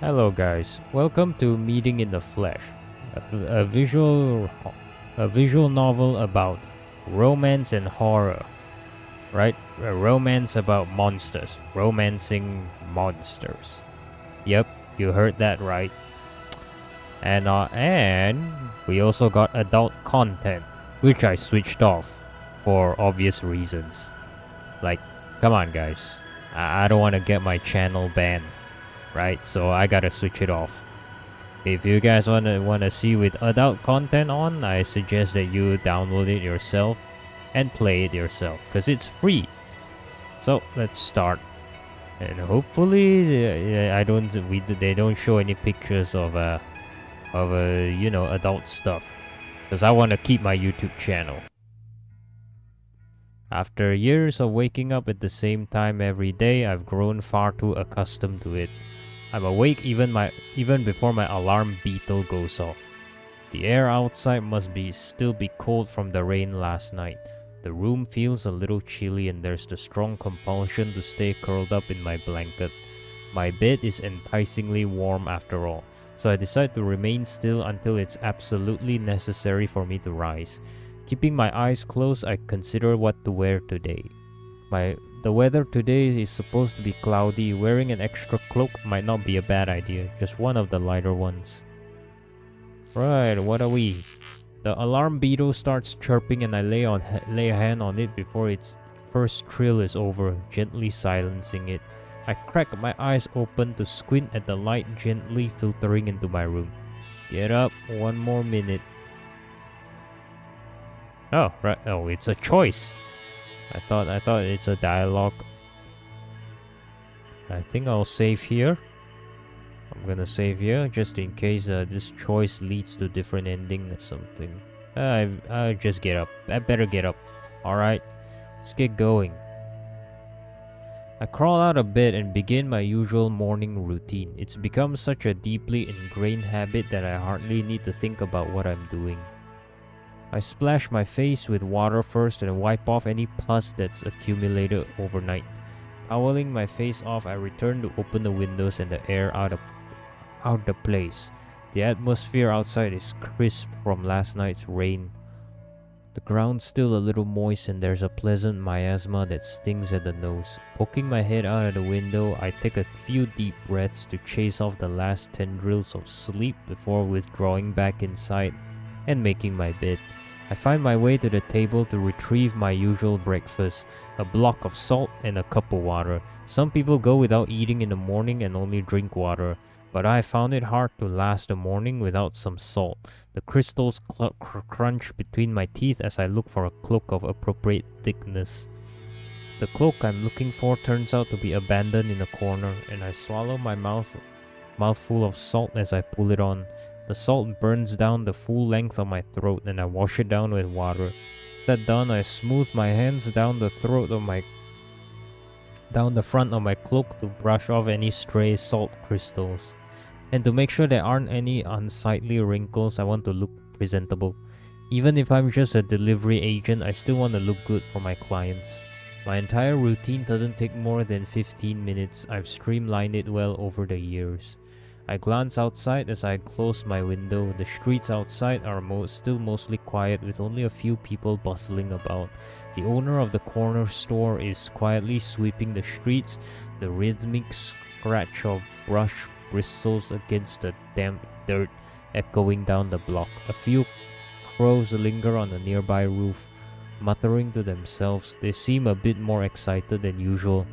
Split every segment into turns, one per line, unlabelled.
Hello guys, welcome to Meeting in the Flesh, a visual novel about romance and horror, right? A romance about monsters, romancing monsters. Yep, you heard that right. And we also got adult content, which I switched off for obvious reasons. Like, come on guys, I don't want to get my channel banned, right? So I gotta switch it off. If you guys wanna see with adult content on, I suggest that you download it yourself and play it yourself because it's free. So let's start, and hopefully I don't we they don't show any pictures of adult stuff because I want to keep my YouTube channel. After years of waking up at the same time every day, I've grown far too accustomed to it. I'm awake even before my alarm beetle goes off. The air outside must still be cold from the rain last night. The room feels a little chilly and there's the strong compulsion to stay curled up in my blanket. My bed is enticingly warm after all, so I decide to remain still until it's absolutely necessary for me to rise. Keeping my eyes closed, I consider what to wear today. The weather today is supposed to be cloudy. Wearing an extra cloak might not be a bad idea, just one of the lighter ones. Right, what are we? The alarm beetle starts chirping and I lay a hand on it before its first trill is over, gently silencing it. I crack my eyes open to squint at the light gently filtering into my room. Get up, one more minute. Oh, right. Oh, it's a choice. I thought it's a dialogue. I think I'll save here. I'm gonna save here just in case this choice leads to different ending or something. I just get up. I better get up. Alright, let's get going. I crawl out of bed and begin my usual morning routine. It's become such a deeply ingrained habit that I hardly need to think about what I'm doing. I splash my face with water first and wipe off any pus that's accumulated overnight. Toweling my face off, I return to open the windows and the air out the place. The atmosphere outside is crisp from last night's rain. The ground's still a little moist and there's a pleasant miasma that stings at the nose. Poking my head out of the window, I take a few deep breaths to chase off the last tendrils of sleep before withdrawing back inside and making my bed. I find my way to the table to retrieve my usual breakfast, a block of salt and a cup of water. Some people go without eating in the morning and only drink water, but I found it hard to last the morning without some salt. The crystals crunch between my teeth as I look for a cloak of appropriate thickness. The cloak I'm looking for turns out to be abandoned in a corner, and I swallow my mouthful of salt as I pull it on. The salt burns down the full length of my throat and I wash it down with water. That done, I smooth my hands down the front of my cloak to brush off any stray salt crystals. And to make sure there aren't any unsightly wrinkles, I want to look presentable. Even if I'm just a delivery agent, I still want to look good for my clients. My entire routine doesn't take more than 15 minutes. I've streamlined it well over the years. I glance outside as I close my window. The streets outside are still mostly quiet with only a few people bustling about. The owner of the corner store is quietly sweeping the streets. The rhythmic scratch of brush bristles against the damp dirt echoing down the block. A few crows linger on a nearby roof, muttering to themselves. They seem a bit more excited than usual.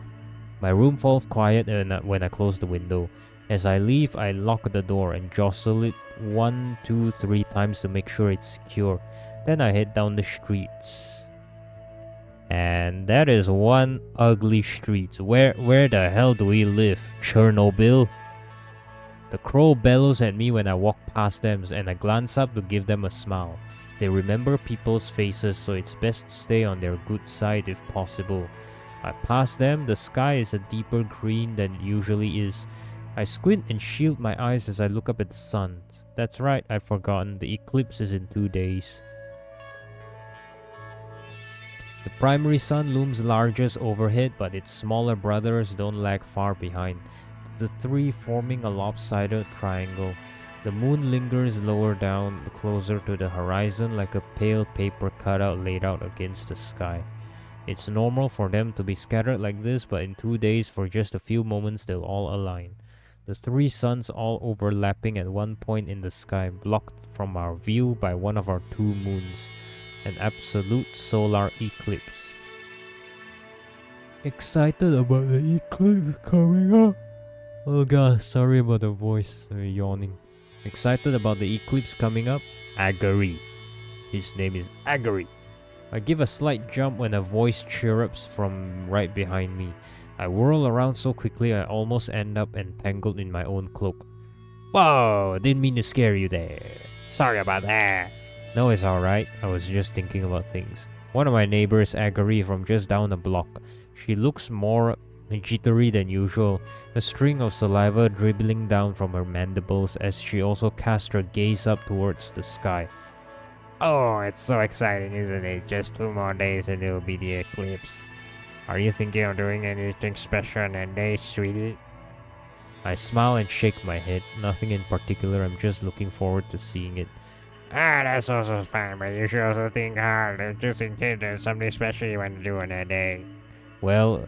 My room falls quiet when I close the window. As I leave, I lock the door and jostle it 1, 2, 3 times to make sure it's secure. Then I head down the streets. And that is one ugly street. Where the hell do we live? Chernobyl? The crow bellows at me when I walk past them and I glance up to give them a smile. They remember people's faces, so it's best to stay on their good side if possible. I pass them. The sky is a deeper green than it usually is. I squint and shield my eyes as I look up at the sun. That's right, I've forgotten. The eclipse is in 2 days. The primary sun looms largest overhead, but its smaller brothers don't lag far behind. the three forming a lopsided triangle. The moon lingers lower down, closer to the horizon, like a pale paper cutout laid out against the sky. It's normal for them to be scattered like this, but in 2 days, for just a few moments, they'll all align. The three suns all overlapping at one point in the sky, blocked from our view by one of our two moons. An absolute solar eclipse. Excited about the eclipse coming up. Oh god, sorry about the voice, yawning. Excited about the eclipse coming up? Agari. His name is Agari. I give a slight jump when a voice chirrups from right behind me. I whirl around so quickly I almost end up entangled in my own cloak. Whoa, didn't mean to scare you there. Sorry about that. No, it's alright. I was just thinking about things. One of my neighbors, Agari, from just down the block. She looks more jittery than usual, a string of saliva dribbling down from her mandibles as she also casts her gaze up towards the sky. Oh, it's so exciting, isn't it? Just 2 more days and it'll be the eclipse. Are you thinking of doing anything special on that day, sweetie? I smile and shake my head. Nothing in particular, I'm just looking forward to seeing it. Ah, that's also fine, but you should also think hard, just in case there's something special you want to do on that day. Well,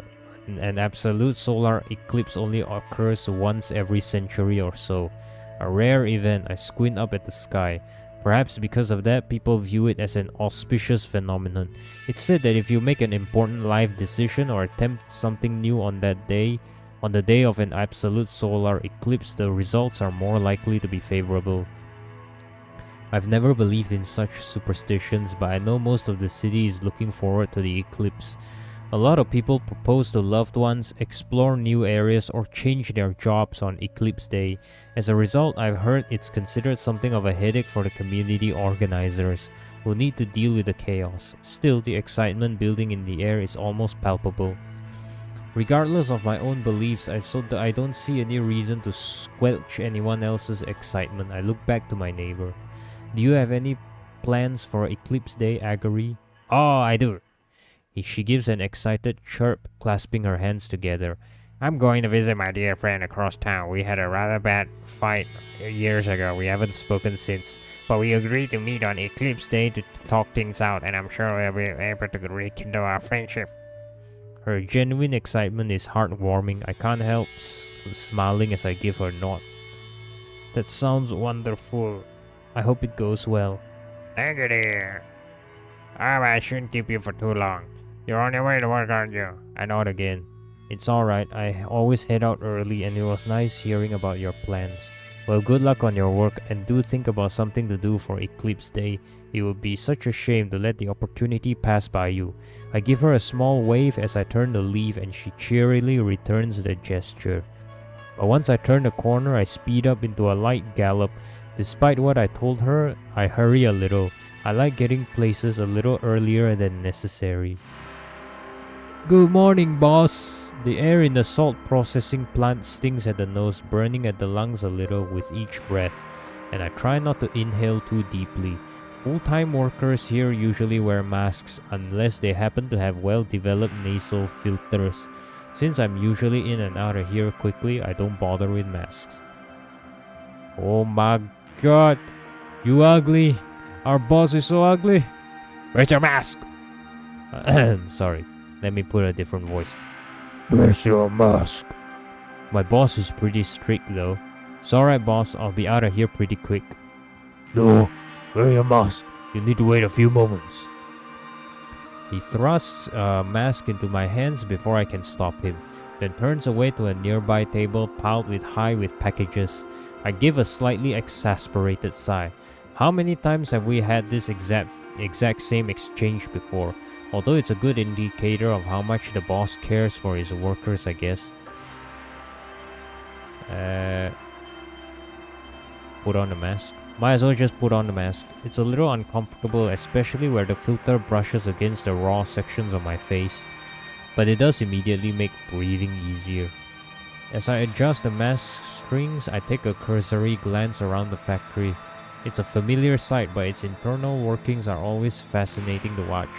an absolute solar eclipse only occurs once every century or so. A rare event. I squint up at the sky. Perhaps because of that, people view it as an auspicious phenomenon. It's said that if you make an important life decision or attempt something new on that day, on the day of an absolute solar eclipse, the results are more likely to be favorable. I've never believed in such superstitions, but I know most of the city is looking forward to the eclipse. A lot of people propose to loved ones, explore new areas, or change their jobs on Eclipse Day. As a result, I've heard it's considered something of a headache for the community organizers, who need to deal with the chaos. Still, the excitement building in the air is almost palpable. Regardless of my own beliefs, I don't see any reason to squelch anyone else's excitement. I look back to my neighbor. Do you have any plans for Eclipse Day, Agari? Oh, I do. She gives an excited chirp, clasping her hands together. I'm going to visit my dear friend across town. We had a rather bad fight years ago. We haven't spoken since, but we agreed to meet on Eclipse Day to talk things out, and I'm sure we'll be able to rekindle our friendship. Her genuine excitement is heartwarming. I can't help smiling as I give her a nod. That sounds wonderful. I hope it goes well. Thank you, dear. I shouldn't keep you for too long. You're on your way to work, aren't you? I nod again. It's alright, I always head out early and it was nice hearing about your plans. Well, good luck on your work and do think about something to do for Eclipse Day. It would be such a shame to let the opportunity pass by you. I give her a small wave as I turn to leave and she cheerily returns the gesture. But once I turn the corner, I speed up into a light gallop. Despite what I told her, I hurry a little. I like getting places a little earlier than necessary. Good morning, boss. The air in the salt processing plant stings at the nose, burning at the lungs a little with each breath, and I try not to inhale too deeply. Full-time workers here usually wear masks unless they happen to have well-developed nasal filters. Since I'm usually in and out of here quickly, I don't bother with masks. Oh my god, you ugly. Our boss is so ugly. Where's your mask? Sorry, let me put a different voice. Where's your mask? My boss is pretty strict though. It's alright, boss, I'll be out of here pretty quick. No, wear your mask. You need to wait a few moments. He thrusts a mask into my hands before I can stop him, then turns away to a nearby table piled high with packages. I give a slightly exasperated sigh. How many times have we had this exact same exchange before? Although it's a good indicator of how much the boss cares for his workers, I guess. Put on the mask. Might as well just put on the mask. It's a little uncomfortable, especially where the filter brushes against the raw sections of my face. But it does immediately make breathing easier. As I adjust the mask strings, I take a cursory glance around the factory. It's a familiar sight, but its internal workings are always fascinating to watch.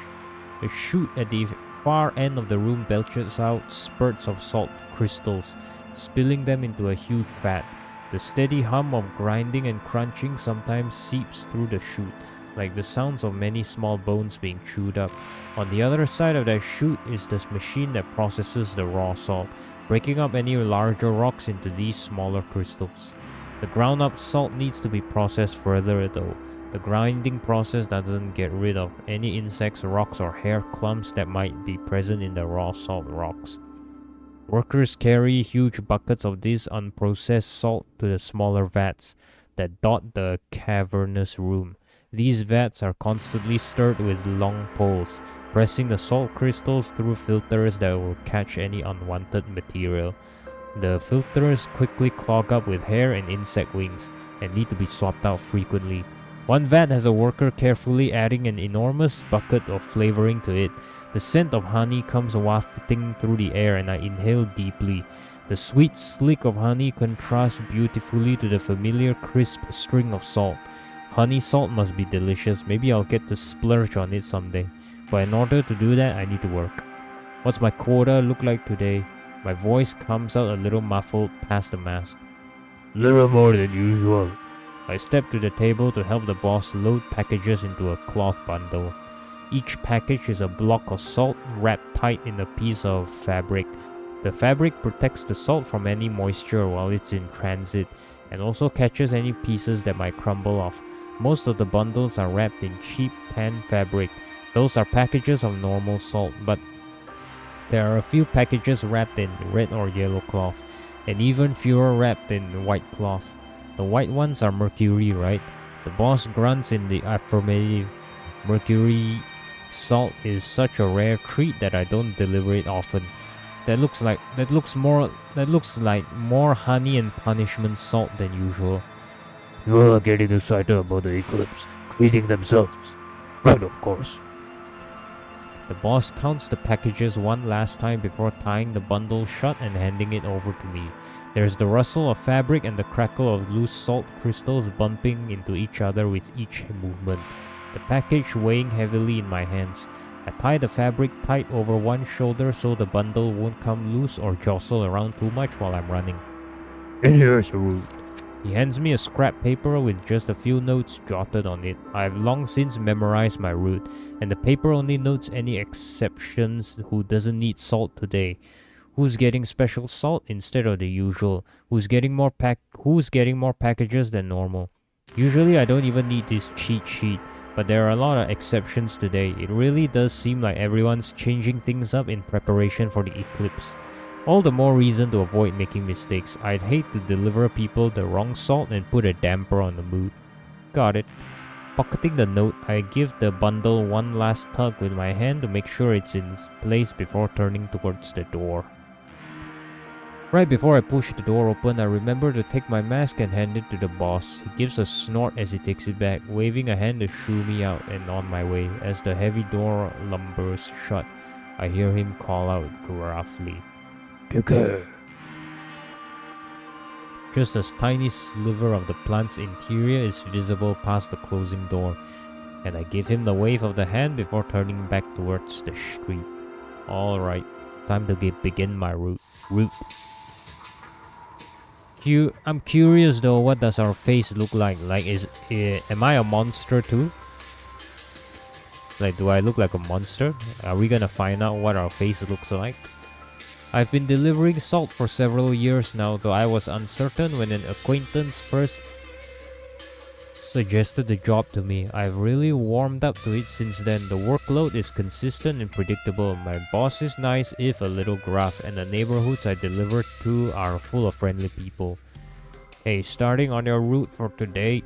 A chute at the far end of the room belches out spurts of salt crystals. spilling them into a huge vat. The steady hum of grinding and crunching sometimes seeps through the chute, like the sounds of many small bones being chewed up. On the other side of that chute is this machine that processes the raw salt, breaking up any larger rocks into these smaller crystals. The ground up salt needs to be processed further though. The grinding process doesn't get rid of any insects, rocks, or hair clumps that might be present in the raw salt rocks. Workers carry huge buckets of this unprocessed salt to the smaller vats that dot the cavernous room. These vats are constantly stirred with long poles, pressing the salt crystals through filters that will catch any unwanted material. The filters quickly clog up with hair and insect wings and need to be swapped out frequently. One vat has a worker carefully adding an enormous bucket of flavoring to it. The scent of honey comes wafting through the air and I inhale deeply. The sweet slick of honey contrasts beautifully to the familiar crisp string of salt. Honey salt must be delicious. Maybe I'll get to splurge on it someday. But in order to do that, I need to work. What's my quota look like today? My voice comes out a little muffled past the mask.
Little more than usual.
I step to the table to help the boss load packages into a cloth bundle. Each package is a block of salt wrapped tight in a piece of fabric. The fabric protects the salt from any moisture while it's in transit and also catches any pieces that might crumble off. Most of the bundles are wrapped in cheap tan fabric. Those are packages of normal salt, but there are a few packages wrapped in red or yellow cloth, and even fewer wrapped in white cloth. The white ones are mercury, right? The boss grunts in the affirmative. Mercury salt is such a rare treat that I don't deliver it often. That looks like more honey and punishment salt than usual.
You are getting excited about the eclipse, treating themselves. Right, of course.
The boss counts the packages one last time before tying the bundle shut and handing it over to me. There's the rustle of fabric and the crackle of loose salt crystals bumping into each other with each movement. The package weighing heavily in my hands. I tie the fabric tight over one shoulder so the bundle won't come loose or jostle around too much while I'm running.
And here's a route.
He hands me a scrap paper with just a few notes jotted on it. I have long since memorized my route, and the paper only notes any exceptions: who doesn't need salt today, who's getting special salt instead of the usual, who's getting more packages than normal. Usually I don't even need this cheat sheet, but there are a lot of exceptions today. It really does seem like everyone's changing things up in preparation for the eclipse. All the more reason to avoid making mistakes. I'd hate to deliver people the wrong salt and put a damper on the mood. Got it. Pocketing the note, I give the bundle one last tug with my hand to make sure it's in place before turning towards the door. Right before I push the door open, I remember to take my mask and hand it to the boss. He gives a snort as he takes it back, waving a hand to shoo me out and on my way. As the heavy door lumbers shut, I hear him call out gruffly.
Take care.
Just a tiny sliver of the plant's interior is visible past the closing door, and I give him the wave of the hand before turning back towards the street. Alright, time to begin my route. I'm curious though, what does our face look like? Am I a monster too? Like, do I look like a monster? Are we gonna find out what our face looks like? I've been delivering salt for several years now, though I was uncertain when an acquaintance first suggested the job to me. I've really warmed up to it since then. The workload is consistent and predictable. My boss is nice, if a little gruff, and the neighborhoods I deliver to are full of friendly people. Hey, starting on your route for today?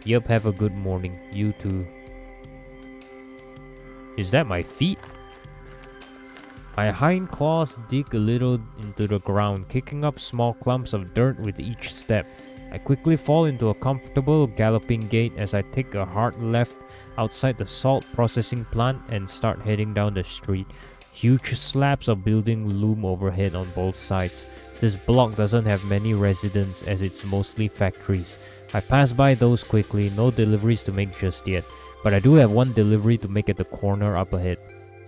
Yup, have a good morning. You too. Is that my feet? My hind claws dig a little into the ground, kicking up small clumps of dirt with each step. I quickly fall into a comfortable galloping gait as I take a hard left outside the salt processing plant and start heading down the street. Huge slabs of building loom overhead on both sides. This block doesn't have many residents as it's mostly factories. I pass by those quickly, no deliveries to make just yet, but I do have one delivery to make at the corner up ahead.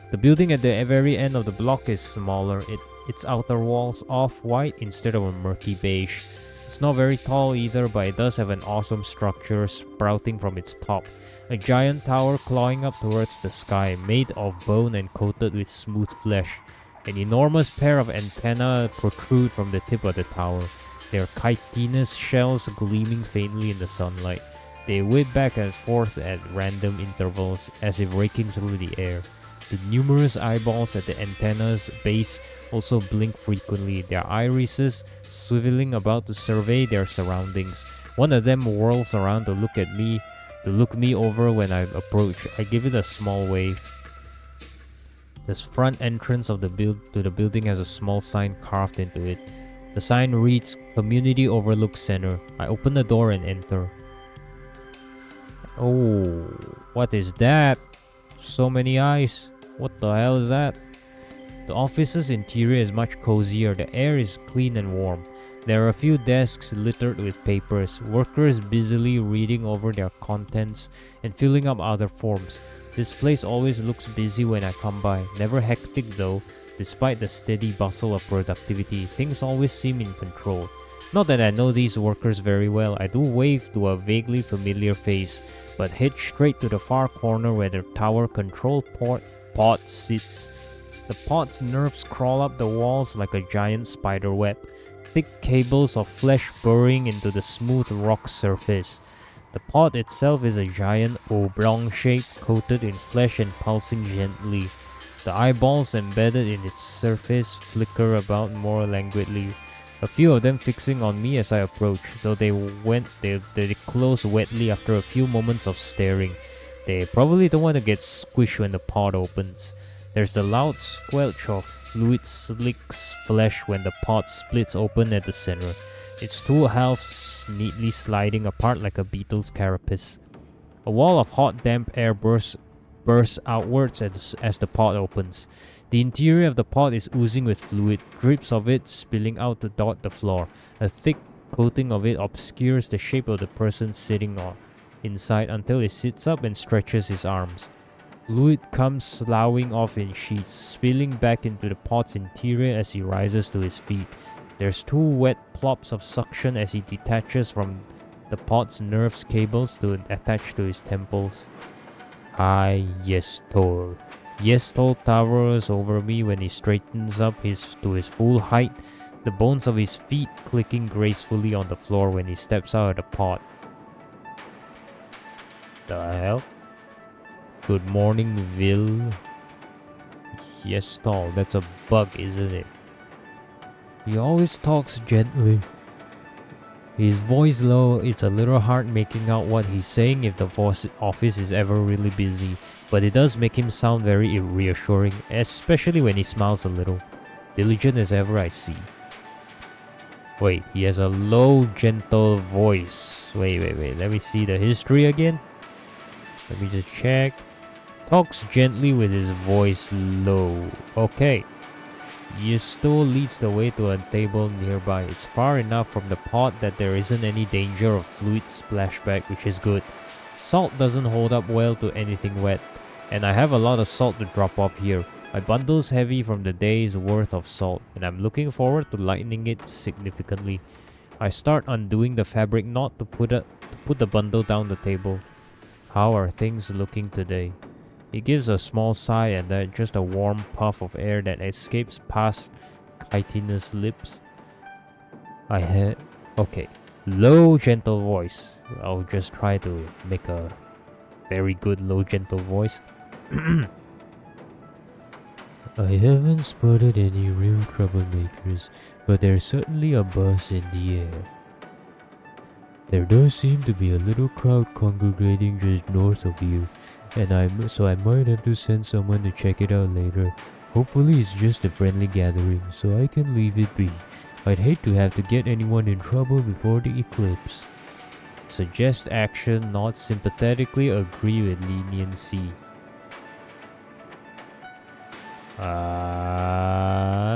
The building at the very end of the block is smaller. its outer walls off-white instead of a murky beige. It's not very tall either, but it does have an awesome structure sprouting from its top. A giant tower clawing up towards the sky, made of bone and coated with smooth flesh. An enormous pair of antennae protrude from the tip of the tower, their chitinous shells gleaming faintly in the sunlight. They whip back and forth at random intervals, as if raking through the air. The numerous eyeballs at the antenna's base also blink frequently, their irises swiveling about to survey their surroundings. One of them whirls around to look me over when I approach. I give it a small wave. The front entrance of the building has a small sign carved into it. The sign reads Community Overlook Center. I open the door and enter. Oh, what is that? So many eyes. What the hell is that? The office's interior is much cozier. The air is clean and warm. There are a few desks littered with papers, workers busily reading over their contents and filling up other forms. This place always looks busy when I come by, never hectic though. Despite the steady bustle of productivity, things always seem in control. Not that I know these workers very well, I do wave to a vaguely familiar face, but head straight to the far corner where the tower control pod sits. The pod's nerves crawl up the walls like a giant spider web, thick cables of flesh burrowing into the smooth rock surface. The pod itself is a giant oblong shape coated in flesh and pulsing gently. The eyeballs embedded in its surface flicker about more languidly, a few of them fixing on me as I approach, though they close wetly after a few moments of staring. They probably don't want to get squished when the pod opens. There's the loud squelch of fluid slicks flesh when the pod splits open at the center, its two halves neatly sliding apart like a beetle's carapace. A wall of hot, damp air bursts outwards as the pod opens. The interior of the pod is oozing with fluid, drips of it spilling out to dot the floor. A thick coating of it obscures the shape of the person sitting inside until he sits up and stretches his arms. Fluid comes sloughing off in sheets, spilling back into the pod's interior as he rises to his feet. There's two wet plops of suction as he detaches from the pod's nerves cables to attach to his temples. Hi, Yestol. Yestol towers over me when he straightens up to his full height, the bones of his feet clicking gracefully on the floor when he steps out of the pod. The hell? Good morning, Vil. Yestol, that's a bug, isn't it? He always talks gently. His voice low, it's a little hard making out what he's saying if the office is ever really busy, but it does make him sound very reassuring, especially when he smiles a little. Diligent as ever, I see. Wait, he has a low, gentle voice. Wait, let me see the history again. Let me just check. Talks gently with his voice low. Okay. Yesto leads the way to a table nearby. It's far enough from the pod that there isn't any danger of fluid splashback, which is good. Salt doesn't hold up well to anything wet, and I have a lot of salt to drop off here. My bundle's heavy from the day's worth of salt, and I'm looking forward to lightening it significantly. I start undoing the fabric knot to put the bundle down the table. How are things looking today? He gives a small sigh and then just a warm puff of air that escapes past chitinous lips. Okay. Low, gentle voice. I'll just try to make a very good low, gentle voice. I haven't spotted any real troublemakers, but there's certainly a buzz in the air. There does seem to be a little crowd congregating just north of here, and I might have to send someone to check it out later. Hopefully it's just a friendly gathering, so I can leave it be. I'd hate to have to get anyone in trouble before the eclipse. Suggest action, not sympathetically agree with leniency.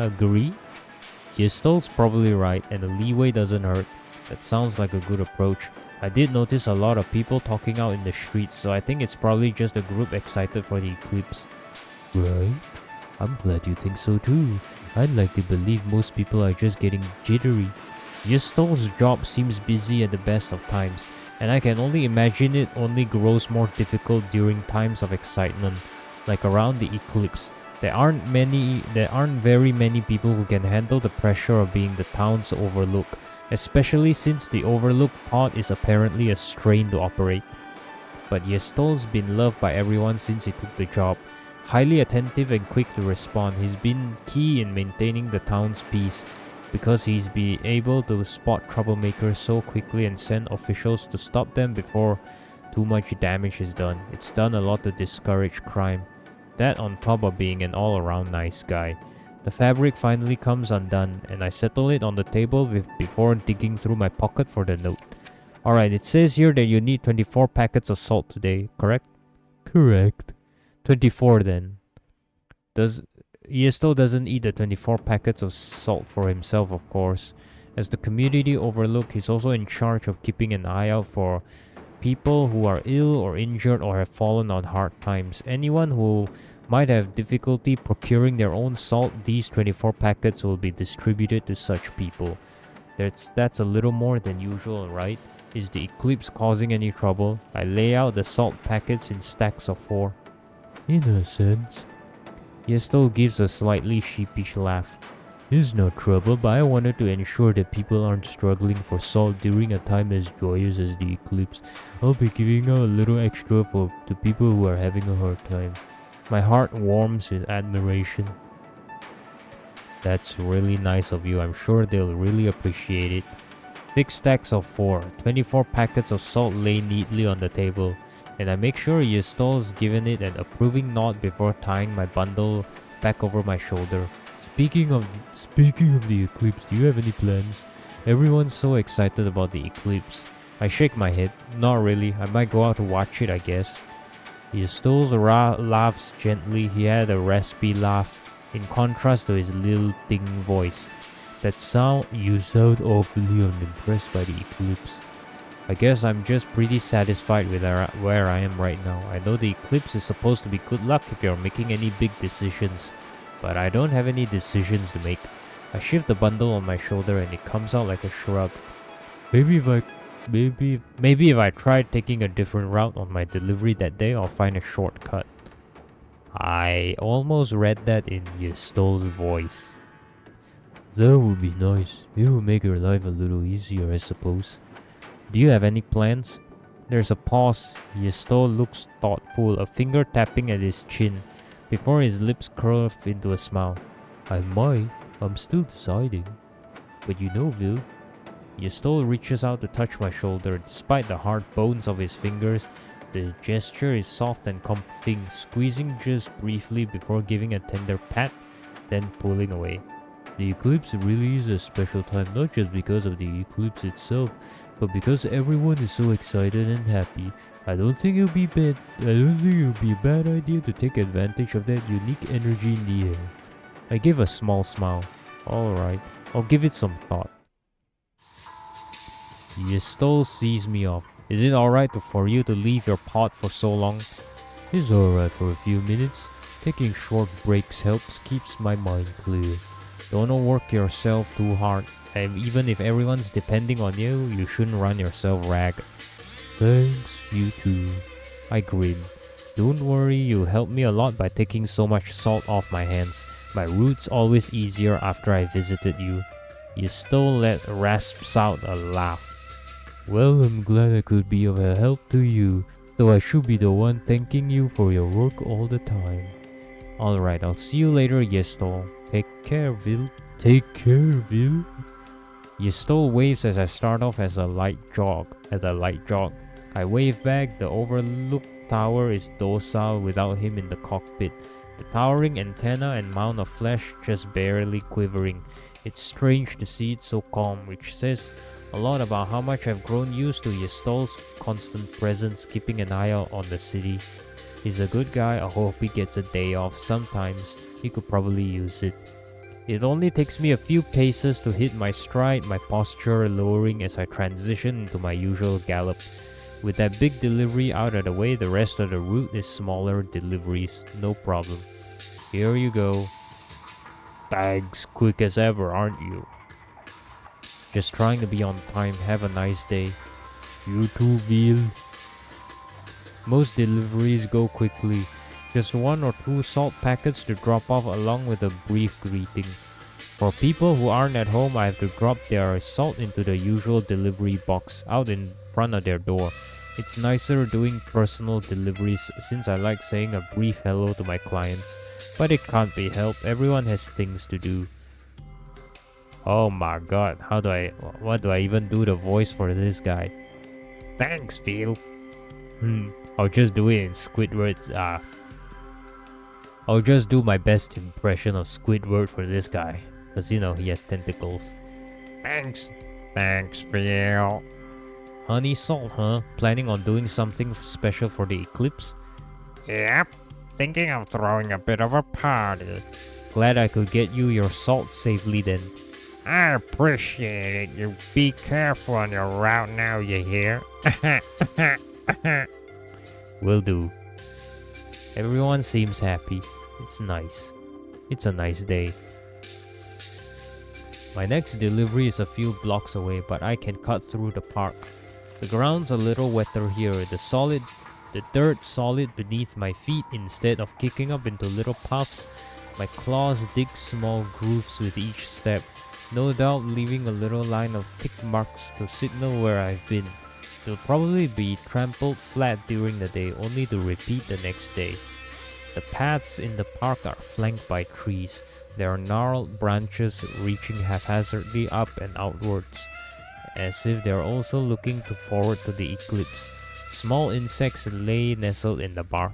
Agree? Yestol's probably right, and the leeway doesn't hurt. That sounds like a good approach. I did notice a lot of people talking out in the streets, so I think it's probably just a group excited for the eclipse. Right? I'm glad you think so too. I'd like to believe most people are just getting jittery. Yestol's job seems busy at the best of times, and I can only imagine it only grows more difficult during times of excitement, like around the eclipse. There aren't very many people who can handle the pressure of being the town's overlook, especially since the overlook pod is apparently a strain to operate. But Yestol's been loved by everyone since he took the job. Highly attentive and quick to respond, he's been key in maintaining the town's peace because he's been able to spot troublemakers so quickly and send officials to stop them before too much damage is done. It's done a lot to discourage crime. That on top of being an all-around nice guy. The fabric finally comes undone, and I settle it on the table before digging through my pocket for the note. Alright, it says here that you need 24 packets of salt today, correct? Correct. 24 then. Yesto doesn't eat the 24 packets of salt for himself, of course. As the community overlook, he's also in charge of keeping an eye out for people who are ill or injured or have fallen on hard times. Anyone who might have difficulty procuring their own salt, these 24 packets will be distributed to such people. That's a little more than usual, right? Is the eclipse causing any trouble? I lay out the salt packets in stacks of 4. In a sense. Yesto gives a slightly sheepish laugh. It's no trouble, but I wanted to ensure that people aren't struggling for salt during a time as joyous as the eclipse. I'll be giving out a little extra to people who are having a hard time. My heart warms with admiration. That's really nice of you. I'm sure they'll really appreciate it. 6 stacks of 4. 24 packets of salt lay neatly on the table, and I make sure Yestol's given it an approving nod before tying my bundle back over my shoulder. Speaking of the eclipse, do you have any plans? Everyone's so excited about the eclipse. I shake my head. Not really. I might go out to watch it, I guess. Yestol laughs gently. He had a raspy laugh, in contrast to his lilting voice. You sound awfully unimpressed by the eclipse. I guess I'm just pretty satisfied with where I am right now. I know the eclipse is supposed to be good luck if you're making any big decisions, but I don't have any decisions to make. I shift the bundle on my shoulder and it comes out like a shrug. Maybe if I tried taking a different route on my delivery that day, I'll find a shortcut. I almost read that in Yestol's voice. That would be nice. It would make your life a little easier, I suppose. Do you have any plans? There's a pause. Yestol looks thoughtful, a finger tapping at his chin, before his lips curve into a smile. I might. I'm still deciding. But you know, Vil. Yestol reaches out to touch my shoulder. Despite the hard bones of his fingers, the gesture is soft and comforting, squeezing just briefly before giving a tender pat, then pulling away. The eclipse really is a special time, not just because of the eclipse itself, but because everyone is so excited and happy. I don't think it would be a bad idea to take advantage of that unique energy in the air. I give a small smile. Alright, I'll give it some thought. Yestol sees me off. Is it alright for you to leave your pod for so long? It's alright for a few minutes. Taking short breaks keeps my mind clear. Don't work yourself too hard, and even if everyone's depending on you, you shouldn't run yourself ragged. Thanks, you too. I grin. Don't worry, you helped me a lot by taking so much salt off my hands. My route's always easier after I visited you. Yestol rasps out a laugh. Well, I'm glad I could be of help to you, though I should be the one thanking you for your work all the time. Alright, I'll see you later, Yestol. Take care, Vil. Take care, Vil. Yestol waves as I start off at a light jog. I wave back. The overlook tower is docile without him in the cockpit. The towering antenna and mound of flesh just barely quivering. It's strange to see it so calm, which says a lot about how much I've grown used to Yestol's constant presence, keeping an eye out on the city. He's a good guy. I hope he gets a day off sometimes. He could probably use it. It only takes me a few paces to hit my stride, my posture lowering as I transition into my usual gallop. With that big delivery out of the way, the rest of the route is smaller deliveries, no problem. Here you go.
Thanks, quick as ever, aren't you?
Just trying to be on time. Have a nice day.
You too, Will.
Most deliveries go quickly. Just 1 or 2 salt packets to drop off along with a brief greeting. For people who aren't at home, I have to drop their salt into the usual delivery box out in front of their door. It's nicer doing personal deliveries since I like saying a brief hello to my clients. But it can't be helped, everyone has things to do. Oh my god, what do I even do the voice for this guy?
Thanks, Phil.
I'll just do it in Squidward. I'll just do my best impression of Squidward for this guy. Cause you know, he has tentacles.
Thanks. Thanks, Phil.
Honey salt, huh? Planning on doing something special for the eclipse?
Yep. Thinking of throwing a bit of a party.
Glad I could get you your salt safely then.
I appreciate it. You be careful on your route now, you hear?
Will do. Everyone seems happy. It's nice. It's a nice day. My next delivery is a few blocks away, but I can cut through the park. The ground's a little wetter here. The dirt solid beneath my feet instead of kicking up into little puffs. My claws dig small grooves with each step, no doubt leaving a little line of tick marks to signal where I've been. They'll probably be trampled flat during the day, only to repeat the next day. The paths in the park are flanked by trees. There are gnarled branches reaching haphazardly up and outwards, as if they're also looking forward to the eclipse. Small insects lay nestled in the bark,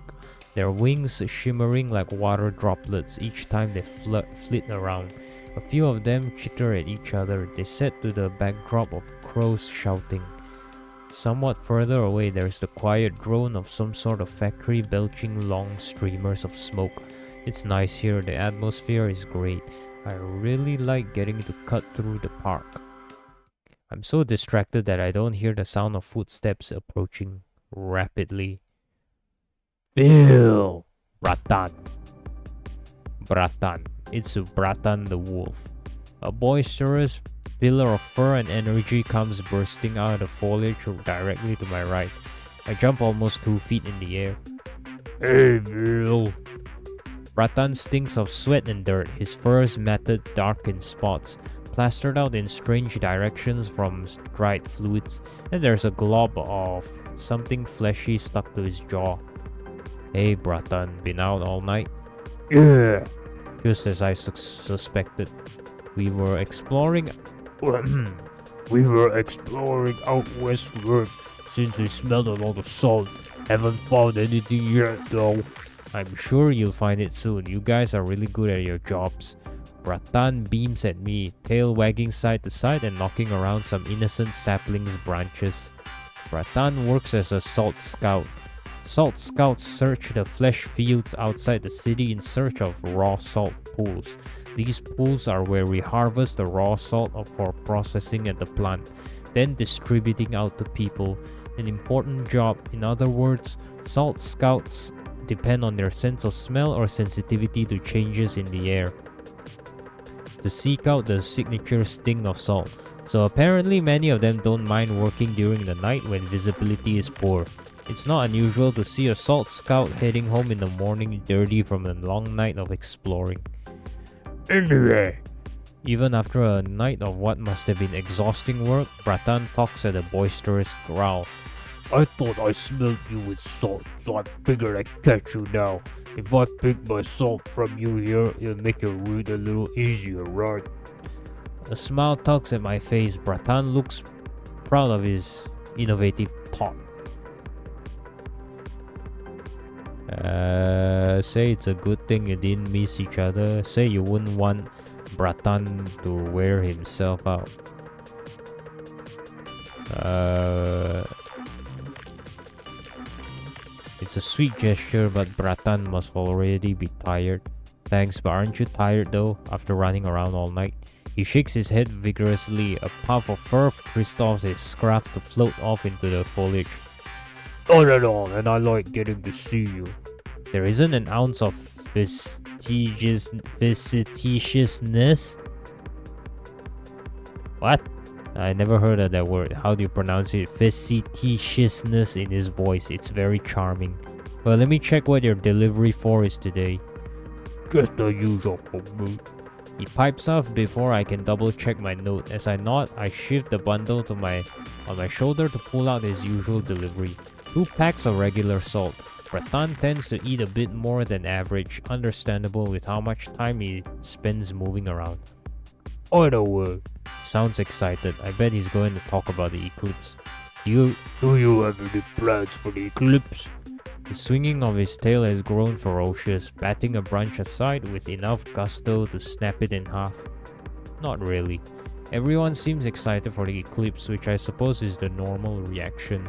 their wings shimmering like water droplets each time they flit around. A few of them chitter at each other. They set to the backdrop of crows shouting. Somewhat further away, there's the quiet drone of some sort of factory belching long streamers of smoke. It's nice here, the atmosphere is great. I really like getting to cut through the park. I'm so distracted that I don't hear the sound of footsteps approaching rapidly.
Phil!
Bratan. It's Bratan the wolf. A boisterous pillar of fur and energy comes bursting out of the foliage directly to my right. I jump almost 2 feet in the air.
Hey, Phil!
Bratan stinks of sweat and dirt, his fur is matted dark in spots, plastered out in strange directions from dried fluids, and there's a glob of something fleshy stuck to his jaw. Hey Bratan, been out all night?
Yeah.
Just as I suspected. We were exploring
out westward since we smelled a lot of salt. Haven't found anything yet though.
I'm sure you'll find it soon. You guys are really good at your jobs. Bratan beams at me, tail wagging side to side and knocking around some innocent saplings' branches. Bratan works as a salt scout. Salt scouts search the flesh fields outside the city in search of raw salt pools. These pools are where we harvest the raw salt for processing at the plant, then distributing out to people. An important job. In other words, salt scouts depend on their sense of smell or sensitivity to changes in the air to seek out the signature sting of salt. So apparently many of them don't mind working during the night when visibility is poor. It's not unusual to see a salt scout heading home in the morning dirty from a long night of exploring.
Anyway,
even after a night of what must have been exhausting work, Bratan talks at a boisterous growl.
I thought I smelled you with salt, so I figured I'd catch you now. If I pick my salt from you here, it'll make your route a little easier, right?
A smile tugs at my face. Bratan looks proud of his innovative thought. Say it's a good thing you didn't miss each other. Say you wouldn't want Bratan to wear himself out. It's a sweet gesture, but Bratan must already be tired. Thanks, but aren't you tired though, after running around all night? He shakes his head vigorously. A puff of fur drifts off his scruff to float off into the foliage.
Not at all, and I like getting to see you.
There isn't an ounce of facetiousness. What? I never heard of that word. How do you pronounce it? Facetiousness in his voice. It's very charming. Well, let me check what your delivery for is today.
Just the usual for me.
He pipes off before I can double check my note. As I nod, I shift the bundle on my shoulder to pull out his usual delivery. 2 packs of regular salt. Bratan tends to eat a bit more than average, understandable with how much time he spends moving around.
On a word.
Sounds excited. I bet he's going to talk about the eclipse.
Do you have any plans for the eclipse?
The swinging of his tail has grown ferocious, batting a branch aside with enough gusto to snap it in half. Not really. Everyone seems excited for the eclipse, which I suppose is the normal reaction.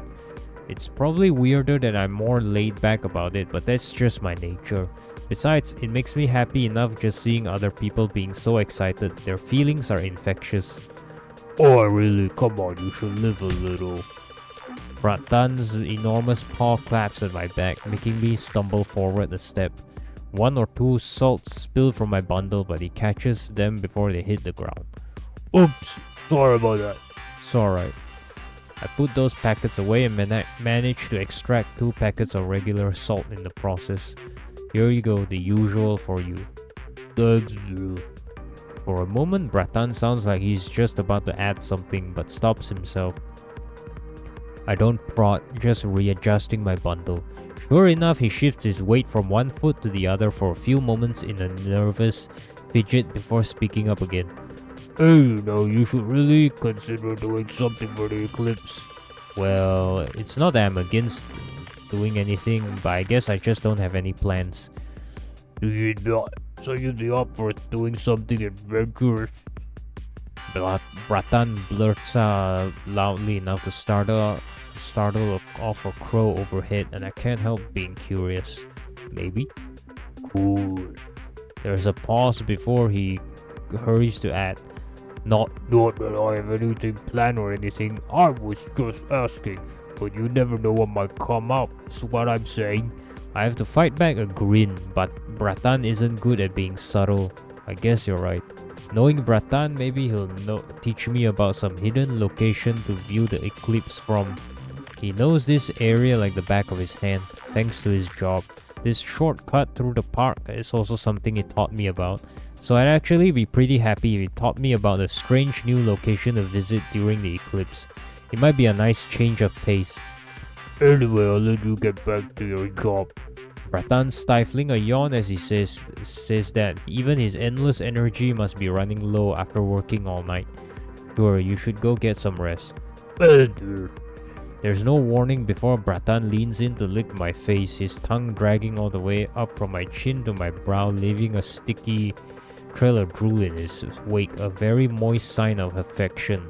It's probably weirder that I'm more laid back about it, but that's just my nature. Besides, it makes me happy enough just seeing other people being so excited. Their feelings are infectious.
Oh, really? Come on, you should live a little.
Bratan's enormous paw claps at my back, making me stumble forward a step. 1 or 2 salts spill from my bundle, but he catches them before they hit the ground.
Oops, sorry about that.
It's alright. I put those packets away and managed to extract 2 packets of regular salt in the process. Here you go, the usual for you.
Thanks, Drew.
For a moment, Bratan sounds like he's just about to add something, but stops himself. I don't prod, just readjusting my bundle. Sure enough, he shifts his weight from one foot to the other for a few moments in a nervous fidget before speaking up again.
Hey, you should really consider doing something for the eclipse.
Well, it's not that I'm against doing anything, but I guess I just don't have any plans.
You'd be up for doing something adventurous?
Bratan blurts out loudly enough to startle off a crow overhead, and I can't help being curious. Maybe?
Cool.
There's a pause before he hurries to add,
Not that I have anything planned or anything. I was just asking, but you never know what might come up. That's what I'm saying.
I have to fight back a grin, but Bratan isn't good at being subtle. I guess you're right. Knowing Bratan, maybe he'll teach me about some hidden location to view the eclipse from. He knows this area like the back of his hand, thanks to his job. This shortcut through the park is also something he taught me about, so I'd actually be pretty happy if he taught me about a strange new location to visit during the eclipse. It might be a nice change of pace.
Anyway, I'll let you get back to your job.
Bratan stifling a yawn as he says that even his endless energy must be running low after working all night. Sure, you should go get some rest. There's no warning before Bratan leans in to lick my face, his tongue dragging all the way up from my chin to my brow, leaving a sticky trail of drool in his wake, a very moist sign of affection.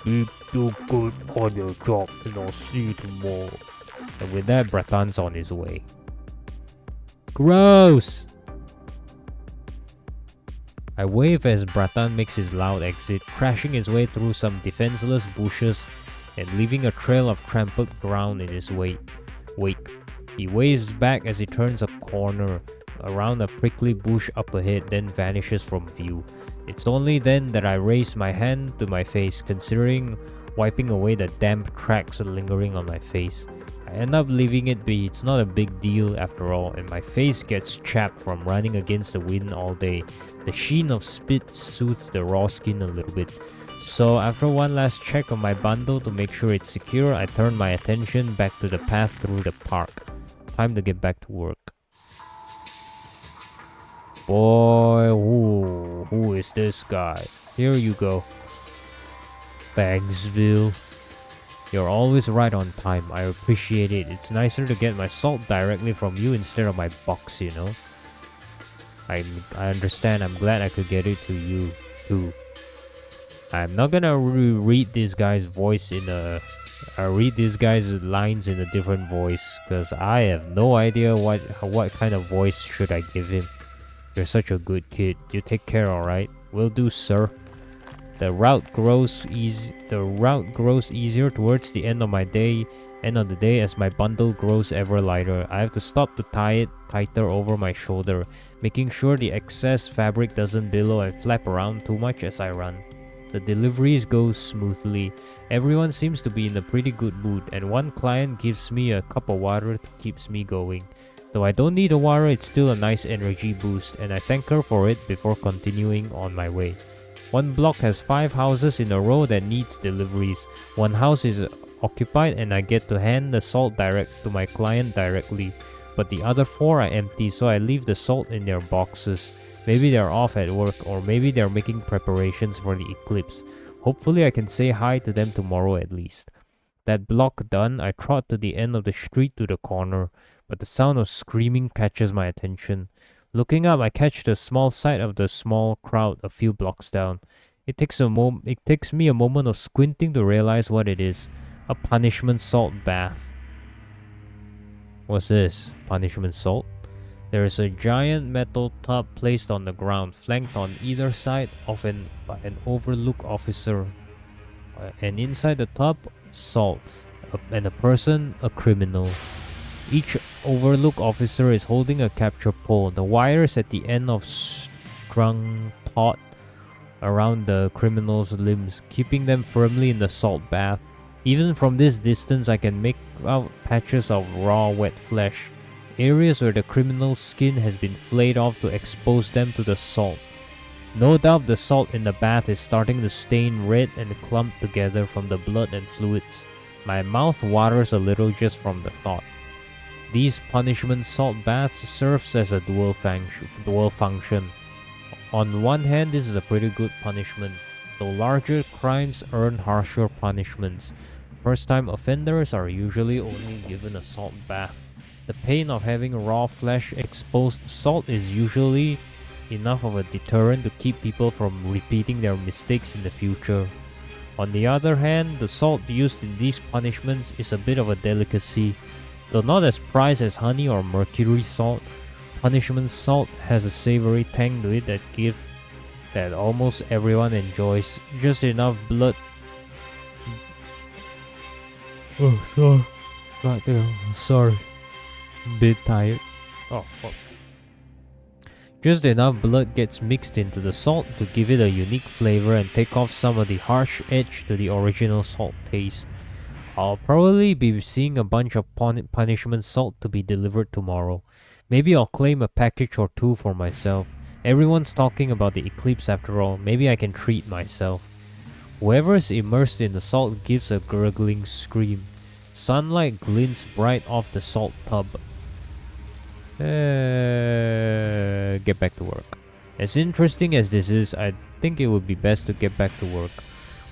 Keep you good on your job, and I'll see you tomorrow.
And with that, Bratan's on his way. Gross! I wave as Bratan makes his loud exit, crashing his way through some defenseless bushes and leaving a trail of trampled ground in his wake. He waves back as he turns a corner around a prickly bush up ahead, then vanishes from view. It's only then that I raise my hand to my face, considering wiping away the damp tracks lingering on my face. I end up leaving it be. It's not a big deal after all, and my face gets chapped from running against the wind all day. The sheen of spit soothes the raw skin a little bit. So after one last check on my bundle to make sure it's secure, I turn my attention back to the path through the park. Time to get back to work. Boy, who is this guy? Here you go. Bagsville. You're always right on time. I appreciate it. It's nicer to get my salt directly from you instead of my box, you know. I understand. I'm glad I could get it to you too. I'm not gonna read this guy's voice in a. Read this guy's lines in a different voice, because I have no idea what kind of voice should I give him. You're such a good kid. You take care, alright? Will do, sir. The route grows easier towards the end of the day as my bundle grows ever lighter. I have to stop to tie it tighter over my shoulder, making sure the excess fabric doesn't billow and flap around too much as I run. The deliveries go smoothly. Everyone seems to be in a pretty good mood, and one client gives me a cup of water that keeps me going. Though I don't need the water, it's still a nice energy boost, and I thank her for it before continuing on my way. One block has 5 houses in a row that needs deliveries. One house is occupied and I get to hand the salt direct to my client directly, but the other 4 are empty, so I leave the salt in their boxes. Maybe they're off at work, or maybe they're making preparations for the eclipse. Hopefully I can say hi to them tomorrow at least. That block done, I trot to the end of the street to the corner, but the sound of screaming catches my attention. Looking up, I catch the small sight of the small crowd a few blocks down. It takes me a moment of squinting to realize what it is. A punishment salt bath. What's this? Punishment salt? There is a giant metal tub placed on the ground, flanked on either side by an overlook officer. And inside the tub, salt. And a person, a criminal. Each overlook officer is holding a capture pole. The wires at the end of strung taut around the criminal's limbs, keeping them firmly in the salt bath. Even from this distance, I can make out patches of raw, wet flesh. Areas where the criminal's skin has been flayed off to expose them to the salt. No doubt the salt in the bath is starting to stain red and clump together from the blood and fluids. My mouth waters a little just from the thought. These punishment salt baths serves as a dual function. On one hand, this is a pretty good punishment, though larger crimes earn harsher punishments. First-time offenders are usually only given a salt bath. The pain of having raw flesh exposed to salt is usually enough of a deterrent to keep people from repeating their mistakes in the future. On the other hand, the salt used in these punishments is a bit of a delicacy. Though not as prized as honey or mercury salt, punishment salt has a savory tang to it that almost everyone enjoys. Just enough blood. Oh, sorry. Goddamn, sorry. Bit tired. Oh, fuck. Just enough blood gets mixed into the salt to give it a unique flavor and take off some of the harsh edge to the original salt taste. I'll probably be seeing a bunch of punishment salt to be delivered tomorrow. Maybe I'll claim a package or 2 for myself. Everyone's talking about the eclipse after all. Maybe I can treat myself. Whoever is immersed in the salt gives a gurgling scream. Sunlight glints bright off the salt tub. Get back to work. As interesting as this is, I think it would be best to get back to work.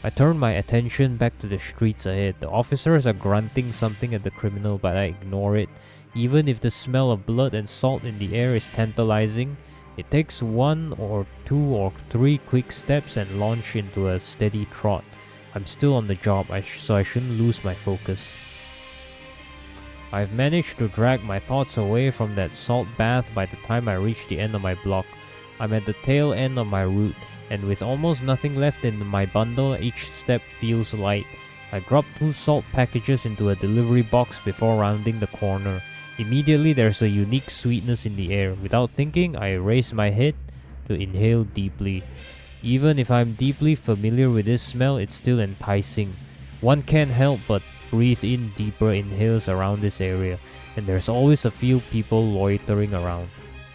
I turn my attention back to the streets ahead. The officers are grunting something at the criminal, but I ignore it. Even if the smell of blood and salt in the air is tantalizing, it takes 1 or 2 or 3 quick steps and launch into a steady trot. I'm still on the job, so I shouldn't lose my focus. I've managed to drag my thoughts away from that salt bath by the time I reach the end of my block. I'm at the tail end of my route, and with almost nothing left in my bundle, each step feels light. I drop 2 salt packages into a delivery box before rounding the corner. Immediately there's a unique sweetness in the air. Without thinking, I raise my head to inhale deeply. Even if I'm deeply familiar with this smell, it's still enticing. One can't help but breathe in deeper inhales around this area, and there's always a few people loitering around.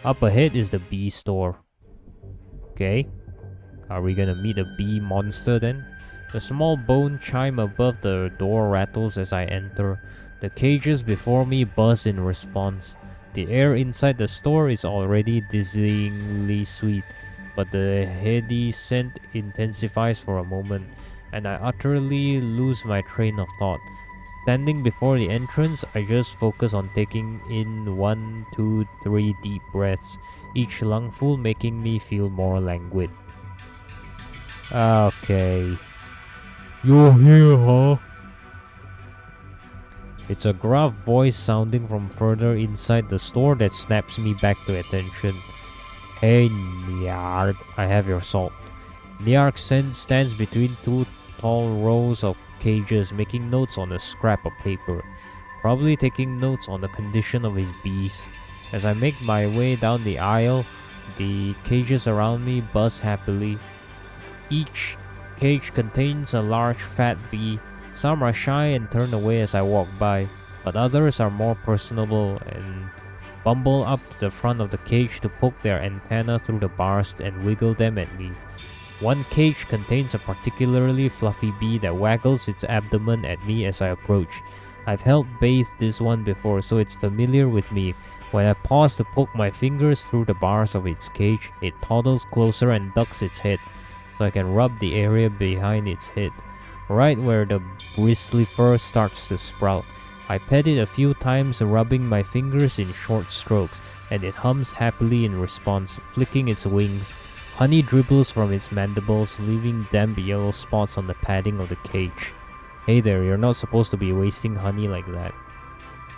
Up ahead is the bee store. Okay, are we gonna meet a bee monster then? The small bone chime above the door rattles as I enter. The cages before me buzz in response. The air inside the store is already dizzyingly sweet, but the heady scent intensifies for a moment, and I utterly lose my train of thought. Standing before the entrance, I just focus on taking in 1, 2, 3 deep breaths, each lungful making me feel more languid. Okay. You're here, huh? It's a gruff voice sounding from further inside the store that snaps me back to attention. Hey, Nyard, I have your salt. Niark stands between two tall rows of cages, making notes on a scrap of paper, probably taking notes on the condition of his bees. As I make my way down the aisle, the cages around me buzz happily. Each cage contains a large fat bee. Some are shy and turn away as I walk by, but others are more personable and bumble up to the front of the cage to poke their antenna through the bars and wiggle them at me. One cage contains a particularly fluffy bee that waggles its abdomen at me as I approach. I've helped bathe this one before, so it's familiar with me. When I pause to poke my fingers through the bars of its cage, it toddles closer and ducks its head, so I can rub the area behind its head, right where the bristly fur starts to sprout. I pet it a few times, rubbing my fingers in short strokes, and it hums happily in response, flicking its wings. Honey dribbles from its mandibles, leaving damp yellow spots on the padding of the cage. Hey there, you're not supposed to be wasting honey like that.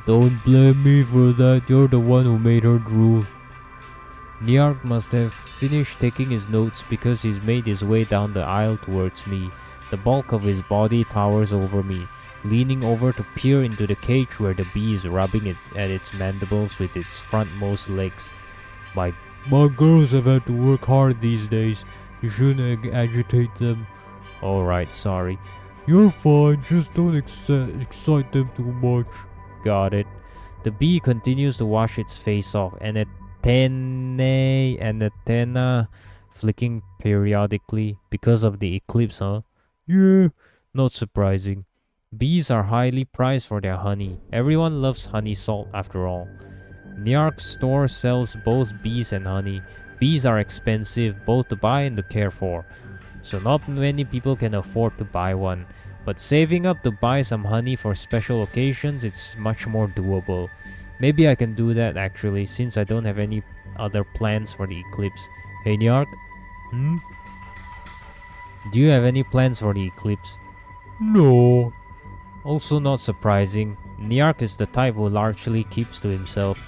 Don't blame me for that, you're the one who made her drool.
Niark must have finished taking his notes because he's made his way down the aisle towards me. The bulk of his body towers over me, leaning over to peer into the cage where the bee is rubbing it at its mandibles with its frontmost legs.
My girls have had to work hard these days. You shouldn't agitate them.
Alright, sorry.
You're fine, just don't excite them too much.
Got it. The bee continues to wash its face off, and antenna flicking periodically because of the eclipse, huh?
Yeah,
not surprising. Bees are highly prized for their honey. Everyone loves honey salt after all. Niark's store sells both bees and honey. Bees are expensive both to buy and to care for, so not many people can afford to buy one. But saving up to buy some honey for special occasions, it's much more doable. Maybe I can do that actually, since I don't have any other plans for the eclipse. Hey Niark? Do you have any plans for the eclipse?
No.
Also not surprising, Niark is the type who largely keeps to himself.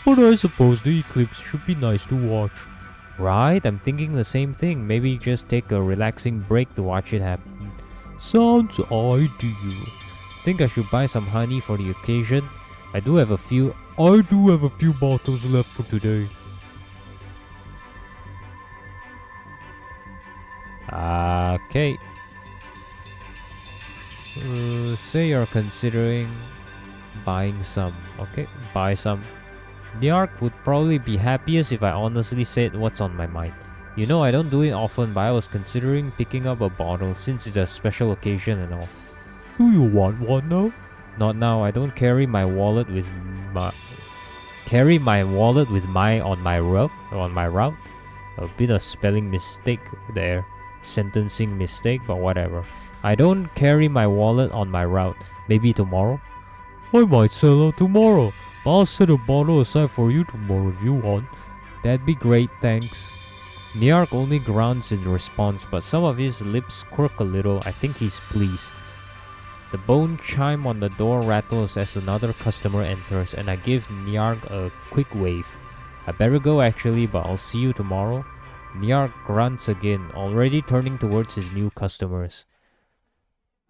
But I suppose the eclipse should be nice to watch.
Right? I'm thinking the same thing. Maybe just take a relaxing break to watch it happen.
Sounds ideal.
Think I should buy some honey for the occasion? I do have a few
bottles left for today.
Okay. Say you're considering buying some. Okay, buy some. Niark would probably be happiest if I honestly said what's on my mind. You know, I don't do it often, but I was considering picking up a bottle since it's a special occasion and all.
Do you want one now?
Not now. I don't carry my wallet with my on my route. A bit of spelling mistake there, sentencing mistake, but whatever. I don't carry my wallet on my route. Maybe tomorrow.
I might sell out tomorrow, but I'll set a bottle aside for you tomorrow if you want.
That'd be great, thanks. Niark only grunts in response, but some of his lips quirk a little. I think he's pleased. The bone chime on the door rattles as another customer enters, and I give Niark a quick wave. I better go actually, but I'll see you tomorrow. Niark grunts again, already turning towards his new customers.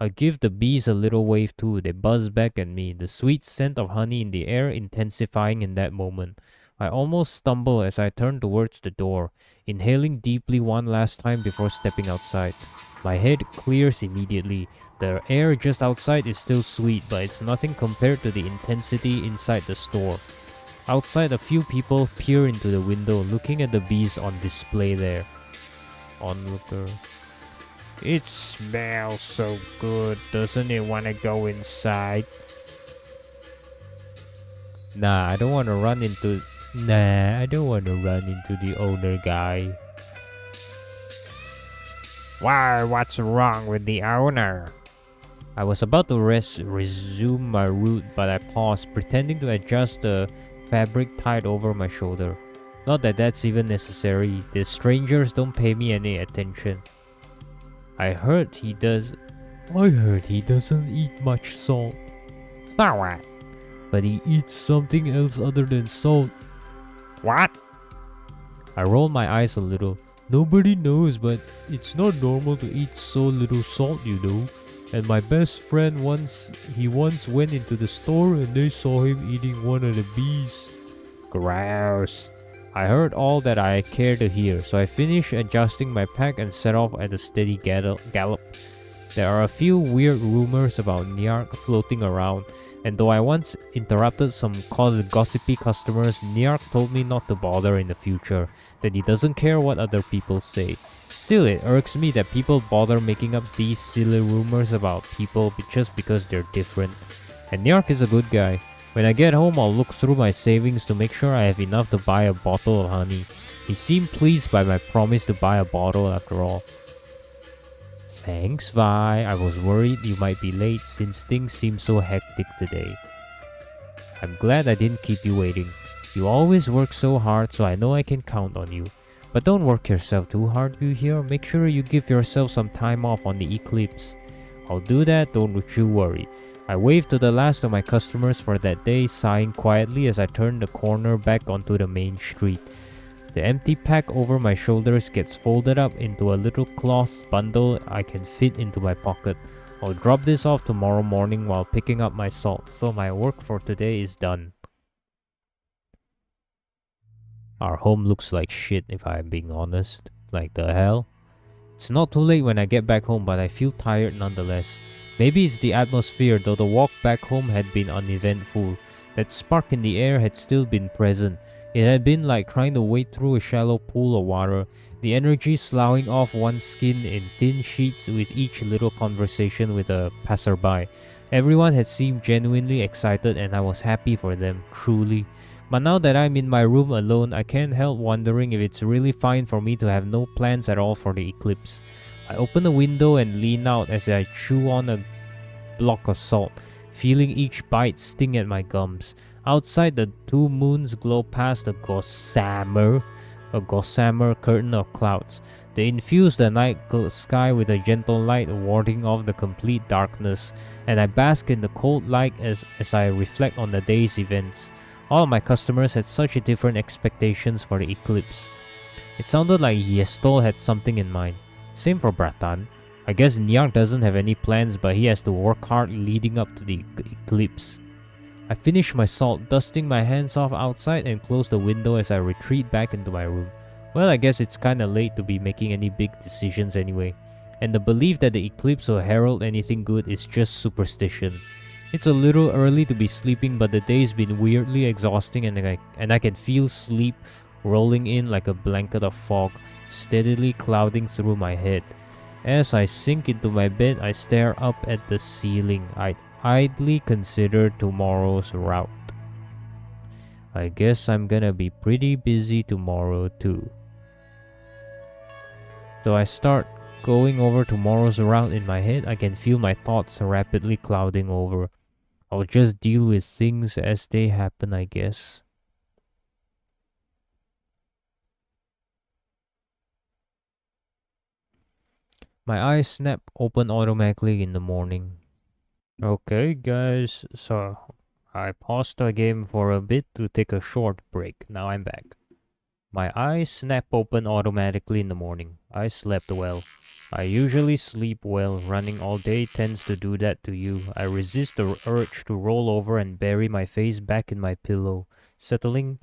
I give the bees a little wave too. They buzz back at me, the sweet scent of honey in the air intensifying in that moment. I almost stumble as I turn towards the door, inhaling deeply one last time before stepping outside. My head clears immediately. The air just outside is still sweet, but it's nothing compared to the intensity inside the store. Outside, a few people peer into the window, looking at the bees on display there. Onlooker.
It smells so good. Doesn't it want to go inside?
Nah, I don't want to run into the owner guy.
Why? What's wrong with the owner?
I was about to resume my route, but I paused, pretending to adjust the fabric tied over my shoulder. Not that that's even necessary. The strangers don't pay me any attention. I heard he doesn't eat much salt.
So what?
But he eats something else other than salt.
What?
I roll my eyes a little. Nobody knows, but it's not normal to eat so little salt, you know. And my best friend once went into the store and they saw him eating one of the bees. Gross. I heard all that I cared to hear, so I finished adjusting my pack and set off at a steady gallop. There are a few weird rumors about Niark floating around, and though I once interrupted some gossipy customers, Niark told me not to bother in the future, that he doesn't care what other people say. Still, it irks me that people bother making up these silly rumors about people just because they're different. And Niark is a good guy. When I get home, I'll look through my savings to make sure I have enough to buy a bottle of honey. He seemed pleased by my promise to buy a bottle after all. Thanks, Vi. I was worried you might be late since things seem so hectic today. I'm glad I didn't keep you waiting. You always work so hard, so I know I can count on you. But don't work yourself too hard, you hear? Make sure you give yourself some time off on the eclipse. I'll do that, don't you worry. I waved to the last of my customers for that day, sighing quietly as I turned the corner back onto the main street. The empty pack over my shoulders gets folded up into a little cloth bundle I can fit into my pocket. I'll drop this off tomorrow morning while picking up my salt, so my work for today is done. Our home looks like shit if I'm being honest. Like the hell? It's not too late when I get back home, but I feel tired nonetheless. Maybe it's the atmosphere, though the walk back home had been uneventful. That spark in the air had still been present. It had been like trying to wade through a shallow pool of water, the energy sloughing off one's skin in thin sheets with each little conversation with a passerby. Everyone had seemed genuinely excited and I was happy for them, truly. But now that I'm in my room alone, I can't help wondering if it's really fine for me to have no plans at all for the eclipse. I open the window and lean out as I chew on a block of salt, feeling each bite sting at my gums. Outside, the two moons glow past a gossamer curtain of clouds. They infuse the night sky with a gentle light, warding off the complete darkness, and I bask in the cold light as I reflect on the day's events. All my customers had such different expectations for the eclipse. It sounded like Yestol had something in mind. Same for Bratan. I guess Niark doesn't have any plans, but he has to work hard leading up to the eclipse. I finish my salt, dusting my hands off outside and close the window as I retreat back into my room. Well, I guess it's kinda late to be making any big decisions anyway. And the belief that the eclipse will herald anything good is just superstition. It's a little early to be sleeping, but the day's been weirdly exhausting and I can feel sleep rolling in like a blanket of fog, steadily clouding through my head. As I sink into my bed, I stare up at the ceiling. I idly consider tomorrow's route. I guess I'm gonna be pretty busy tomorrow too. So I start going over tomorrow's route in my head. I can feel my thoughts rapidly clouding over. I'll just deal with things as they happen, I guess. My eyes snap open automatically in the morning. Okay, guys, so I paused the game for a bit to take a short break. Now I'm back. My eyes snap open automatically in the morning. I slept well. I usually sleep well. Running all day tends to do that to you. I resist the urge to roll over and bury my face back in my pillow, settling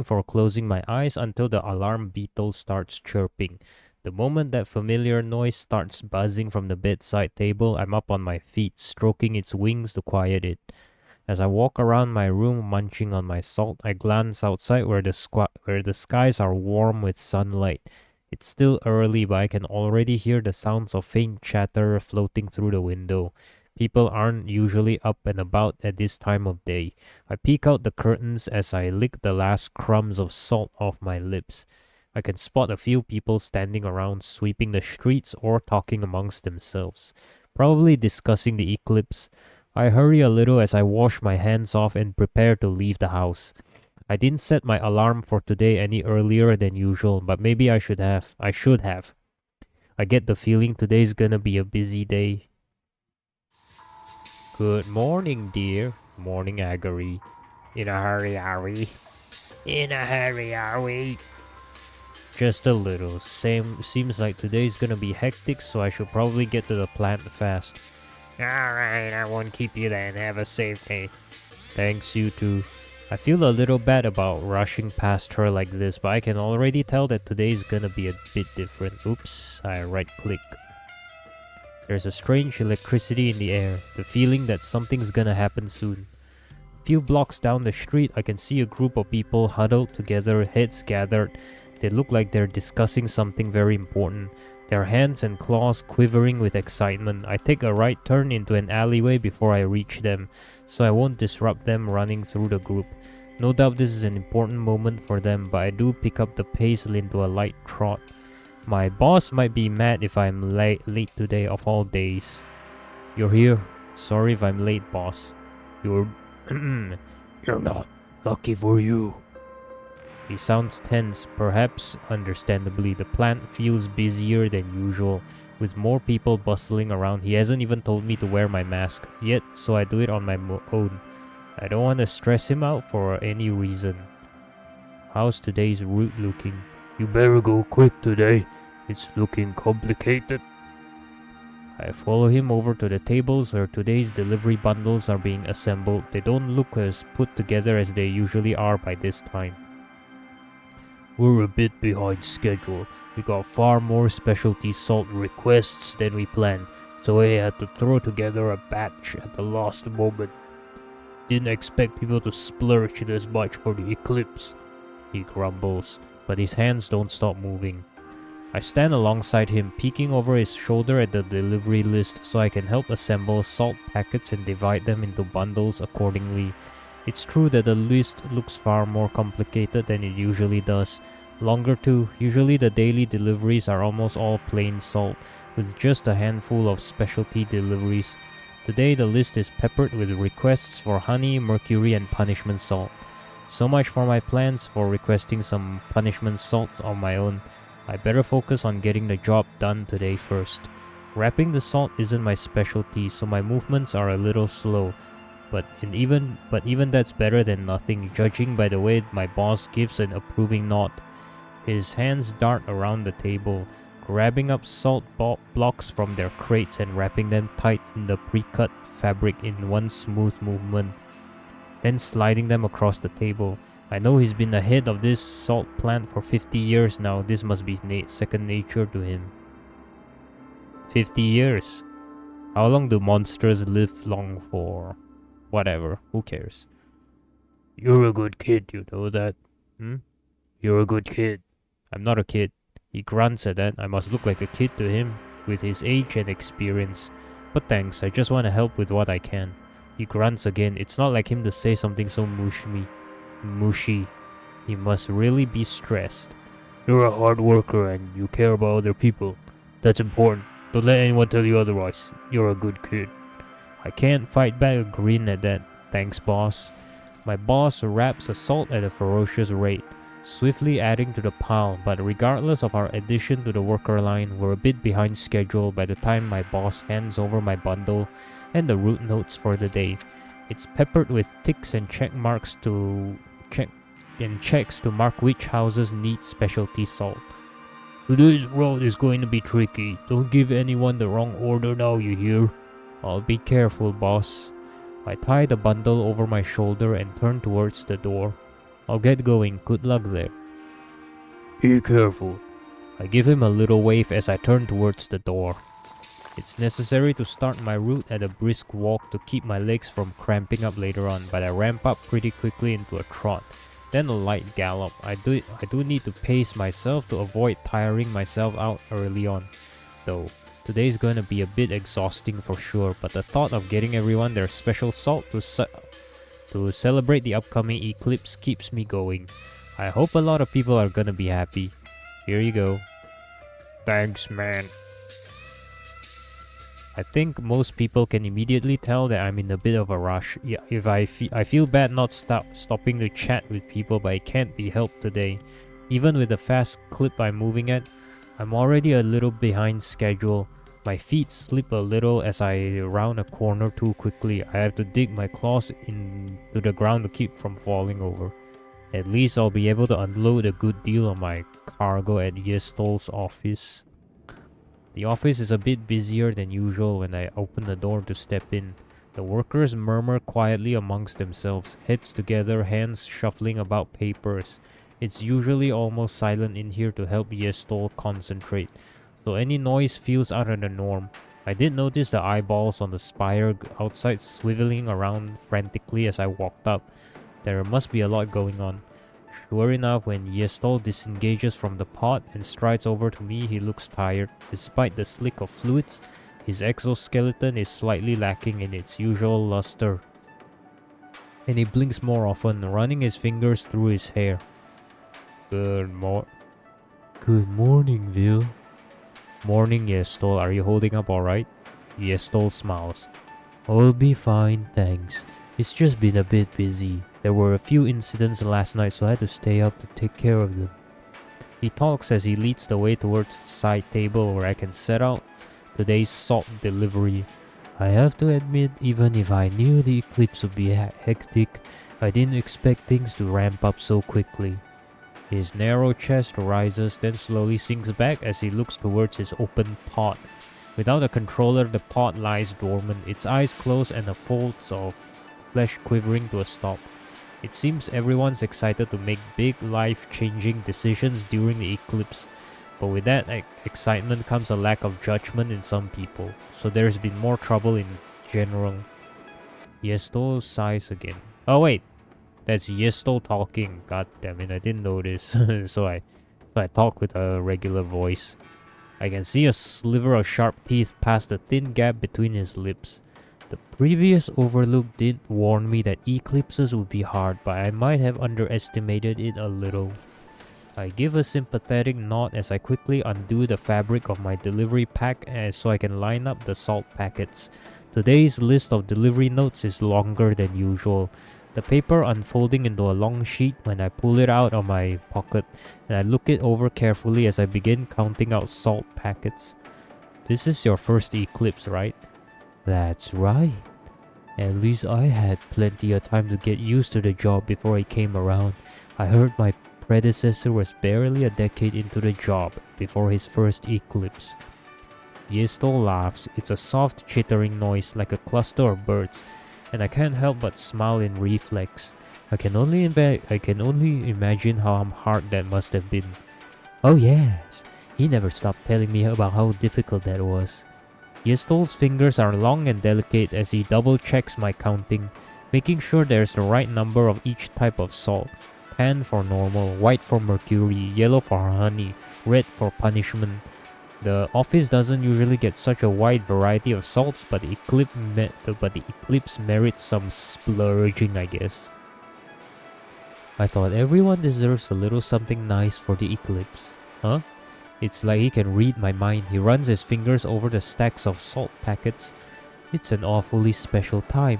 for closing my eyes until the alarm beetle starts chirping. The moment that familiar noise starts buzzing from the bedside table, I'm up on my feet, stroking its wings to quiet it. As I walk around my room munching on my salt, I glance outside where the skies are warm with sunlight. It's still early, but I can already hear the sounds of faint chatter floating through the window. People aren't usually up and about at this time of day. I peek out the curtains as I lick the last crumbs of salt off my lips. I can spot a few people standing around sweeping the streets or talking amongst themselves, probably discussing the eclipse. I hurry a little as I wash my hands off and prepare to leave the house. I didn't set my alarm for today any earlier than usual, but maybe I should have. I get the feeling today's gonna be a busy day. Good morning, dear. Morning, Agari. In a hurry, are we?
In a hurry, are we?
Just a little. Seems like today's gonna be hectic, so I should probably get to the plant fast.
Alright, I won't keep you then. Have a safe day.
Thanks, you too. I feel a little bad about rushing past her like this, but I can already tell that today's gonna be a bit different. Oops, I right-click. There's a strange electricity in the air, the feeling that something's gonna happen soon. A few blocks down the street, I can see a group of people huddled together, heads gathered. They look like they're discussing something very important. Their hands and claws quivering with excitement. I take a right turn into an alleyway before I reach them, so I won't disrupt them running through the group. No doubt this is an important moment for them, but I do pick up the pace into a light trot. My boss might be mad if I'm late today of all days. You're here. Sorry if I'm late, boss.
You're not. Lucky for you.
He sounds tense, perhaps understandably. The plant feels busier than usual, with more people bustling around. He hasn't even told me to wear my mask yet, so I do it on my own. I don't want to stress him out for any reason. How's today's route looking?
You better go quick today. It's looking complicated.
I follow him over to the tables where today's delivery bundles are being assembled. They don't look as put together as they usually are by this time.
We're a bit behind schedule. We got far more specialty salt requests than we planned, so we had to throw together a batch at the last moment. Didn't expect people to splurge this much for the eclipse.
He grumbles, but his hands don't stop moving. I stand alongside him, peeking over his shoulder at the delivery list so I can help assemble salt packets and divide them into bundles accordingly. It's true that the list looks far more complicated than it usually does. Longer too. Usually the daily deliveries are almost all plain salt, with just a handful of specialty deliveries. Today the list is peppered with requests for honey, mercury, and punishment salt. So much for my plans for requesting some punishment salts on my own. I better focus on getting the job done today first. Wrapping the salt isn't my specialty, so my movements are a little slow. But even that's better than nothing, judging by the way my boss gives an approving nod. His hands dart around the table, grabbing up salt blocks from their crates and wrapping them tight in the pre-cut fabric in one smooth movement, then sliding them across the table. I know he's been ahead of this salt plant for 50 years now. This must be second nature to him. 50 years? How long do monsters live long for? Whatever, who cares?
You're a good kid, you know that?
Hmm?
You're a good kid.
I'm not a kid. He grunts at that. I must look like a kid to him, with his age and experience. But thanks, I just want to help with what I can. He grunts again. It's not like him to say something so mushy. He must really be stressed.
You're a hard worker and you care about other people. That's important. Don't let anyone tell you otherwise. You're a good kid.
I can't fight back a grin at that. Thanks, boss. My boss wraps the salt at a ferocious rate, swiftly adding to the pile, but regardless of our addition to the worker line, we're a bit behind schedule by the time my boss hands over my bundle and the route notes for the day. It's peppered with ticks and checks to mark which houses need specialty salt.
Today's route is going to be tricky. Don't give anyone the wrong order now, you hear?
I'll be careful, boss. I tie the bundle over my shoulder and turn towards the door. I'll get going. Good luck there.
Be careful.
I give him a little wave as I turn towards the door. It's necessary to start my route at a brisk walk to keep my legs from cramping up later on, but I ramp up pretty quickly into a trot, then a light gallop. I do need to pace myself to avoid tiring myself out early on, though. Today's going to be a bit exhausting for sure, but the thought of getting everyone their special salt to celebrate the upcoming eclipse keeps me going. I hope a lot of people are gonna be happy. Here you go.
Thanks, man.
I think most people can immediately tell that I'm in a bit of a rush. Yeah, if I feel bad not stopping to chat with people, but it can't be helped today. Even with the fast clip I'm moving at, I'm already a little behind schedule. My feet slip a little as I round a corner too quickly. I have to dig my claws into the ground to keep from falling over. At least I'll be able to unload a good deal of my cargo at Yestol's office. The office is a bit busier than usual when I open the door to step in. The workers murmur quietly amongst themselves, heads together, hands shuffling about papers. It's usually almost silent in here to help Yestol concentrate, so any noise feels out of the norm. I did notice the eyeballs on the spire outside swiveling around frantically as I walked up. There must be a lot going on. Sure enough, when Yestol disengages from the pot and strides over to me, he looks tired. Despite the slick of fluids, his exoskeleton is slightly lacking in its usual luster. And he blinks more often, running his fingers through his hair. Good morning, Vil. Morning, Yestol. Are you holding up alright? Yestol smiles. I'll be fine, thanks. It's just been a bit busy. There were a few incidents last night, so I had to stay up to take care of them. He talks as he leads the way towards the side table where I can set out today's salt delivery. I have to admit, even if I knew the eclipse would be hectic, I didn't expect things to ramp up so quickly. His narrow chest rises, then slowly sinks back as he looks towards his open pot. Without a controller, the pot lies dormant, its eyes closed and the folds of flesh quivering to a stop. It seems everyone's excited to make big, life-changing decisions during the eclipse, but with that excitement comes a lack of judgment in some people, so there's been more trouble in general. Yestol sighs again. Oh wait! That's Yestol talking. God damn it, I didn't notice. so I talk with a regular voice. I can see a sliver of sharp teeth past the thin gap between his lips. The previous overlook did warn me that eclipses would be hard, but I might have underestimated it a little. I give a sympathetic nod as I quickly undo the fabric of my delivery pack so I can line up the salt packets. Today's list of delivery notes is longer than usual. The paper unfolding into a long sheet when I pull it out of my pocket, and I look it over carefully as I begin counting out salt packets. This is your first eclipse, right? That's right. At least I had plenty of time to get used to the job before I came around. I heard my predecessor was barely a decade into the job before his first eclipse. Yestol laughs. It's a soft chittering noise like a cluster of birds, and I can't help but smile in reflex. I can only imagine how hard that must have been. Oh yes, he never stopped telling me about how difficult that was. Yestol's fingers are long and delicate as he double checks my counting, making sure there's the right number of each type of salt. Tan for normal, white for mercury, yellow for honey, red for punishment. The office doesn't usually get such a wide variety of salts, but the eclipse merits some splurging, I guess. I thought everyone deserves a little something nice for the eclipse. Huh? It's like he can read my mind. He runs his fingers over the stacks of salt packets. It's an awfully special time.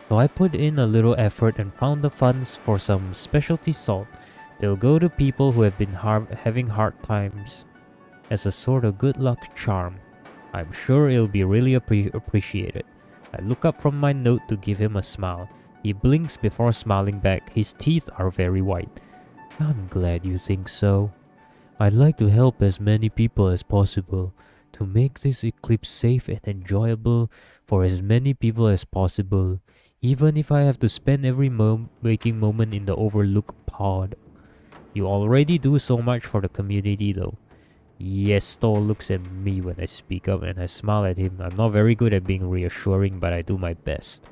So I put in a little effort and found the funds for some specialty salt. They'll go to people who have been having hard times, as a sort of good luck charm. I'm sure it'll be really appreciated. I look up from my note to give him a smile. He blinks before smiling back. His teeth are very white. I'm glad you think so. I'd like to help as many people as possible, to make this eclipse safe and enjoyable for as many people as possible, even if I have to spend every waking moment in the Overlook pod. You already do so much for the community though. Yestol looks at me when I speak up, and I smile at him. I'm not very good at being reassuring, but I do my best.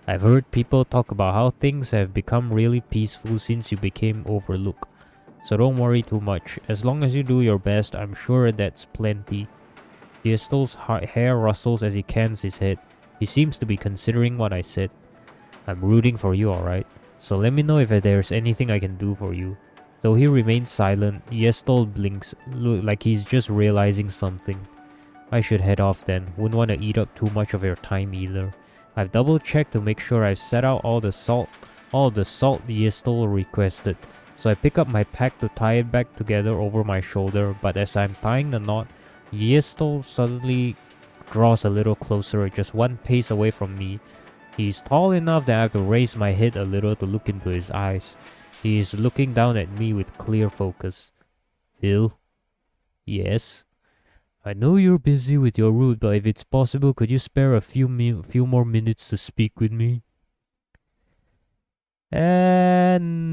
I've heard people talk about how things have become really peaceful since you became Overlook. So don't worry too much. As long as you do your best, I'm sure that's plenty. Yestol's hair rustles as he cans his head. He seems to be considering what I said. I'm rooting for you, alright? So let me know if there's anything I can do for you. Though he remains silent, Yestol blinks, like he's just realizing something. I should head off then. Wouldn't want to eat up too much of your time either. I've double checked to make sure I've set out all the salt Yestol requested. So I pick up my pack to tie it back together over my shoulder, but as I'm tying the knot, Yestol suddenly draws a little closer, just one pace away from me. He's tall enough that I have to raise my head a little to look into his eyes. He is looking down at me with clear focus. Phil? Yes? I know you're busy with your route, but if it's possible, could you spare a few more minutes to speak with me?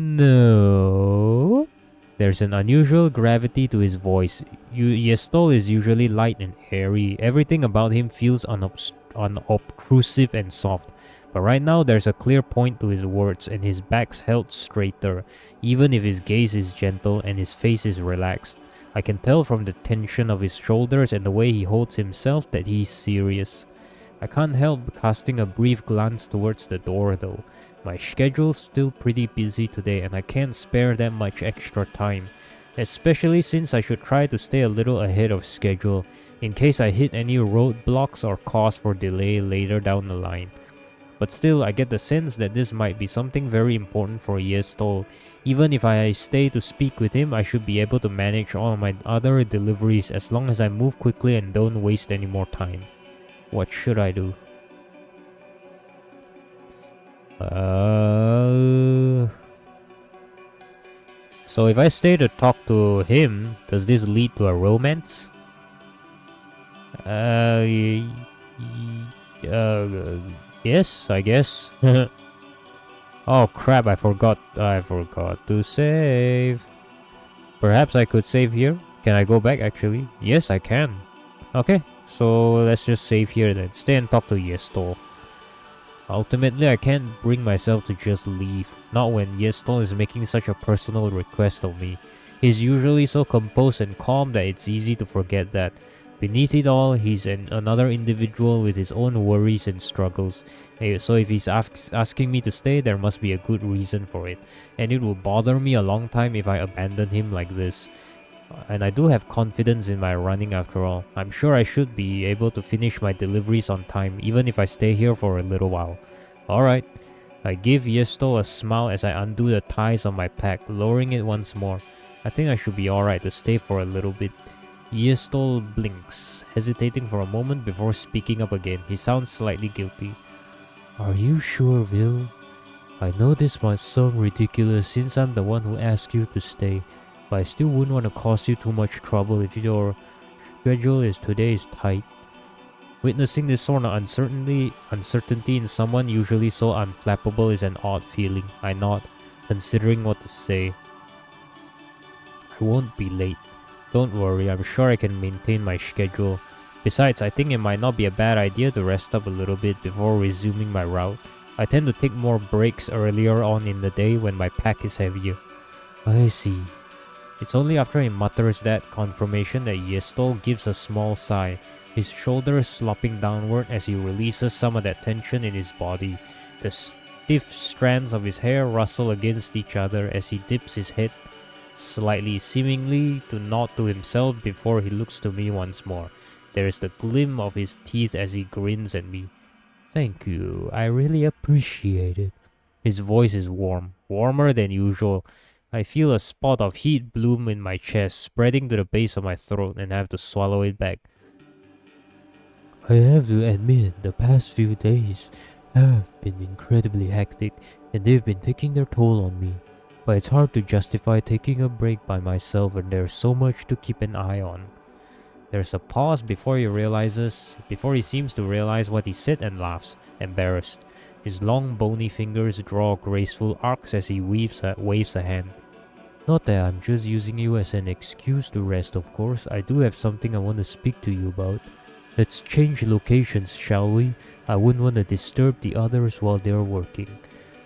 No. There's an unusual gravity to his voice. Yestol is usually light and airy. Everything about him feels unobtrusive and soft. But right now, there's a clear point to his words, and his back's held straighter, even if his gaze is gentle and his face is relaxed. I can tell from the tension of his shoulders and the way he holds himself that he's serious. I can't help casting a brief glance towards the door though. My schedule's still pretty busy today and I can't spare that much extra time, especially since I should try to stay a little ahead of schedule in case I hit any roadblocks or cause for delay later down the line. But still, I get the sense that this might be something very important for Yestol. Even if I stay to speak with him, I should be able to manage all my other deliveries as long as I move quickly and don't waste any more time. What should I do? So if I stay to talk to him, does this lead to a romance? Yes, I guess. Oh crap, I forgot to save. Perhaps I could save here? Can I go back actually? Yes, I can. Okay, so let's just save here then. Stay and talk to Yestol. Ultimately, I can't bring myself to just leave. Not when Yestol is making such a personal request of me. He's usually so composed and calm that it's easy to forget that. Beneath it all, he's another individual with his own worries and struggles. So if he's asking me to stay, there must be a good reason for it. And it will bother me a long time if I abandon him like this. And I do have confidence in my running after all. I'm sure I should be able to finish my deliveries on time, even if I stay here for a little while. Alright. I give Yestol a smile as I undo the ties on my pack, lowering it once more. I think I should be alright to stay for a little bit. Yestol blinks, hesitating for a moment before speaking up again. He sounds slightly guilty. Are you sure, Vil? I know this might sound ridiculous since I'm the one who asked you to stay, but I still wouldn't want to cause you too much trouble if your schedule today is tight. Witnessing this sort of uncertainty in someone usually so unflappable is an odd feeling. I nod, considering what to say. I won't be late. Don't worry, I'm sure I can maintain my schedule. Besides, I think it might not be a bad idea to rest up a little bit before resuming my route. I tend to take more breaks earlier on in the day when my pack is heavier. I see. It's only after he mutters that confirmation that Yestol gives a small sigh, his shoulders slopping downward as he releases some of that tension in his body. The stiff strands of his hair rustle against each other as he dips his head slightly, seemingly to nod to himself before he looks to me once more. There is the gleam of his teeth as he grins at me. Thank you, I really appreciate it. His voice is warm, warmer than usual. I feel a spot of heat bloom in my chest, spreading to the base of my throat, and have to swallow it back. I have to admit, the past few days have been incredibly hectic, and they've been taking their toll on me. But it's hard to justify taking a break by myself when there's so much to keep an eye on. There's a pause before he seems to realize what he said and laughs, embarrassed. His long bony fingers draw graceful arcs as he waves a hand. Not that I'm just using you as an excuse to rest, of course. I do have something I want to speak to you about. Let's change locations, shall we? I wouldn't want to disturb the others while they're working.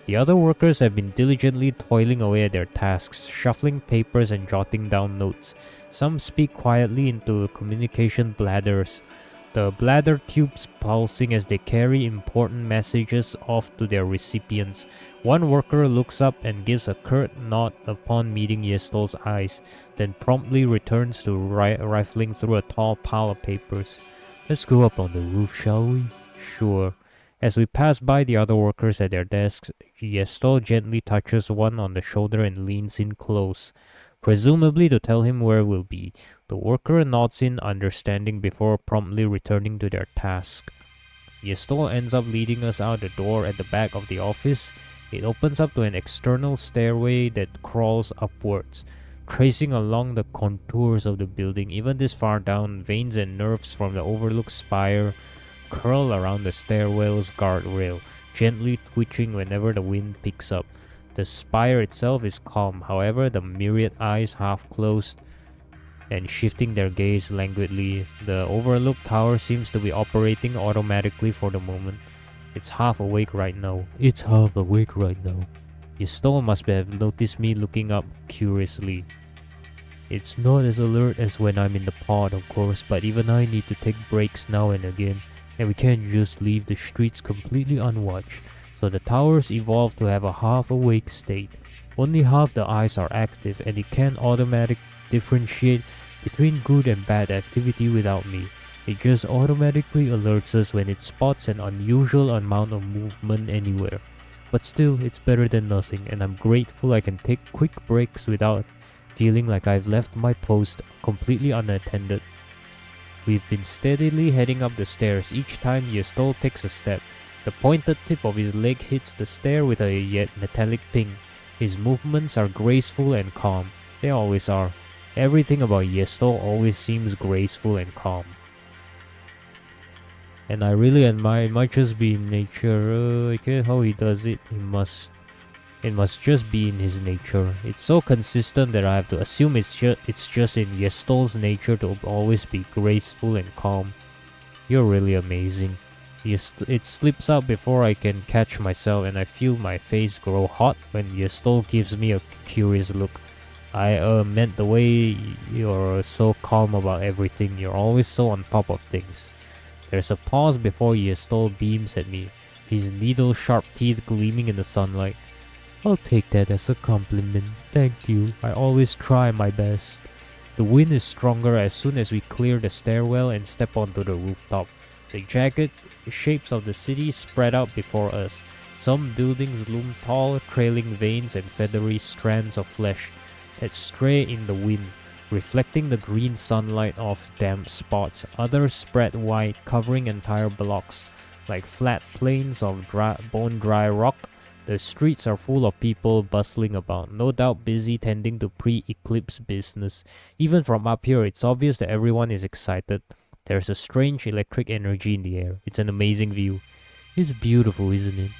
The other workers have been diligently toiling away at their tasks, shuffling papers and jotting down notes. Some speak quietly into communication bladders, the bladder tubes pulsing as they carry important messages off to their recipients. One worker looks up and gives a curt nod upon meeting Yestol's eyes, then promptly returns to rifling through a tall pile of papers. Let's go up on the roof, shall we? Sure. As we pass by the other workers at their desks, Yestol gently touches one on the shoulder and leans in close, presumably to tell him where we'll be. The worker nods in understanding before promptly returning to their task. Yestol ends up leading us out the door at the back of the office, It opens up to an external stairway that crawls upwards, tracing along the contours of the building. Even this far down, veins and nerves from the overlooked spire curl around the stairwell's guardrail, gently twitching whenever the wind picks up. The spire itself is calm, however, the myriad eyes half closed and shifting their gaze languidly. The overlooked tower seems to be operating automatically for the moment. It's half awake right now. Yestol must have noticed me looking up curiously. It's not as alert as when I'm in the pod, of course, but even I need to take breaks now and again, and we can't just leave the streets completely unwatched. So the towers evolved to have a half-awake state. Only half the eyes are active, and it can't automatically differentiate between good and bad activity without me. It just automatically alerts us when it spots an unusual amount of movement anywhere. But still, it's better than nothing, and I'm grateful I can take quick breaks without feeling like I've left my post completely unattended. We've been steadily heading up the stairs. Each time Yestol takes a step, the pointed tip of his leg hits the stair with a yet metallic ping. His movements are graceful and calm. They always are. Everything about Yestol always seems graceful and calm. And I really admire, it might just be in nature. I get how he does it. It must just be in his nature. It's so consistent that I have to assume it's just in Yestol's nature to always be graceful and calm. You're really amazing. It slips out before I can catch myself, and I feel my face grow hot when Yestol gives me a curious look. I meant the way you're so calm about everything. You're always so on top of things. There's a pause before Yestol beams at me, his needle-sharp teeth gleaming in the sunlight. I'll take that as a compliment. Thank you. I always try my best. The wind is stronger as soon as we clear the stairwell and step onto the rooftop. The jagged shapes of the city spread out before us. Some buildings loom tall, trailing veins and feathery strands of flesh that stray in the wind, reflecting the green sunlight off damp spots. Others spread wide, covering entire blocks, like flat plains of bone-dry rock. The streets are full of people bustling about, no doubt busy tending to pre-eclipse business. Even from up here, it's obvious that everyone is excited. There's a strange electric energy in the air. It's an amazing view. It's beautiful, isn't it?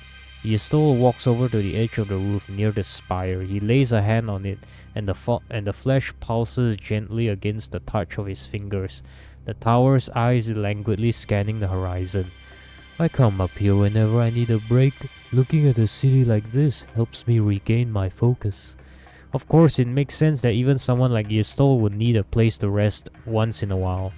Yestol walks over to the edge of the roof near the spire. He lays a hand on it, and the flesh pulses gently against the touch of his fingers. The tower's eyes languidly scanning the horizon. I come up here whenever I need a break. Looking at a city like this helps me regain my focus. Of course, it makes sense that even someone like Yestol would need a place to rest once in a while.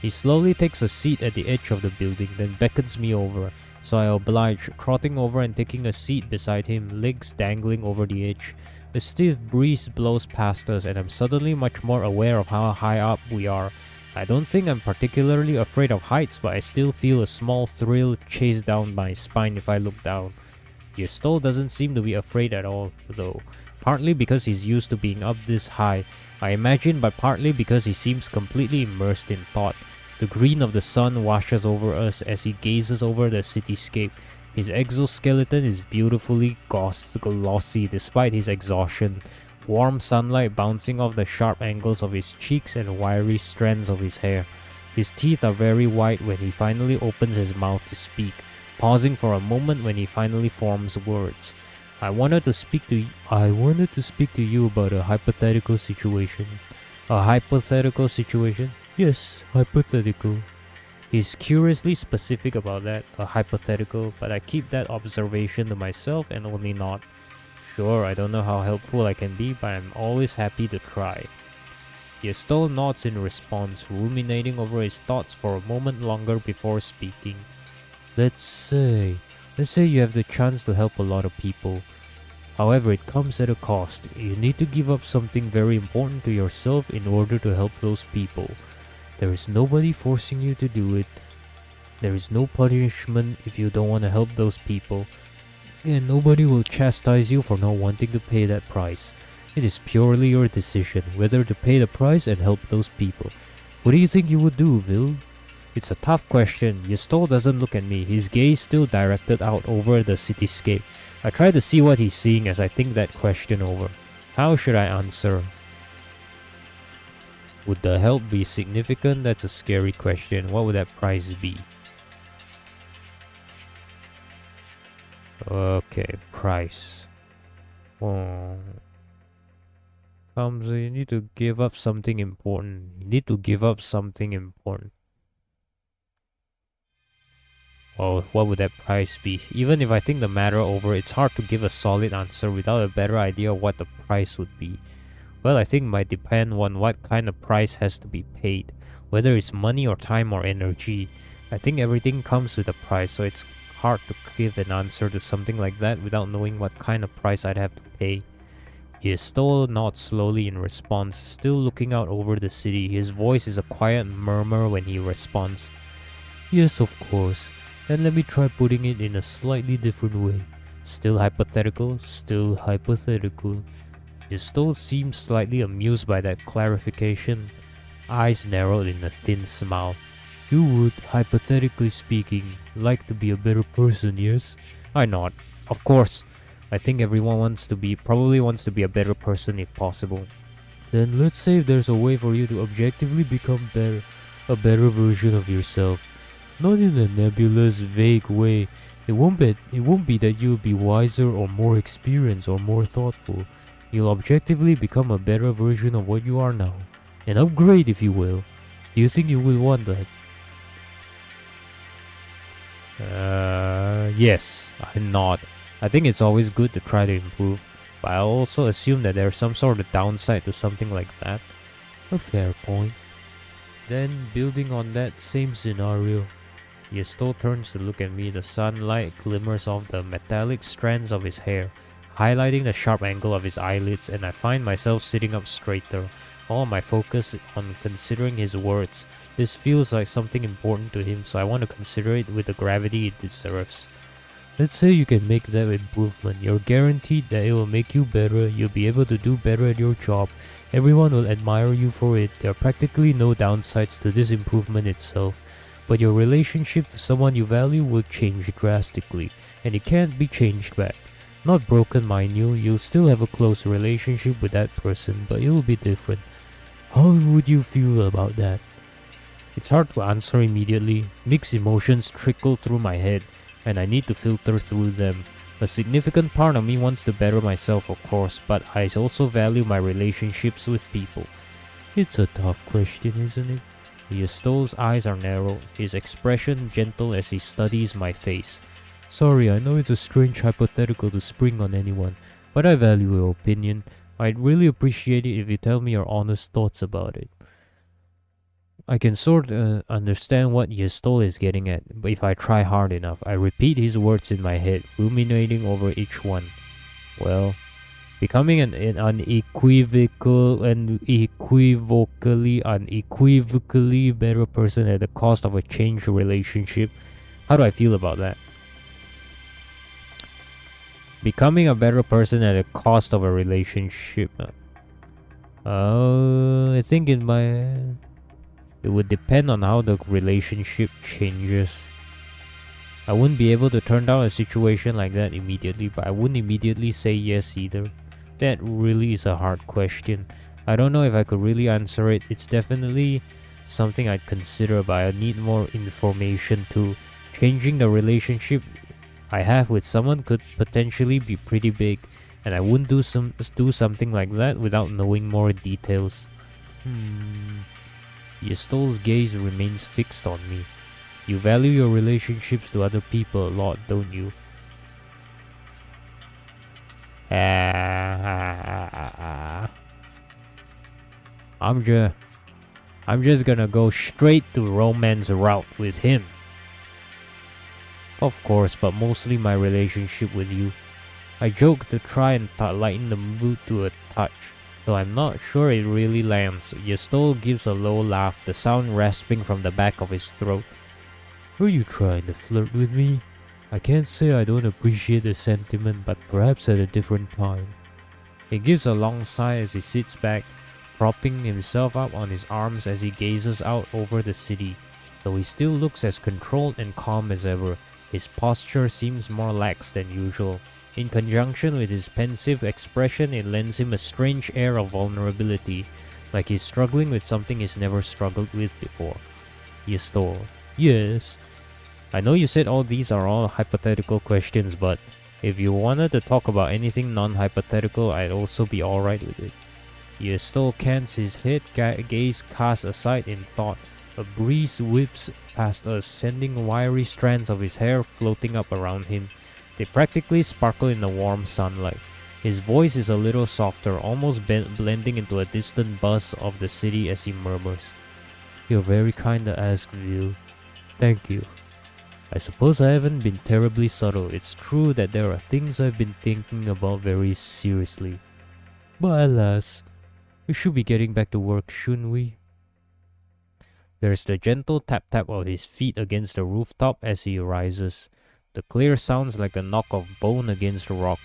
He slowly takes a seat at the edge of the building, then beckons me over, so I oblige, trotting over and taking a seat beside him, legs dangling over the edge. A stiff breeze blows past us, and I'm suddenly much more aware of how high up we are. I don't think I'm particularly afraid of heights, but I still feel a small thrill chase down my spine if I look down. Yestol doesn't seem to be afraid at all, though. Partly because he's used to being up this high, I imagine, but partly because he seems completely immersed in thought. The green of the sun washes over us as he gazes over the cityscape. His exoskeleton is beautifully glossy despite his exhaustion. Warm sunlight bouncing off the sharp angles of his cheeks and wiry strands of his hair. His teeth are very white when he finally opens his mouth to speak, pausing for a moment when he finally forms words. I wanted to speak to you about a hypothetical situation. A hypothetical situation? Yes, hypothetical. He's curiously specific about that, a hypothetical, but I keep that observation to myself and only nod. Sure, I don't know how helpful I can be, but I'm always happy to try. Yestol nods in response, ruminating over his thoughts for a moment longer before speaking. Let's say you have the chance to help a lot of people. However, it comes at a cost. You need to give up something very important to yourself in order to help those people. There is nobody forcing you to do it. There is no punishment if you don't want to help those people. And nobody will chastise you for not wanting to pay that price. It is purely your decision whether to pay the price and help those people. What do you think you would do, Vil? It's a tough question. Yestol doesn't look at me, his gaze still directed out over the cityscape. I try to see what he's seeing as I think that question over. How should I answer? Would the help be significant? That's a scary question. What would that price be? Okay, price. Oh. You need to give up something important. You need to give up something important. Oh, what would that price be? Even if I think the matter over, it's hard to give a solid answer without a better idea of what the price would be. Well, I think it might depend on what kind of price has to be paid, whether it's money or time or energy. I think everything comes with a price, so it's hard to give an answer to something like that without knowing what kind of price I'd have to pay. Yestol nods slowly in response, still looking out over the city. His voice is a quiet murmur when he responds. Yes, of course. And let me try putting it in a slightly different way. Still hypothetical, still hypothetical. Yestol seemed slightly amused by that clarification. Eyes narrowed in a thin smile. You would, hypothetically speaking, like to be a better person, yes? I nod. Of course. I think everyone probably wants to be a better person if possible. Then let's say if there's a way for you to objectively become better, a better version of yourself. Not in a nebulous, vague way. It won't be that you'll be wiser or more experienced or more thoughtful. You'll objectively become a better version of what you are now. An upgrade, if you will. Do you think you will want that? Yes, I nod. I think it's always good to try to improve, but I also assume that there's some sort of downside to something like that. A fair point. Then, building on that same scenario, Yestol turns to look at me. The sunlight glimmers off the metallic strands of his hair, highlighting the sharp angle of his eyelids, and I find myself sitting up straighter, all my focus on considering his words. This feels like something important to him, so I want to consider it with the gravity it deserves. Let's say you can make that improvement. You're guaranteed that it will make you better, you'll be able to do better at your job, everyone will admire you for it. There are practically no downsides to this improvement itself, but your relationship to someone you value will change drastically, and it can't be changed back. Not broken, mind you, you'll still have a close relationship with that person, but it'll be different. How would you feel about that? It's hard to answer immediately. Mixed emotions trickle through my head, and I need to filter through them. A significant part of me wants to better myself, of course, but I also value my relationships with people. It's a tough question, isn't it? Yestol's eyes are narrow, his expression gentle as he studies my face. Sorry, I know it's a strange hypothetical to spring on anyone, but I value your opinion. I'd really appreciate it if you tell me your honest thoughts about it. I can understand what Yestol is getting at, but if I try hard enough, I repeat his words in my head, ruminating over each one. Well, becoming an unequivocally better person at the cost of a changed relationship. How do I feel about that? Becoming a better person at the cost of a relationship. I think it would depend on how the relationship changes. I wouldn't be able to turn down a situation like that immediately, but I wouldn't immediately say yes either. That really is a hard question. I don't know if I could really answer it. It's definitely something I'd consider, but I need more information too. Changing the relationship I have with someone could potentially be pretty big, and I wouldn't do something like that without knowing more details. Yestol's gaze remains fixed on me. You value your relationships to other people a lot, don't you? I'm just gonna go straight to romance route with him. Of course, but mostly my relationship with you. I joke to try and lighten the mood to a touch, though I'm not sure it really lands. Yestol gives a low laugh, the sound rasping from the back of his throat. Were you trying to flirt with me? I can't say I don't appreciate the sentiment, but perhaps at a different time. He gives a long sigh as he sits back, propping himself up on his arms as he gazes out over the city. Though he still looks as controlled and calm as ever, his posture seems more lax than usual. In conjunction with his pensive expression, it lends him a strange air of vulnerability, like he's struggling with something he's never struggled with before. Yestol. Yes. I know you said all these are all hypothetical questions, but if you wanted to talk about anything non-hypothetical, I'd also be alright with it. Yestol cants his head, gaze cast aside in thought. A breeze whips past us, sending wiry strands of his hair floating up around him. They practically sparkle in the warm sunlight. His voice is a little softer, almost blending into a distant buzz of the city as he murmurs. You're very kind to ask, Vil. Thank you. I suppose I haven't been terribly subtle. It's true that there are things I've been thinking about very seriously. But alas, we should be getting back to work, shouldn't we? There's the gentle tap-tap of his feet against the rooftop as he rises. The clear sounds like a knock of bone against rock.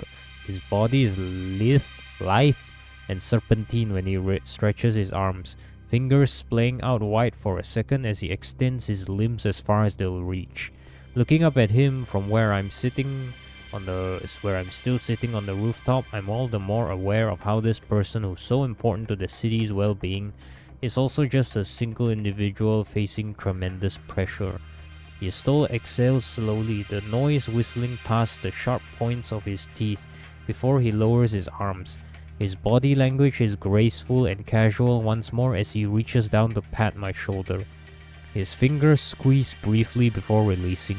His body is lithe, and serpentine when he stretches his arms, fingers splaying out wide for a second as he extends his limbs as far as they'll reach. Looking up at him from where I'm still sitting on the rooftop, I'm all the more aware of how this person who's so important to the city's well-being is also just a single individual facing tremendous pressure. Yestol exhales slowly, the noise whistling past the sharp points of his teeth before he lowers his arms. His body language is graceful and casual once more as he reaches down to pat my shoulder. His fingers squeeze briefly before releasing.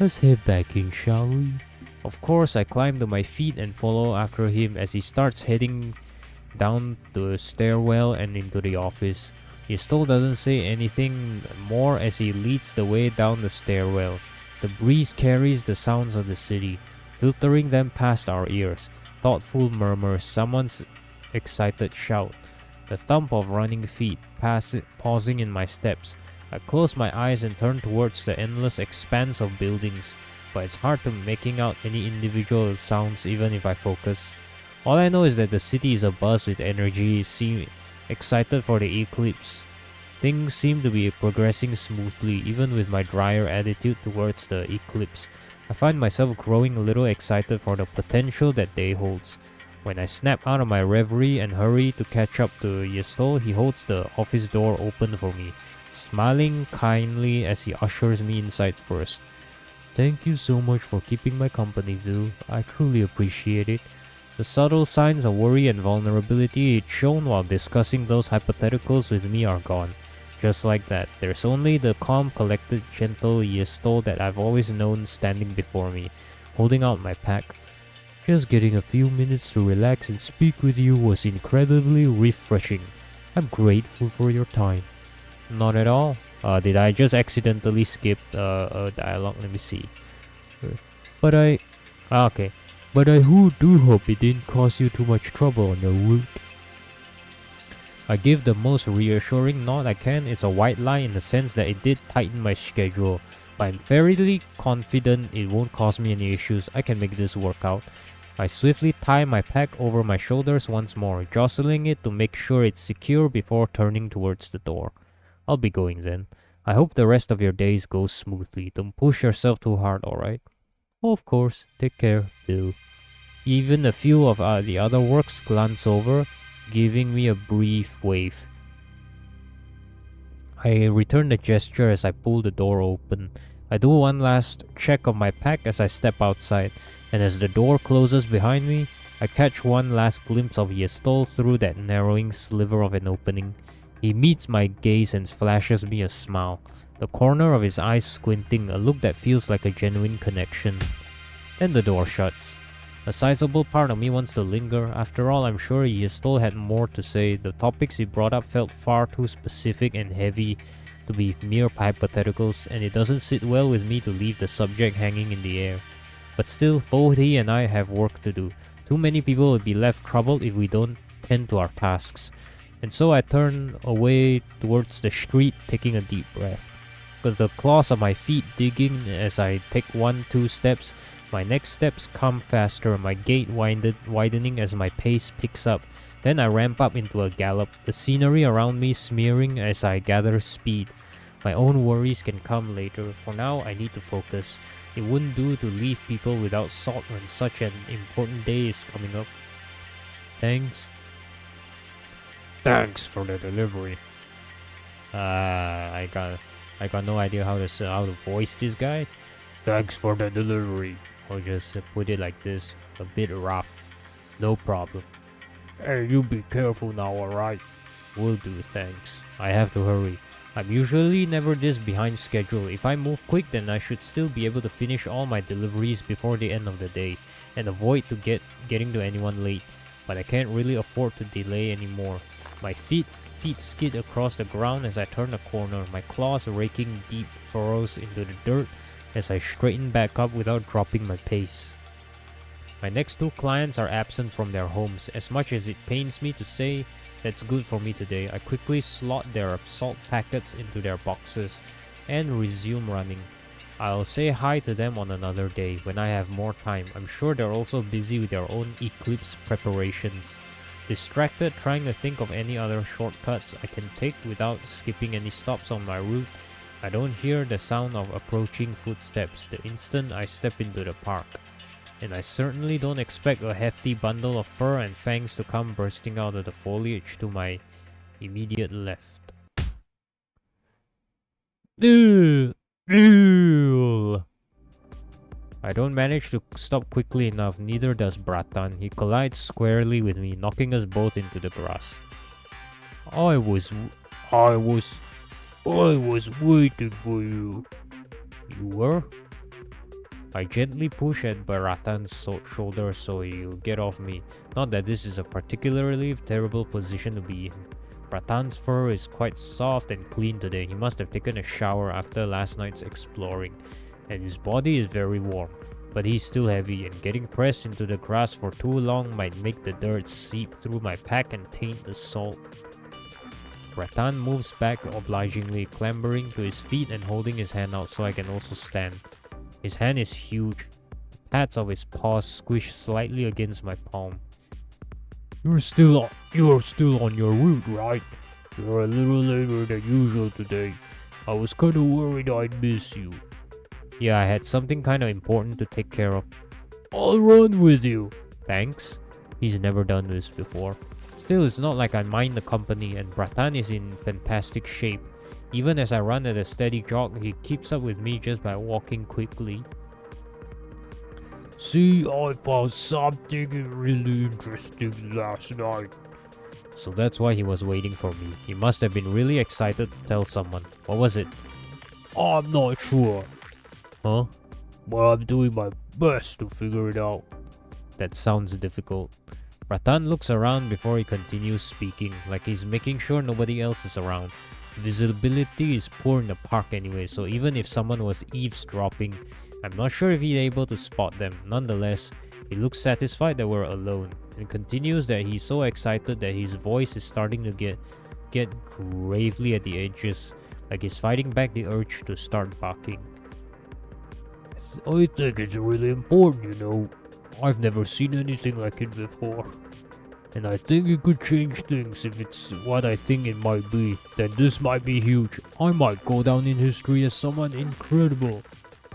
Let's head back in, shall we? Of course, I climb to my feet and follow after him as he starts heading down the stairwell and into the office. Yestol doesn't say anything more as he leads the way down the stairwell. The breeze carries the sounds of the city, filtering them past our ears. Thoughtful murmurs, someone's excited shout, the thump of running feet, pausing in my steps. I close my eyes and turn towards the endless expanse of buildings, but it's hard to making out any individual sounds even if I focus. All I know is that the city is abuzz with energy, excited for the eclipse. Things seem to be progressing smoothly, even with my drier attitude towards the eclipse. I find myself growing a little excited for the potential that day holds. When I snap out of my reverie and hurry to catch up to Yestol, he holds the office door open for me, smiling kindly as he ushers me inside first. Thank you so much for keeping my company, Vil. I truly appreciate it. The subtle signs of worry and vulnerability he'd shown while discussing those hypotheticals with me are gone. Just like that, there's only the calm, collected, gentle Yestol that I've always known standing before me, holding out my pack. Just getting a few minutes to relax and speak with you was incredibly refreshing. I'm grateful for your time. Not at all. Did I just accidentally skip a dialogue? Let me see. But I... okay. But I do hope it didn't cause you too much trouble on the route. I give the most reassuring nod I can. It's a white lie in the sense that it did tighten my schedule, but I'm fairly confident it won't cause me any issues. I can make this work out. I swiftly tie my pack over my shoulders once more, jostling it to make sure it's secure before turning towards the door. I'll be going then. I hope the rest of your days goes smoothly. Don't push yourself too hard, alright? Of course. Take care, Vil. Even a few of the other works glance over, giving me a brief wave. I return the gesture as I pull the door open. I do one last check of my pack as I step outside, and as the door closes behind me, I catch one last glimpse of Yestol through that narrowing sliver of an opening. He meets my gaze and flashes me a smile, the corner of his eyes squinting, a look that feels like a genuine connection. Then the door shuts. A sizable part of me wants to linger. After all, I'm sure Yestol had more to say. The topics he brought up felt far too specific and heavy to be mere hypotheticals, and it doesn't sit well with me to leave the subject hanging in the air. But still, both he and I have work to do. Too many people will be left troubled if we don't tend to our tasks. And so I turn away towards the street, taking a deep breath. Because the claws of my feet digging as I take 1-2 steps, my next steps come faster, my gait widening as my pace picks up. Then I ramp up into a gallop, the scenery around me smearing as I gather speed. My own worries can come later. For now, I need to focus. It wouldn't do to leave people without salt when such an important day is coming up. Thanks.
Thanks for the delivery.
I got no idea how to voice this guy.
Thanks for the delivery.
I'll just put it like this, a bit rough. No problem.
Hey, you be careful now, alright?
Will do, thanks. I have to hurry. I'm usually never this behind schedule. If I move quick, then I should still be able to finish all my deliveries before the end of the day and avoid getting to anyone late. But I can't really afford to delay anymore. My feet skid across the ground as I turn a corner, my claws raking deep furrows into the dirt as I straighten back up without dropping my pace. My next two clients are absent from their homes. As much as it pains me to say that's good for me today, I quickly slot their salt packets into their boxes and resume running. I'll say hi to them on another day when I have more time. I'm sure they're also busy with their own eclipse preparations. Distracted trying to think of any other shortcuts I can take without skipping any stops on my route, I don't hear the sound of approaching footsteps the instant I step into the park. And I certainly don't expect a hefty bundle of fur and fangs to come bursting out of the foliage to my immediate left. I don't manage to stop quickly enough, neither does Bratan. He collides squarely with me, knocking us both into the grass.
I was waiting for you.
You were? I gently push at Baratan's shoulder so he'll get off me. Not that this is a particularly terrible position to be in. Bratan's fur is quite soft and clean today. He must have taken a shower after last night's exploring, and his body is very warm. But he's still heavy, and getting pressed into the grass for too long might make the dirt seep through my pack and taint the salt. Bratan moves back obligingly, clambering to his feet and holding his hand out so I can also stand. His hand is huge. Pads of his paws squish slightly against my palm.
You're still on your route, right? You're a little later than usual today. I was kinda worried I'd miss you.
Yeah, I had something kinda important to take care of.
I'll run with you.
Thanks. He's never done this before. Still, it's not like I mind the company, and Bratan is in fantastic shape. Even as I run at a steady jog, he keeps up with me just by walking quickly.
See, I found something really interesting last night.
So that's why he was waiting for me. He must have been really excited to tell someone. What was it?
I'm not sure.
Huh?
But I'm doing my best to figure it out.
That sounds difficult. Bratan looks around before he continues speaking, like he's making sure nobody else is around. Visibility is poor in the park anyway, so even if someone was eavesdropping, I'm not sure if he's able to spot them. Nonetheless, he looks satisfied that we're alone, and continues that he's so excited that his voice is starting to get gravely at the edges, like he's fighting back the urge to start barking.
I think it's really important, you know. I've never seen anything like it before. And I think it could change things. If it's what I think it might be, then this might be huge. I might go down in history as someone incredible.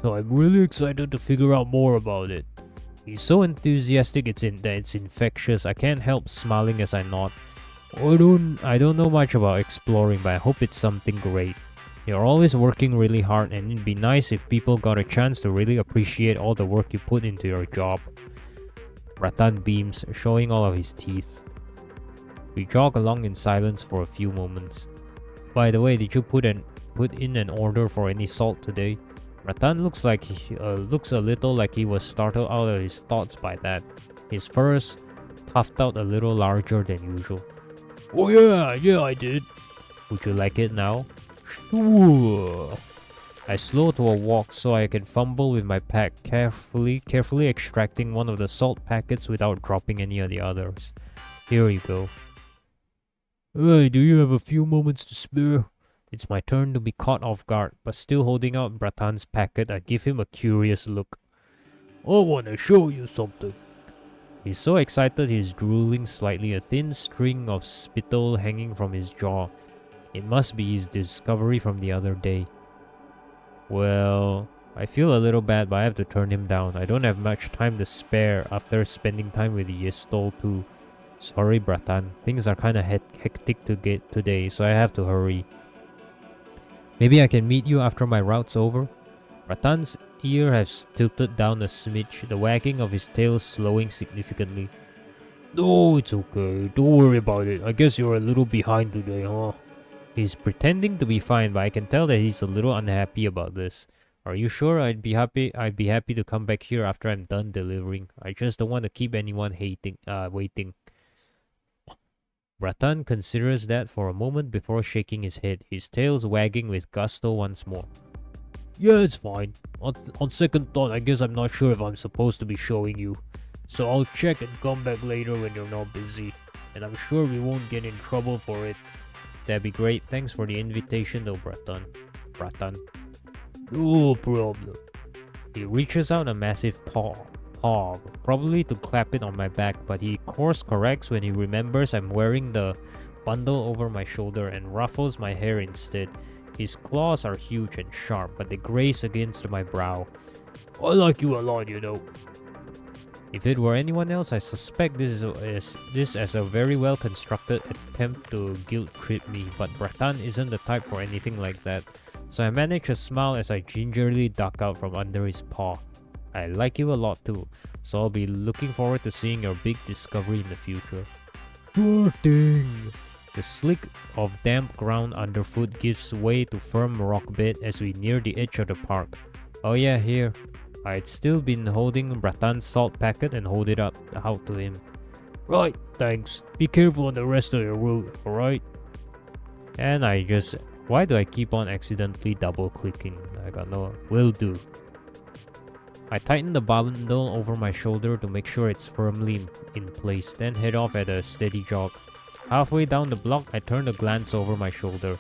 So I'm really excited to figure out more about it.
He's so enthusiastic that it's infectious. I can't help smiling as I nod. I don't know much about exploring, but I hope it's something great. You're always working really hard, and it'd be nice if people got a chance to really appreciate all the work you put into your job. Bratan beams, showing all of his teeth. We jog along in silence for a few moments. By the way, did you put in an order for any salt today? Bratan looks a little like he was startled out of his thoughts by that. His furs puffed out a little larger than usual.
Oh yeah, I did.
Would you like it now?
Sure.
I slow to a walk so I can fumble with my pack, carefully extracting one of the salt packets without dropping any of the others. Here you go.
Hey, do you have a few moments to spare?
It's my turn to be caught off guard, but still holding out Bratan's packet, I give him a curious look.
I wanna show you something.
He's so excited he's drooling slightly, a thin string of spittle hanging from his jaw. It must be his discovery from the other day. Well, I feel a little bad, but I have to turn him down. I don't have much time to spare after spending time with Yestol too. Sorry, Bratan. Things are kinda hectic to get today, so I have to hurry. Maybe I can meet you after my route's over? Bratan's ear has tilted down a smidge, the wagging of his tail slowing significantly.
No, it's okay. Don't worry about it. I guess you're a little behind today, huh?
He's pretending to be fine, but I can tell that he's a little unhappy about this. Are you sure I'd be happy to come back here after I'm done delivering? I just don't want to keep anyone waiting. Bratan considers that for a moment before shaking his head, his tails wagging with gusto once more.
Yeah, it's fine. On second thought, I guess I'm not sure if I'm supposed to be showing you. So I'll check and come back later when you're not busy. And I'm sure we won't get in trouble for it.
That'd be great. Thanks for the invitation though, Bratan.
No problem.
He reaches out a massive paw, probably to clap it on my back, but he course corrects when he remembers I'm wearing the bundle over my shoulder and ruffles my hair instead. His claws are huge and sharp, but they graze against my brow.
I like you a lot, you know.
If it were anyone else, I suspect this as a very well constructed attempt to guilt trip me, but Bratan isn't the type for anything like that, so I manage a smile as I gingerly duck out from under his paw. I like you a lot too, so I'll be looking forward to seeing your big discovery in the future.
Sure thing.
The slick of damp ground underfoot gives way to firm rock bed as we near the edge of the park. Oh yeah, here. I'd still been holding Bratan's salt packet and hold it out to him.
Right, thanks. Be careful on the rest of your route, alright?
And why do I keep on accidentally double clicking? I got no, will do. I tighten the bundle over my shoulder to make sure it's firmly in place, then head off at a steady jog. Halfway down the block, I turn a glance over my shoulder.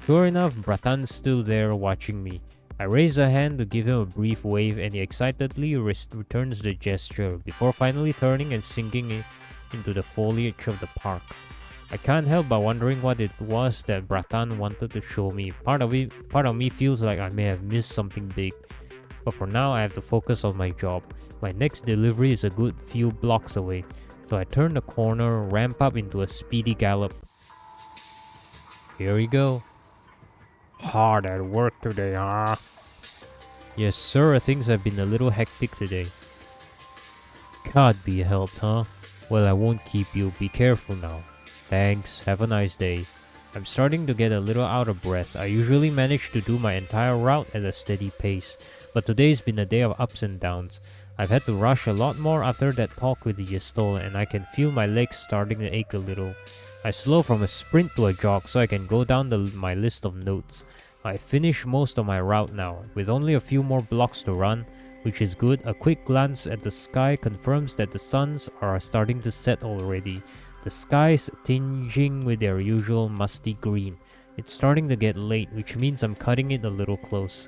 Sure enough, Bratan's still there watching me. I raise a hand to give him a brief wave and he excitedly returns the gesture before finally turning and sinking into the foliage of the park. I can't help but wondering what it was that Bratan wanted to show me. Part of me feels like I may have missed something big. But for now, I have to focus on my job. My next delivery is a good few blocks away, so I turn the corner, ramp up into a speedy gallop. Here we go.
Hard at work today, huh?
Yes, sir. Things have been a little hectic today. Can't be helped, huh? Well, I won't keep you. Be careful now. Thanks. Have a nice day. I'm starting to get a little out of breath. I usually manage to do my entire route at a steady pace, but today's been a day of ups and downs. I've had to rush a lot more after that talk with the Yestol, and I can feel my legs starting to ache a little. I slow from a sprint to a jog so I can go down my list of notes. I finished most of my route now, with only a few more blocks to run, which is good. A quick glance at the sky confirms that the suns are starting to set already. The sky's tinging with their usual musty green. It's starting to get late, which means I'm cutting it a little close.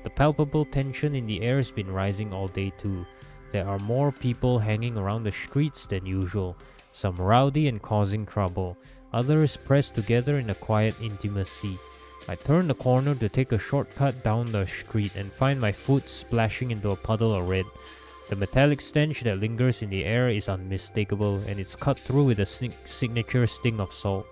The palpable tension in the air has been rising all day too. There are more people hanging around the streets than usual, some rowdy and causing trouble, others pressed together in a quiet intimacy. I turn the corner to take a shortcut down the street and find my foot splashing into a puddle of red. The metallic stench that lingers in the air is unmistakable, and it's cut through with a signature sting of salt.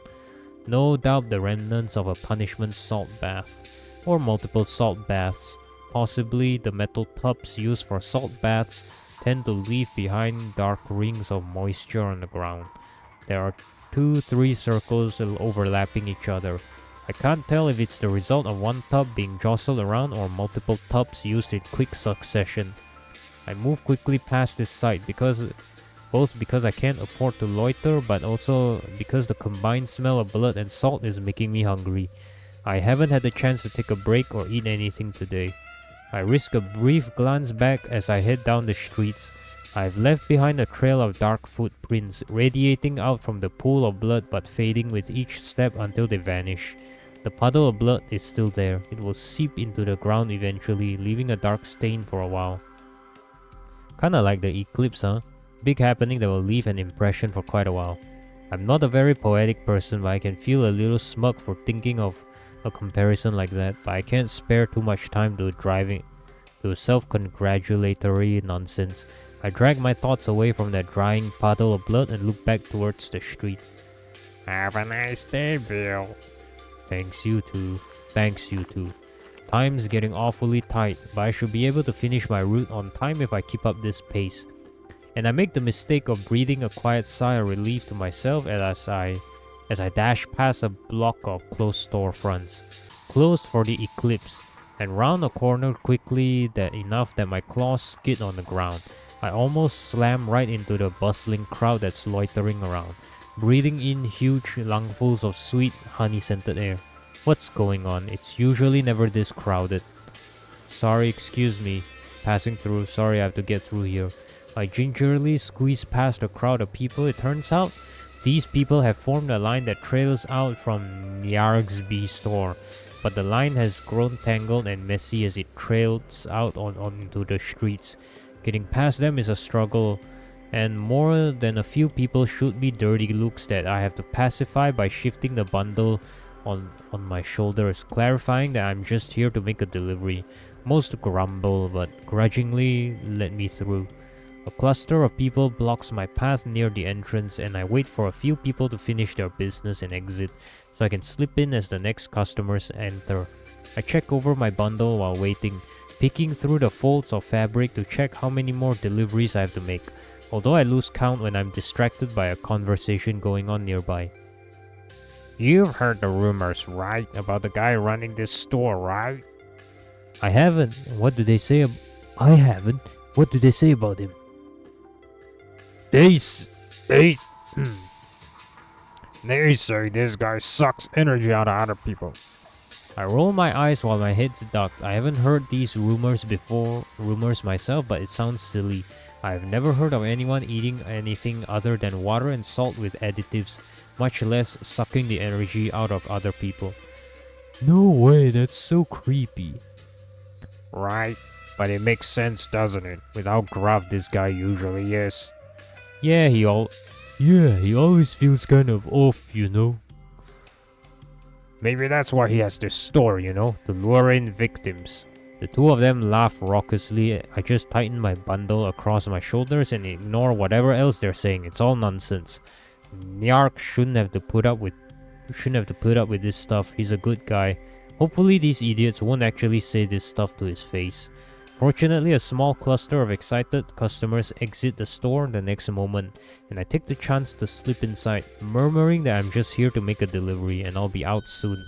No doubt the remnants of a punishment salt bath, or multiple salt baths. Possibly the metal tubs used for salt baths tend to leave behind dark rings of moisture on the ground. There are 2-3 circles overlapping each other. I can't tell if it's the result of one tub being jostled around or multiple tubs used in quick succession. I move quickly past this site both because I can't afford to loiter, but also because the combined smell of blood and salt is making me hungry. I haven't had the chance to take a break or eat anything today. I risk a brief glance back as I head down the streets. I've left behind a trail of dark footprints, radiating out from the pool of blood but fading with each step until they vanish. The puddle of blood is still there. It will seep into the ground eventually, leaving a dark stain for a while. Kinda like the eclipse, huh? Big happening that will leave an impression for quite a while. I'm not a very poetic person, but I can feel a little smug for thinking of a comparison like that, but I can't spare too much time to self-congratulatory nonsense. I drag my thoughts away from that drying puddle of blood and look back towards the street.
Have a nice day, Bill.
Thanks, you too. Thanks, you too. Time's getting awfully tight, but I should be able to finish my route on time if I keep up this pace. And I make the mistake of breathing a quiet sigh of relief to myself as I dash past a block of closed storefronts, closed for the eclipse, and round a corner quickly enough that my claws skid on the ground. I almost slam right into the bustling crowd that's loitering around, breathing in huge lungfuls of sweet, honey-scented air. What's going on? It's usually never this crowded. Sorry, excuse me. Passing through. Sorry, I have to get through here. I gingerly squeeze past a crowd of people. It turns out these people have formed a line that trails out from Nyarg's B store, but the line has grown tangled and messy as it trails out onto the streets. Getting past them is a struggle, and more than a few people shoot me dirty looks that I have to pacify by shifting the bundle on my shoulders, clarifying that I'm just here to make a delivery. Most grumble, but grudgingly let me through. A cluster of people blocks my path near the entrance, and I wait for a few people to finish their business and exit, so I can slip in as the next customers enter. I check over my bundle while waiting, picking through the folds of fabric to check how many more deliveries I have to make, although I lose count when I'm distracted by a conversation going on nearby.
You've heard the rumors, right? About the guy running this store, right?
I haven't. What do they say? I haven't. What do they say about him?
They say this guy sucks energy out of other people.
I roll my eyes while my head's ducked. I haven't heard these rumors myself, but it sounds silly. I've never heard of anyone eating anything other than water and salt with additives, much less sucking the energy out of other people.
No way, that's so creepy. Right, but it makes sense, doesn't it? With how gruff this guy usually is.
Yeah, he always feels kind of off, you know.
Maybe that's why he has this store, to lure in victims.
The two of them laugh raucously. I just tighten my bundle across my shoulders and ignore whatever else they're saying. It's all nonsense. Nyark shouldn't have to put up with this stuff. He's a good guy. Hopefully these idiots won't actually say this stuff to his face. Fortunately, a small cluster of excited customers exit the store the next moment, and I take the chance to slip inside, murmuring that I'm just here to make a delivery and I'll be out soon.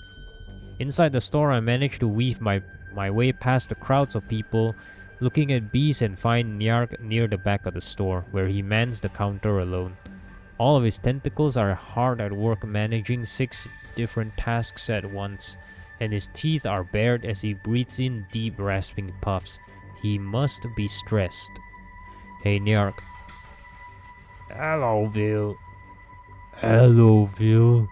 Inside the store, I manage to weave my way past the crowds of people looking at bees and find Nyark near the back of the store, where he mans the counter alone. All of his tentacles are hard at work managing 6 different tasks at once, and his teeth are bared as he breathes in deep rasping puffs. He must be stressed. Hey, Nyark.
Hello, Vil.
Hello, Vil.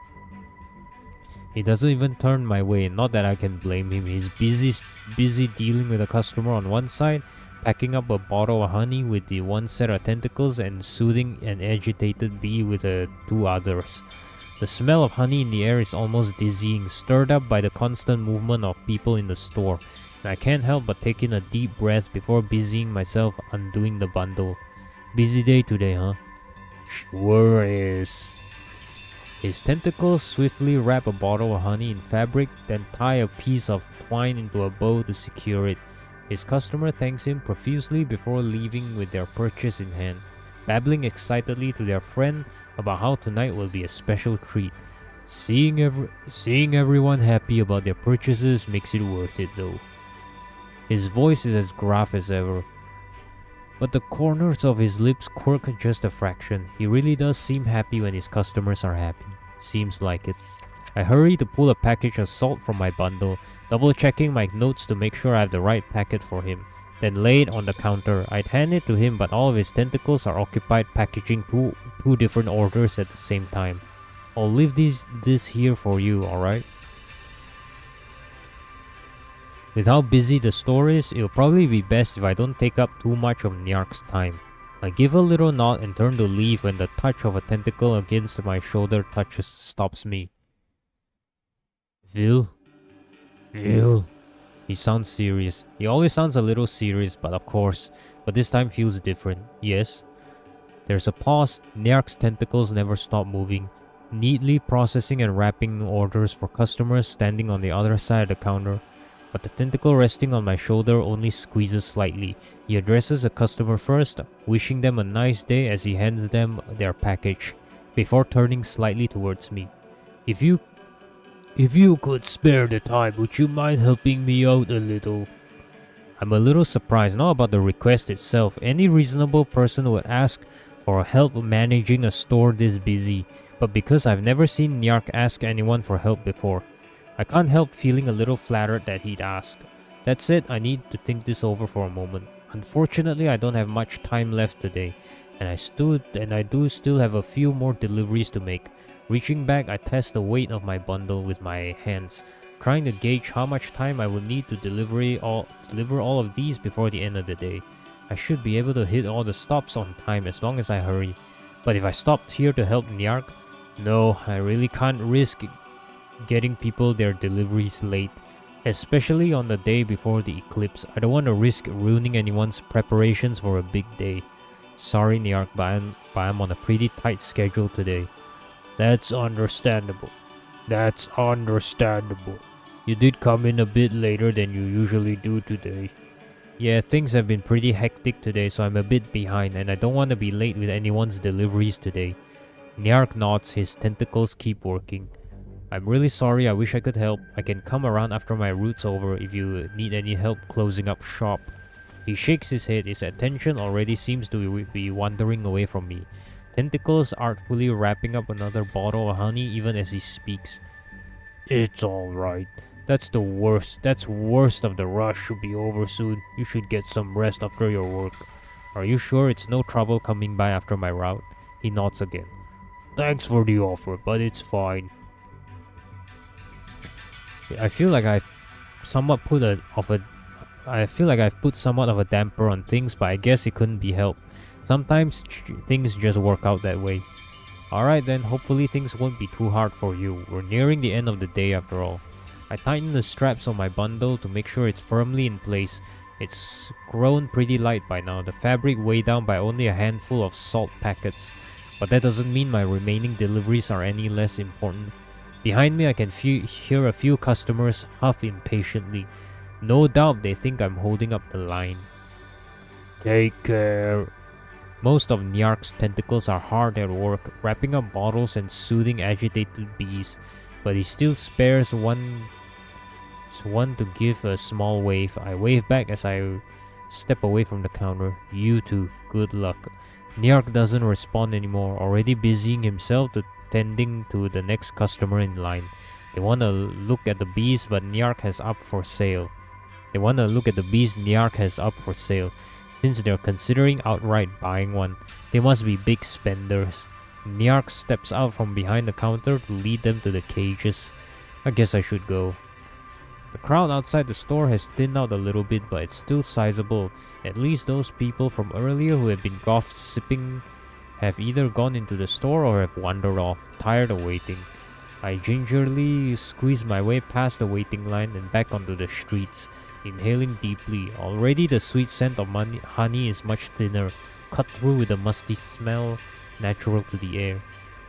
He doesn't even turn my way, not that I can blame him. He's busy dealing with a customer on one side, packing up a bottle of honey with the one set of tentacles, and soothing an agitated bee with the 2 others. The smell of honey in the air is almost dizzying, stirred up by the constant movement of people in the store, and I can't help but take in a deep breath before busying myself undoing the bundle. Busy day today, huh?
Sure is.
His tentacles swiftly wrap a bottle of honey in fabric, then tie a piece of twine into a bow to secure it. His customer thanks him profusely before leaving with their purchase in hand, babbling excitedly to their friend about how tonight will be a special treat. Seeing everyone happy about their purchases makes it worth it though. His voice is as gruff as ever, but the corners of his lips quirk just a fraction. He really does seem happy when his customers are happy. Seems like it. I hurry to pull a package of salt from my bundle, double checking my notes to make sure I have the right packet for him. Then lay it on the counter. I'd hand it to him, but all of his tentacles are occupied packaging two different orders at the same time. I'll leave this here for you, alright? With how busy the store is, it'll probably be best if I don't take up too much of Nyark's time. I give a little nod and turn to leave when the touch of a tentacle against my shoulder stops me. Vil? Vil? He sounds serious. He always sounds a little serious, but of course. But this time feels different. Yes? There's a pause. Nyark's tentacles never stop moving, neatly processing and wrapping orders for customers standing on the other side of the counter. But the tentacle resting on my shoulder only squeezes slightly. He addresses a customer first, wishing them a nice day as he hands them their package, before turning slightly towards me. If you could spare the time, would you mind helping me out a little? I'm a little surprised, not about the request itself. Any reasonable person would ask for help managing a store this busy, but because I've never seen Nyark ask anyone for help before, I can't help feeling a little flattered that he'd ask. That said, I need to think this over for a moment. Unfortunately, I don't have much time left today, and I do still have a few more deliveries to make. Reaching back, I test the weight of my bundle with my hands, trying to gauge how much time I will need to deliver all of these before the end of the day. I should be able to hit all the stops on time as long as I hurry. But if I stopped here to help Nyark, no, I really can't risk getting people their deliveries late, especially on the day before the eclipse. I don't want to risk ruining anyone's preparations for a big day. Sorry Nyark, but I'm on a pretty tight schedule today.
That's understandable. You did come in a bit later than you usually do today.
Yeah, things have been pretty hectic today, so I'm a bit behind, and I don't want to be late with anyone's deliveries today. Nyark nods, his tentacles keep working. I'm really sorry, I wish I could help. I can come around after my route's over if you need any help closing up shop. He shakes his head, his attention already seems to be wandering away from me. Tentacles artfully wrapping up another bottle of honey even as he speaks.
It's alright. That's worst of the rush should be over soon. You should get some rest after your work.
Are you sure it's no trouble coming by after my route? He nods again.
Thanks for the offer, but it's fine.
I feel like I've put somewhat of a damper on things, but I guess it couldn't be helped. Sometimes things just work out that way. Alright then, hopefully things won't be too hard for you. We're nearing the end of the day after all. I tighten the straps on my bundle to make sure it's firmly in place. It's grown pretty light by now, the fabric weighed down by only a handful of salt packets. But that doesn't mean my remaining deliveries are any less important. Behind me I can hear a few customers huff impatiently. No doubt they think I'm holding up the line.
Take care.
Most of Nyark's tentacles are hard at work, wrapping up bottles and soothing agitated bees, but he still spares one to give a small wave. I wave back as I step away from the counter. You too, good luck. Nyark doesn't respond anymore, already busying himself to tending to the next customer in line. They want to look at the bees, but Nyark has up for sale. Since they're considering outright buying one, they must be big spenders. Nyark steps out from behind the counter to lead them to the cages. I guess I should go. The crowd outside the store has thinned out a little bit, but it's still sizable. At least those people from earlier who have been gossiping have either gone into the store or have wandered off, tired of waiting. I gingerly squeeze my way past the waiting line and back onto the streets, inhaling deeply. Already the sweet scent of honey is much thinner, cut through with the musty smell natural to the air.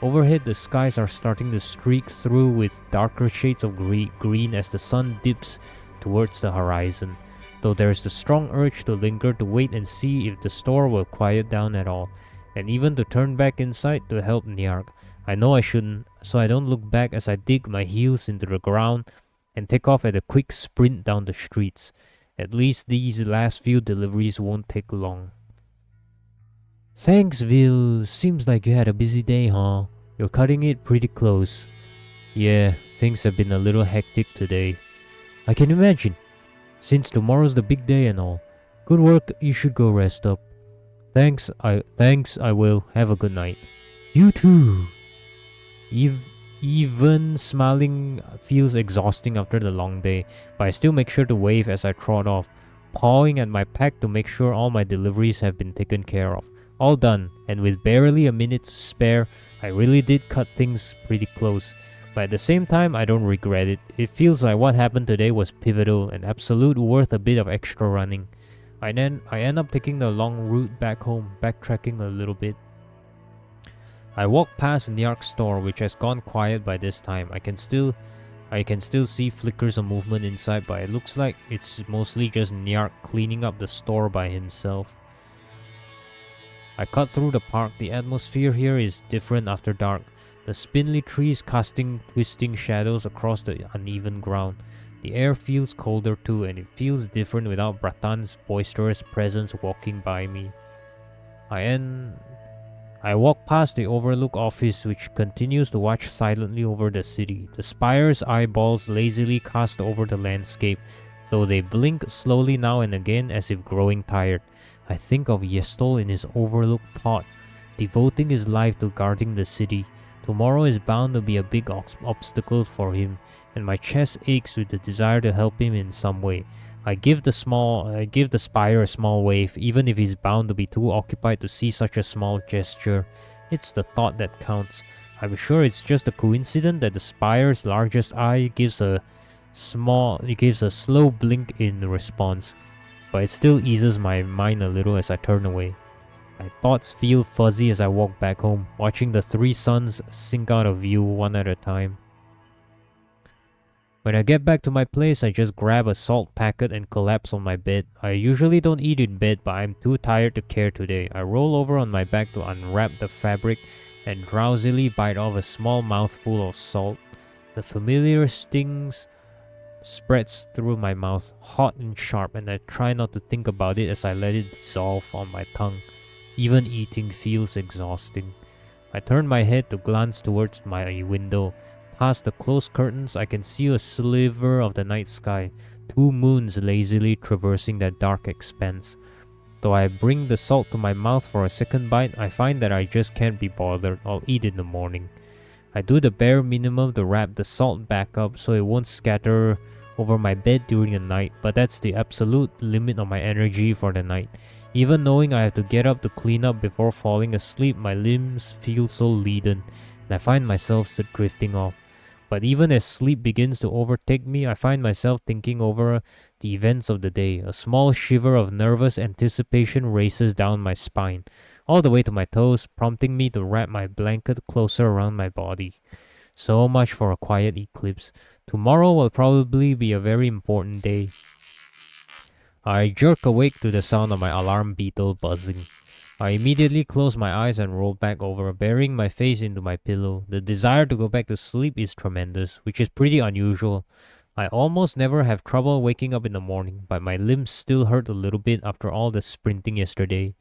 Overhead, the skies are starting to streak through with darker shades of green as the sun dips towards the horizon, though there is the strong urge to linger to wait and see if the store will quiet down at all, and even to turn back inside to help Nyark. I know I shouldn't, so I don't look back as I dig my heels into the ground and take off at a quick sprint down the streets. At least these last few deliveries won't take long. Thanks, Vil. Seems like you had a busy day, huh? You're cutting it pretty close. Yeah, things have been a little hectic today. I can imagine, since tomorrow's the big day and all. Good work, you should go rest up. Thanks, I will. Have a good night. You too. Even smiling feels exhausting after the long day, but I still make sure to wave as I trot off, pawing at my pack to make sure all my deliveries have been taken care of. All done, and with barely a minute to spare, I really did cut things pretty close. But at the same time, I don't regret it. It feels like what happened today was pivotal and absolute worth a bit of extra running. I end up taking the long route back home, backtracking a little bit. I walk past Nyark's store, which has gone quiet by this time. I can still see flickers of movement inside, but it looks like it's mostly just Nyark cleaning up the store by himself. I cut through the park. The atmosphere here is different after dark. The spindly trees casting twisting shadows across the uneven ground. The air feels colder too, and it feels different without Bratan's boisterous presence walking by me. I walk past the Overlook office, which continues to watch silently over the city. The spire's eyeballs lazily cast over the landscape, though they blink slowly now and again as if growing tired. I think of Yestol in his Overlook pod, devoting his life to guarding the city. Tomorrow is bound to be a big obstacle for him, and my chest aches with the desire to help him in some way. I give the spire a small wave, even if he's bound to be too occupied to see such a small gesture. It's the thought that counts. I'm sure it's just a coincidence that the spire's largest eye gives a slow blink in response, but it still eases my mind a little as I turn away. My thoughts feel fuzzy as I walk back home, watching the three suns sink out of view one at a time. When I get back to my place, I just grab a salt packet and collapse on my bed. I usually don't eat in bed, but I'm too tired to care today. I roll over on my back to unwrap the fabric and drowsily bite off a small mouthful of salt. The familiar stings spreads through my mouth, hot and sharp, and I try not to think about it as I let it dissolve on my tongue. Even eating feels exhausting. I turn my head to glance towards my window. Past the closed curtains, I can see a sliver of the night sky, two moons lazily traversing that dark expanse. Though I bring the salt to my mouth for a second bite, I find that I just can't be bothered. I'll eat in the morning. I do the bare minimum to wrap the salt back up so it won't scatter over my bed during the night, but that's the absolute limit of my energy for the night. Even knowing I have to get up to clean up before falling asleep, my limbs feel so leaden, and I find myself still drifting off. But even as sleep begins to overtake me, I find myself thinking over the events of the day. A small shiver of nervous anticipation races down my spine, all the way to my toes, prompting me to wrap my blanket closer around my body. So much for a quiet eclipse. Tomorrow will probably be a very important day. I jerk awake to the sound of my alarm beetle buzzing. I immediately close my eyes and roll back over, burying my face into my pillow. The desire to go back to sleep is tremendous, which is pretty unusual. I almost never have trouble waking up in the morning, but my limbs still hurt a little bit after all the sprinting yesterday.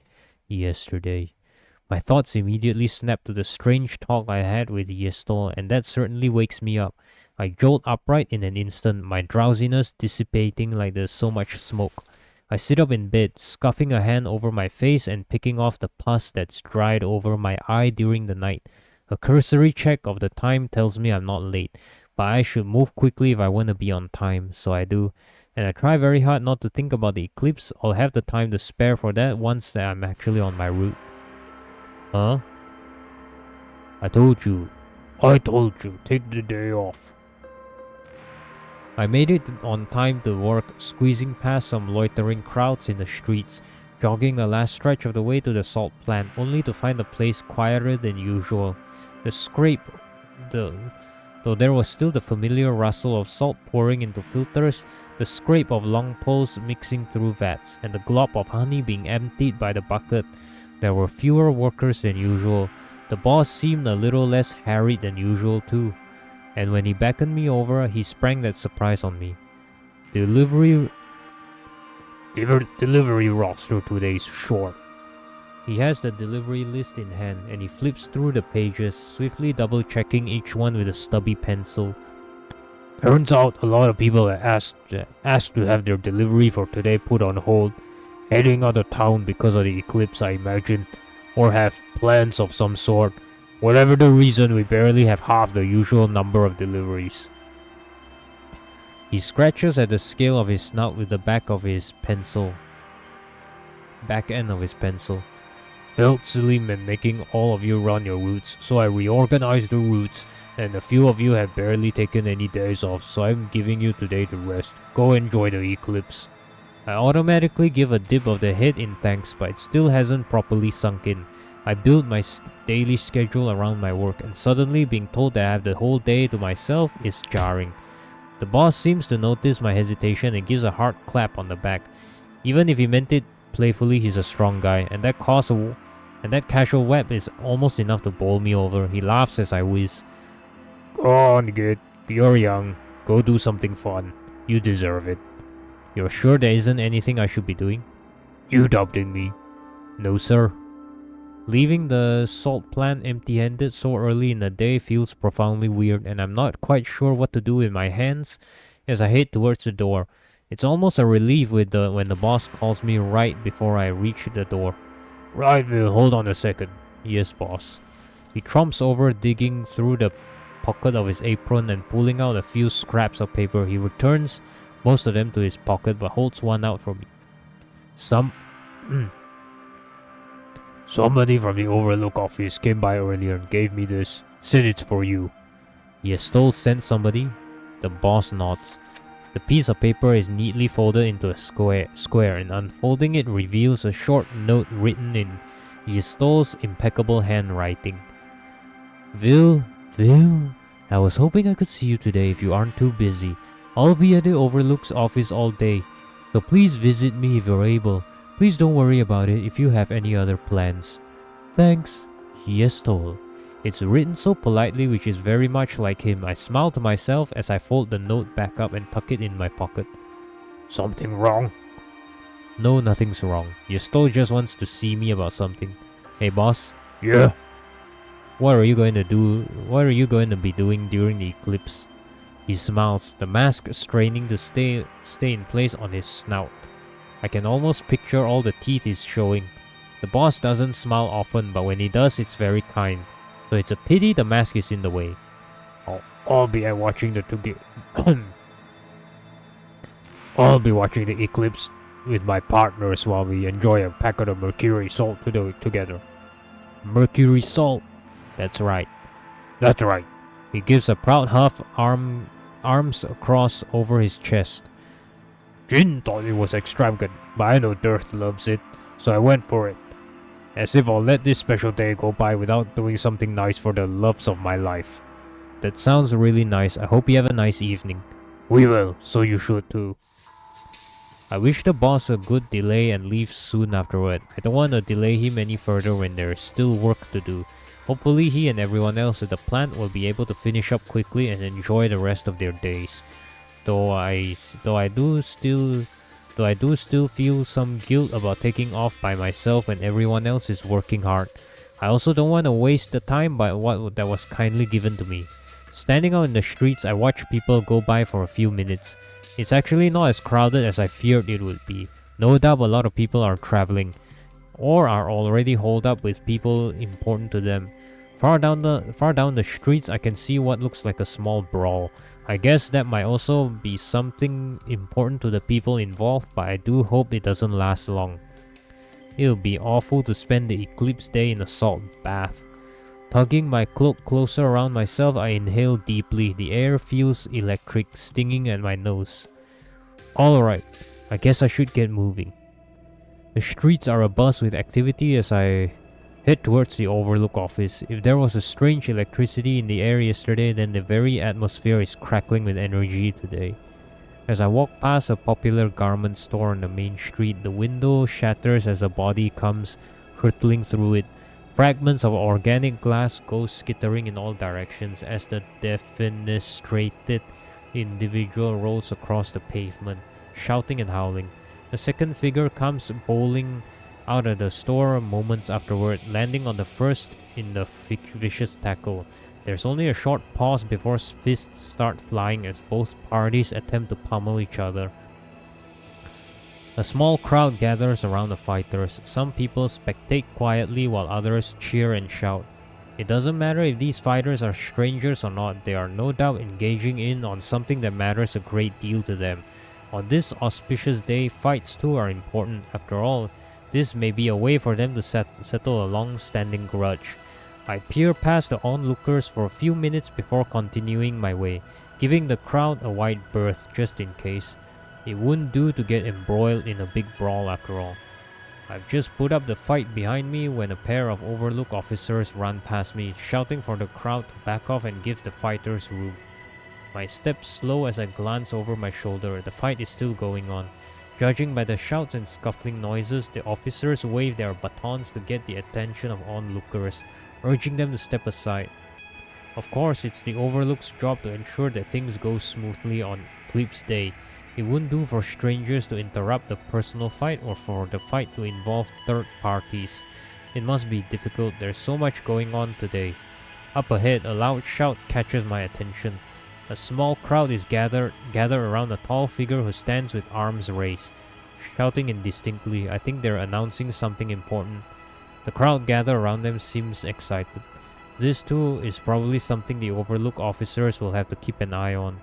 My thoughts immediately snap to the strange talk I had with Yestol, and that certainly wakes me up. I jolt upright in an instant, my drowsiness dissipating like there's so much smoke. I sit up in bed, scuffing a hand over my face and picking off the pus that's dried over my eye during the night. A cursory check of the time tells me I'm not late, but I should move quickly if I want to be on time, so I do. And I try very hard not to think about the eclipse. I'll have the time to spare for that once that I'm actually on my route. Huh?
I told you, take the day off.
I made it on time to work, squeezing past some loitering crowds in the streets, jogging the last stretch of the way to the salt plant, only to find the place quieter than usual. Though there was still the familiar rustle of salt pouring into filters, the scrape of long poles mixing through vats, and the glop of honey being emptied by the bucket, there were fewer workers than usual. The boss seemed a little less harried than usual too. And when he beckoned me over, he sprang that surprise on me. Delivery
roster today is short.
He has the delivery list in hand, and he flips through the pages, swiftly double-checking each one with a stubby pencil.
Turns out a lot of people are asked to have their delivery for today put on hold, heading out of town because of the eclipse, I imagine, or have plans of some sort. Whatever the reason, we barely have half the usual number of deliveries.
He scratches at the scale of his snout with the back end of his pencil.
Felt silly making all of you run your routes, so I reorganized the routes, and a few of you have barely taken any days off, so I'm giving you today to rest. Go enjoy the eclipse. I automatically give a dip of the head in thanks, but it still hasn't properly sunk in. I build my daily schedule around my work, and suddenly being told that I have the whole day to myself is jarring. The boss seems to notice my hesitation and gives a hard clap on the back. Even if he meant it playfully, he's a strong guy, and that casual web is almost enough to bowl me over. He laughs as I whiz. Go on, kid. You're young. Go do something fun. You deserve it. You're sure there isn't anything I should be doing? You doubting me? No, sir. Leaving the salt plant empty-handed so early in the day feels profoundly weird, and I'm not quite sure what to do with my hands as I head towards the door. It's almost a relief when the boss calls me right before I reach the door. Right, Will, hold on a second. Yes, boss. He trumps over, digging through the pocket of his apron and pulling out a few scraps of paper. He returns most of them to his pocket, but holds one out for me. Somebody from the Overlook office came by earlier and gave me this. Said it's for you. Yestol sent somebody? The boss nods. The piece of paper is neatly folded into a square, and unfolding it reveals a short note written in Yestol's impeccable handwriting. Vil, I was hoping I could see you today if you aren't too busy. I'll be at the Overlook's office all day, so please visit me if you're able. Please don't worry about it if you have any other plans. Thanks, Yestol. It's written so politely, which is very much like him. I smile to myself as I fold the note back up and tuck it in my pocket. Something wrong? No, nothing's wrong. Yestol just wants to see me about something. Hey, boss? Yeah? What are you going to be doing during the eclipse? He smiles, the mask straining to stay in place on his snout. I can almost picture all the teeth he's showing. The boss doesn't smile often, but when he does, it's very kind. So it's a pity the mask is in the way. I'll be watching I'll be watching the eclipse with my partners while we enjoy a packet of mercury salt together. Mercury salt? That's right. That's right. He gives a proud huff, arms across over his chest. Jin thought it was extravagant, but I know Dirth loves it, so I went for it. As if I'll let this special day go by without doing something nice for the loves of my life. That sounds really nice. I hope you have a nice evening. We will, so you should too. I wish the boss a good delay and leave soon afterward. I don't want to delay him any further when there is still work to do. Hopefully he and everyone else at the plant will be able to finish up quickly and enjoy the rest of their days. Though I do still feel some guilt about taking off by myself when everyone else is working hard. I also don't want to waste the time by what that was kindly given to me. Standing out in the streets, I watch people go by for a few minutes. It's actually not as crowded as I feared it would be. No doubt a lot of people are traveling, or are already holed up with people important to them. Far down the streets, I can see what looks like a small brawl. I guess that might also be something important to the people involved, but I do hope it doesn't last long. It'll be awful to spend the eclipse day in a salt bath. Tugging my cloak closer around myself, I inhale deeply. The air feels electric, stinging at my nose. Alright, I guess I should get moving. The streets are abuzz with activity as I head towards the Overlook office. If there was a strange electricity in the air yesterday, then the very atmosphere is crackling with energy today. As I walk past a popular garment store on the main street, the window shatters as a body comes hurtling through it. Fragments of organic glass go skittering in all directions as the defenestrated individual rolls across the pavement, shouting and howling. A second figure comes bowling out of the store moments afterward, landing on the first in the vicious tackle. There's only a short pause before fists start flying as both parties attempt to pummel each other. A small crowd gathers around the fighters. Some people spectate quietly while others cheer and shout. It doesn't matter if these fighters are strangers or not, they are no doubt engaging in on something that matters a great deal to them. On this auspicious day, fights too are important. After all,
This may be a way for them to settle a long-standing grudge. I peer past the onlookers for a few minutes before continuing my way, giving the crowd a wide berth just in case. It wouldn't do to get embroiled in a big brawl after all. I've just put up the fight behind me when a pair of Overlook officers ran past me, shouting for the crowd to back off and give the fighters room. My steps slow as I glance over my shoulder. The fight is still going on. Judging by the shouts and scuffling noises, the officers wave their batons to get the attention of onlookers, urging them to step aside. Of course, it's the Overlook's job to ensure that things go smoothly on Eclipse Day. It wouldn't do for strangers to interrupt the personal fight or for the fight to involve third parties. It must be difficult, there's so much going on today. Up ahead, a loud shout catches my attention. A small crowd is gathered around a tall figure who stands with arms raised, shouting indistinctly. I think they're announcing something important. The crowd gathered around them seems excited. This too is probably something the Overlook officers will have to keep an eye on.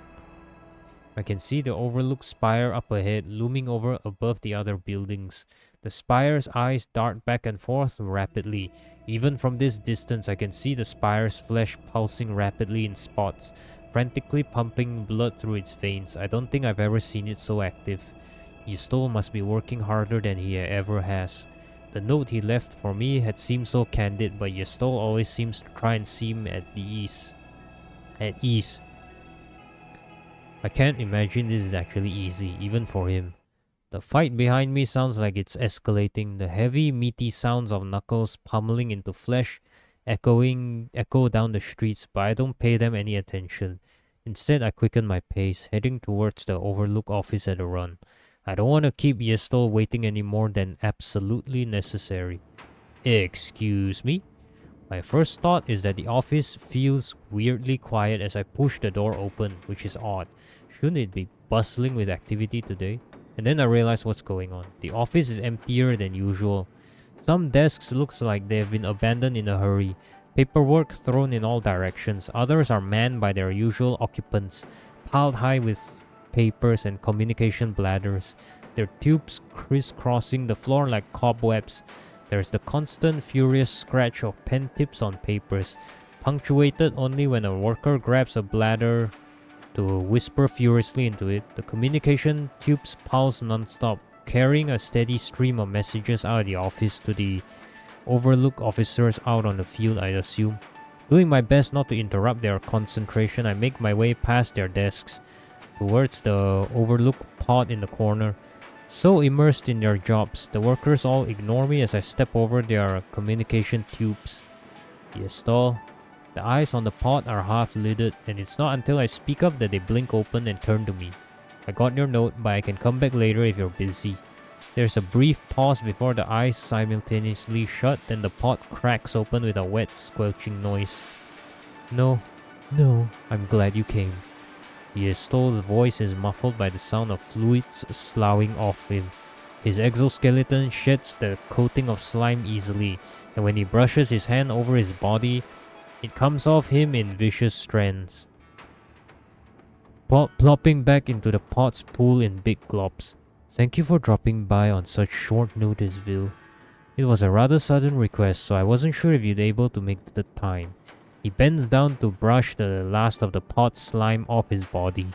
I can see the Overlook spire up ahead, looming over above the other buildings. The spire's eyes dart back and forth rapidly. Even from this distance, I can see the spire's flesh pulsing rapidly in spots, frantically pumping blood through its veins. I don't think I've ever seen it so active. Yestol must be working harder than he ever has. The note he left for me had seemed so candid, but Yestol always seems to try and seem at ease. I can't imagine this is actually easy, even for him. The fight behind me sounds like it's escalating. The heavy, meaty sounds of knuckles pummeling into flesh echo down the streets, but I don't pay them any attention. Instead, I quicken my pace, heading towards the Overlook office at a run. I don't want to keep Yestol waiting any more than absolutely necessary. Excuse me? My first thought is that the office feels weirdly quiet as I push the door open, which is odd. Shouldn't it be bustling with activity today? And then I realize what's going on. The office is emptier than usual. Some desks looks like they have been abandoned in a hurry. Paperwork thrown in all directions. Others are manned by their usual occupants, piled high with papers and communication bladders, their tubes crisscrossing the floor like cobwebs. There's the constant furious scratch of pen tips on papers, punctuated only when a worker grabs a bladder to whisper furiously into it. The communication tubes pulse non-stop, carrying a steady stream of messages out of the office to the Overlook officers out on the field, I assume. Doing my best not to interrupt their concentration, I make my way past their desks towards the Overlook pod in the corner. So immersed in their jobs, the workers all ignore me as I step over their communication tubes. Yestol. The eyes on the pod are half-lidded, and it's not until I speak up that they blink open and turn to me. I got your note, but I can come back later if you're busy. There's a brief pause before the eyes simultaneously shut, then the pod cracks open with a wet, squelching noise. No, I'm glad you came. Yestol's voice is muffled by the sound of fluids sloughing off him. His exoskeleton sheds the coating of slime easily, and when he brushes his hand over his body, it comes off him in vicious strands, plopping back into the pod's pool in big globs. Thank you for dropping by on such short notice, Vil. It was a rather sudden request, so I wasn't sure if you'd be able to make the time. He bends down to brush the last of the pod slime off his body,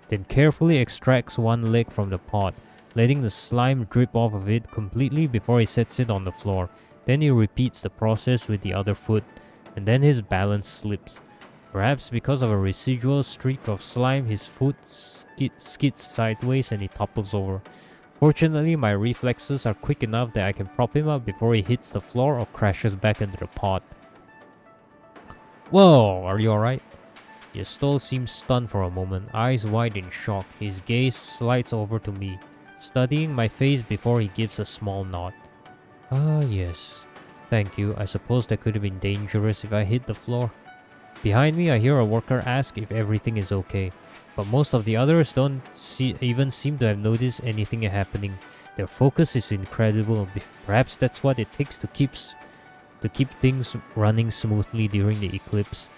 then carefully extracts one leg from the pod, letting the slime drip off of it completely before he sets it on the floor. Then he repeats the process with the other foot, and then his balance slips. Perhaps because of a residual streak of slime, his foot skids sideways and he topples over. Fortunately, my reflexes are quick enough that I can prop him up before he hits the floor or crashes back into the pod. Whoa, are you alright? Yestol seems stunned for a moment, eyes wide in shock. His gaze slides over to me, studying my face before he gives a small nod. Ah, yes. Thank you. I suppose that could have been dangerous if I hit the floor. Behind me, I hear a worker ask if everything is okay, but most of the others don't even seem to have noticed anything happening. Their focus is incredible. Perhaps that's what it takes to keep things running smoothly during the eclipse.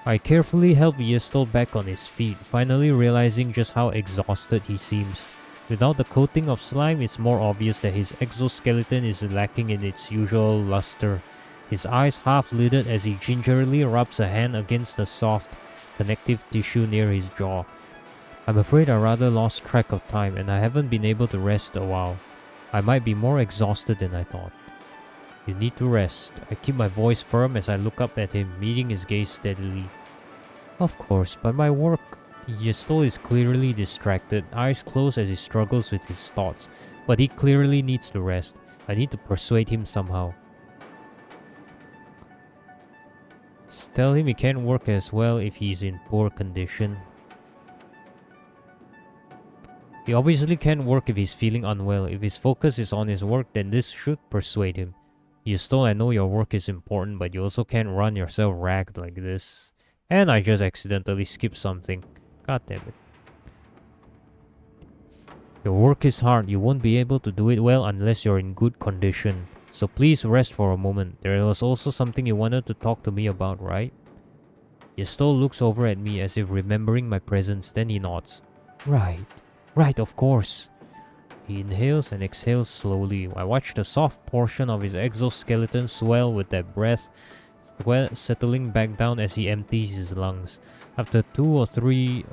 I carefully help Yestol back on his feet, finally realizing just how exhausted he seems. Without the coating of slime, it's more obvious that his exoskeleton is lacking in its usual luster. His eyes half-lidded as he gingerly rubs a hand against the soft, connective tissue near his jaw. I'm afraid I rather lost track of time and I haven't been able to rest a while. I might be more exhausted than I thought. You need to rest. I keep my voice firm as I look up at him, meeting his gaze steadily. Of course, but my work... Yestol is clearly distracted, eyes closed as he struggles with his thoughts. But he clearly needs to rest. I need to persuade him somehow. Tell him he can't work as well if he's in poor condition. He obviously can't work if he's feeling unwell. If his focus is on his work, then this should persuade him. Yestol, I know your work is important, but you also can't run yourself ragged like this. And I just accidentally skipped something. God damn it. Your work is hard. You won't be able to do it well unless you're in good condition. So please rest for a moment. There was also something you wanted to talk to me about, right? Yestol looks over at me as if remembering my presence, then he nods. Right, of course. He inhales and exhales slowly. I watch the soft portion of his exoskeleton swell with that breath settling back down as he empties his lungs. After two or three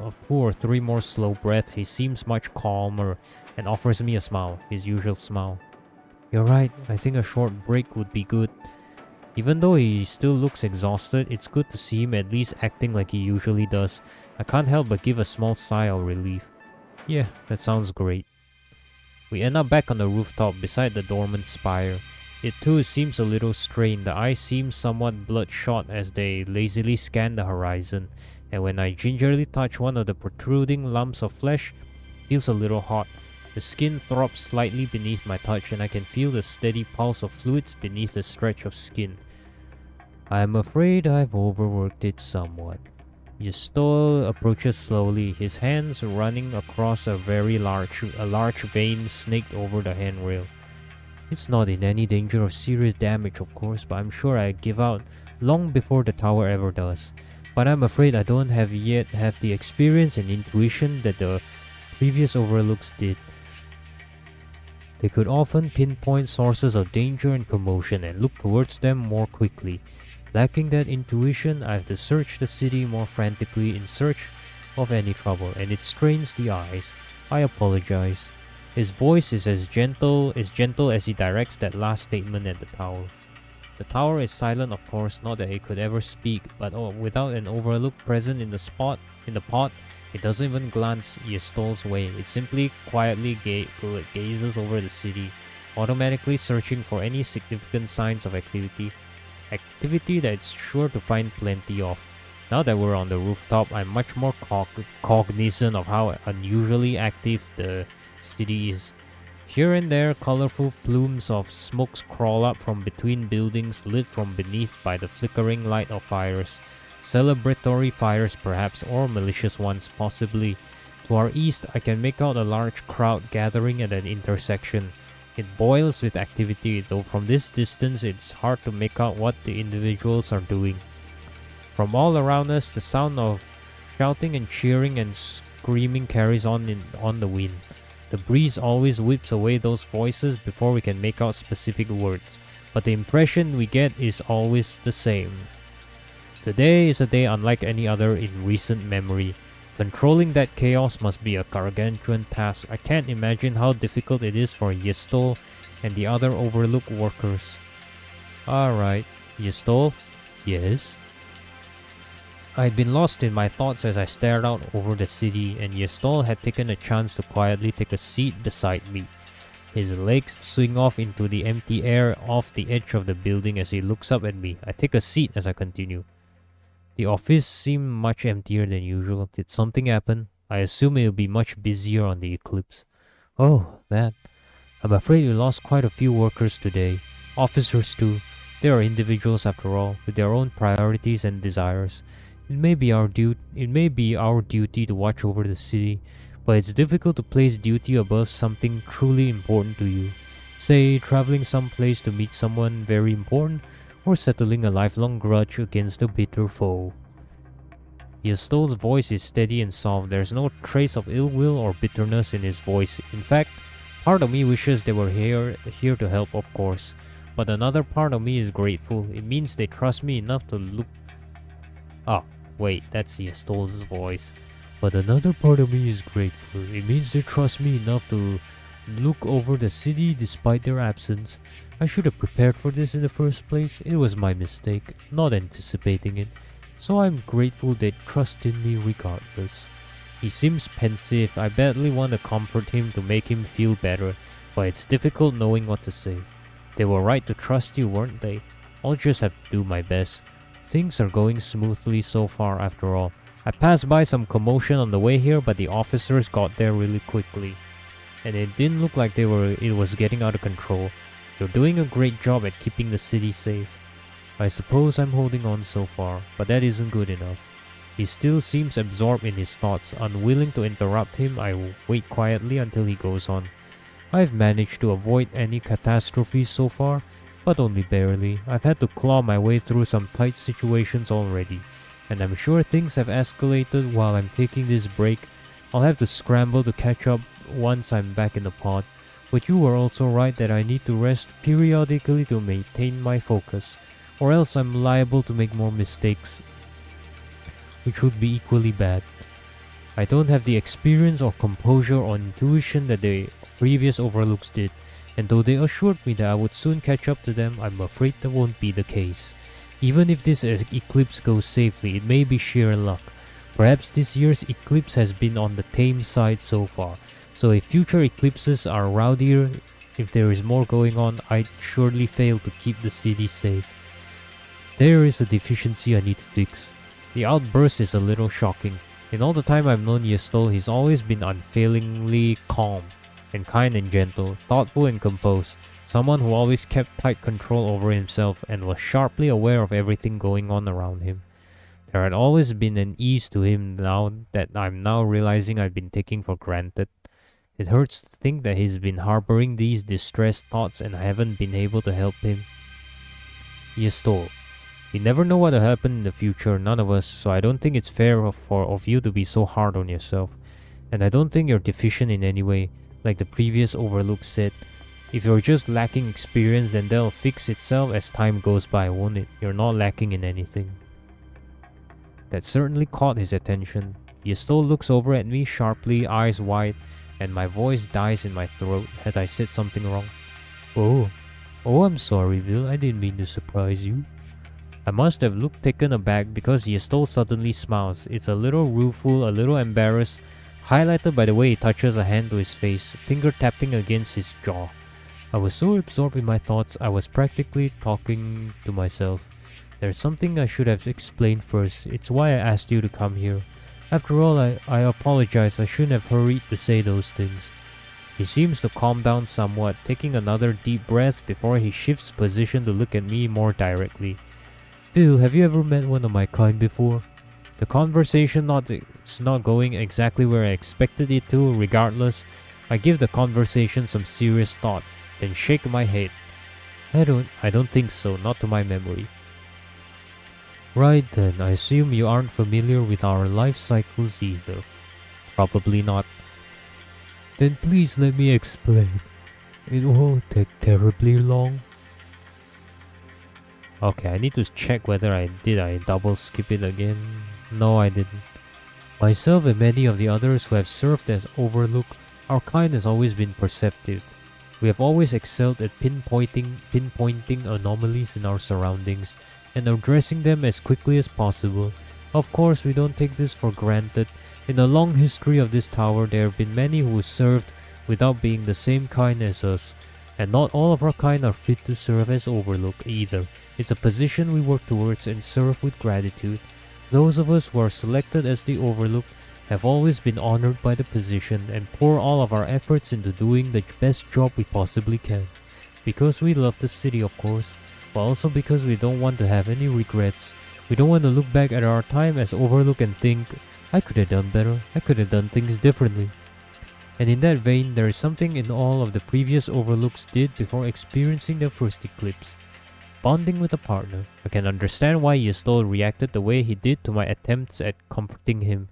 more slow breaths, he seems much calmer and offers me a smile, his usual smile. You're right, I think a short break would be good. Even though he still looks exhausted, it's good to see him at least acting like he usually does. I can't help but give a small sigh of relief. Yeah, that sounds great. We end up back on the rooftop beside the dormant spire. It too seems a little strained. The eyes seem somewhat bloodshot as they lazily scan the horizon, and when I gingerly touch one of the protruding lumps of flesh, it feels a little hot. The skin throbs slightly beneath my touch, and I can feel the steady pulse of fluids beneath the stretch of skin. I am afraid I've overworked it somewhat. Yestol approaches slowly, his hands running across a large vein snaked over the handrail. It's not in any danger of serious damage, of course, but I'm sure I give out long before the tower ever does. But I'm afraid I don't yet have the experience and intuition that the previous overlooks did. They could often pinpoint sources of danger and commotion and look towards them more quickly. Lacking that intuition, I have to search the city more frantically in search of any trouble, and it strains the eyes. I apologize. His voice is as gentle as he directs that last statement at the tower. The tower is silent, of course, not that it could ever speak, but without an overlook present in the pot, it doesn't even glance Yestol's way. It simply quietly gazes over the city, automatically searching for any significant signs of activity that it's sure to find plenty of. Now that we're on the rooftop, I'm much more cognizant of how unusually active the city is. Here and there, colorful plumes of smokes crawl up from between buildings lit from beneath by the flickering light of fires. Celebratory fires perhaps, or malicious ones possibly. To our east, I can make out a large crowd gathering at an intersection. It boils with activity, though from this distance it's hard to make out what the individuals are doing. From all around us, the sound of shouting and cheering and screaming carries on the wind. The breeze always whips away those voices before we can make out specific words, but the impression we get is always the same. Today is a day unlike any other in recent memory. Controlling that chaos must be a gargantuan task. I can't imagine how difficult it is for Yestol and the other Overlook workers. Alright, Yestol? Yes? I'd been lost in my thoughts as I stared out over the city, and Yestol had taken a chance to quietly take a seat beside me. His legs swing off into the empty air off the edge of the building as he looks up at me. I take a seat as I continue. The office seemed much emptier than usual. Did something happen? I assume it'll be much busier on the eclipse. Oh, that. I'm afraid we lost quite a few workers today. Officers too. They are individuals after all, with their own priorities and desires. It may be our duty to watch over the city, but it's difficult to place duty above something truly important to you. Say, traveling someplace to meet someone very important, or settling a lifelong grudge against a bitter foe. Yastol's voice is steady and soft. There's no trace of ill will or bitterness in his voice. In fact, part of me wishes they were here to help, of course. But another part of me is grateful. It means they trust me enough to look... Ah, wait, that's Yastol's voice. But another part of me is grateful. It means they trust me enough to look over the city despite their absence. I should have prepared for this in the first place. It was my mistake, not anticipating it. So I'm grateful they trust in me regardless. He seems pensive. I badly want to comfort him to make him feel better, but it's difficult knowing what to say. They were right to trust you, weren't they? I'll just have to do my best. Things are going smoothly so far after all. I passed by some commotion on the way here, but the officers got there really quickly. And it didn't look like it was getting out of control. You're doing a great job at keeping the city safe. I suppose I'm holding on so far, but that isn't good enough. He still seems absorbed in his thoughts. Unwilling to interrupt him, I wait quietly until he goes on. I've managed to avoid any catastrophes so far, but only barely. I've had to claw my way through some tight situations already, and I'm sure things have escalated while I'm taking this break. I'll have to scramble to catch up once I'm back in the pod. But you were also right that I need to rest periodically to maintain my focus, or else I'm liable to make more mistakes, which would be equally bad. I don't have the experience or composure or intuition that the previous overlooks did, and though they assured me that I would soon catch up to them, I'm afraid that won't be the case. Even if this eclipse goes safely, it may be sheer luck. Perhaps this year's eclipse has been on the tame side so far, so if future eclipses are rowdier, if there is more going on, I'd surely fail to keep the city safe. There is a deficiency I need to fix. The outburst is a little shocking. In all the time I've known Yastol, he's always been unfailingly calm and kind and gentle, thoughtful and composed, someone who always kept tight control over himself and was sharply aware of everything going on around him. There had always been an ease to him now that I'm now realizing I've been taking for granted. It hurts to think that he's been harboring these distressed thoughts and I haven't been able to help him. Yastol. We never know what will happen in the future, none of us, so I don't think it's fair of you to be so hard on yourself. And I don't think you're deficient in any way, like the previous overlook said. If you're just lacking experience, then that'll fix itself as time goes by, won't it? You're not lacking in anything. That certainly caught his attention. Yastol looks over at me sharply, eyes wide, and my voice dies in my throat. Had I said something wrong? Oh, I'm sorry, Vil. I didn't mean to surprise you. I must have looked taken aback because Yastol suddenly smiles. It's a little rueful, a little embarrassed, highlighted by the way he touches a hand to his face, finger tapping against his jaw. I was so absorbed in my thoughts, I was practically talking to myself. There's something I should have explained first. It's why I asked you to come here. After all, I apologize. I shouldn't have hurried to say those things. He seems to calm down somewhat, taking another deep breath before he shifts position to look at me more directly. Phil, have you ever met one of my kind before? The conversation is not going exactly where I expected it to. Regardless, I give the conversation some serious thought, then shake my head. I don't think so, not to my memory. Right then, I assume you aren't familiar with our life cycles either. Probably not. Then please let me explain. It won't take terribly long. Okay, I need to check whether I double skip it again. No, I didn't. Myself and many of the others who have served as Overlook, our kind has always been perceptive. We have always excelled at pinpointing anomalies in our surroundings and addressing them as quickly as possible. Of course, we don't take this for granted. In the long history of this tower, there have been many who served without being the same kind as us, and not all of our kind are fit to serve as Overlook either. It's a position we work towards and serve with gratitude. Those of us who are selected as the Overlook have always been honored by the position and pour all of our efforts into doing the best job we possibly can. Because we love the city, of course, but also because we don't want to have any regrets. We don't want to look back at our time as Overlook and think, I could have done better, I could have done things differently. And in that vein, there is something in all of the previous Overlooks did before experiencing their first eclipse. bonding with a partner. I can understand why Yestol reacted the way he did to my attempts at comforting him.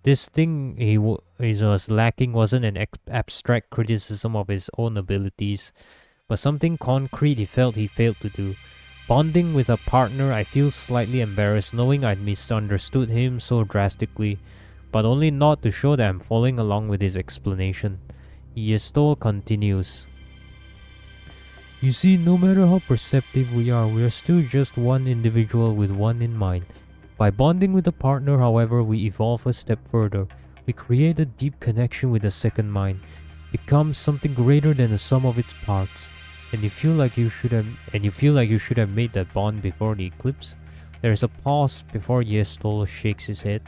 This thing he was lacking wasn't an abstract criticism of his own abilities, but something concrete he felt he failed to do. Bonding with a partner, I feel slightly embarrassed knowing I'd misunderstood him so drastically, but only not to show that I'm following along with his explanation. Yestol continues. You see, no matter how perceptive we are still just one individual with one in mind. By bonding with a partner, however, we evolve a step further. We create a deep connection with a second mind, becomes something greater than the sum of its parts. And you feel like you should have made that bond before the eclipse? There's a pause before Yestol shakes his head.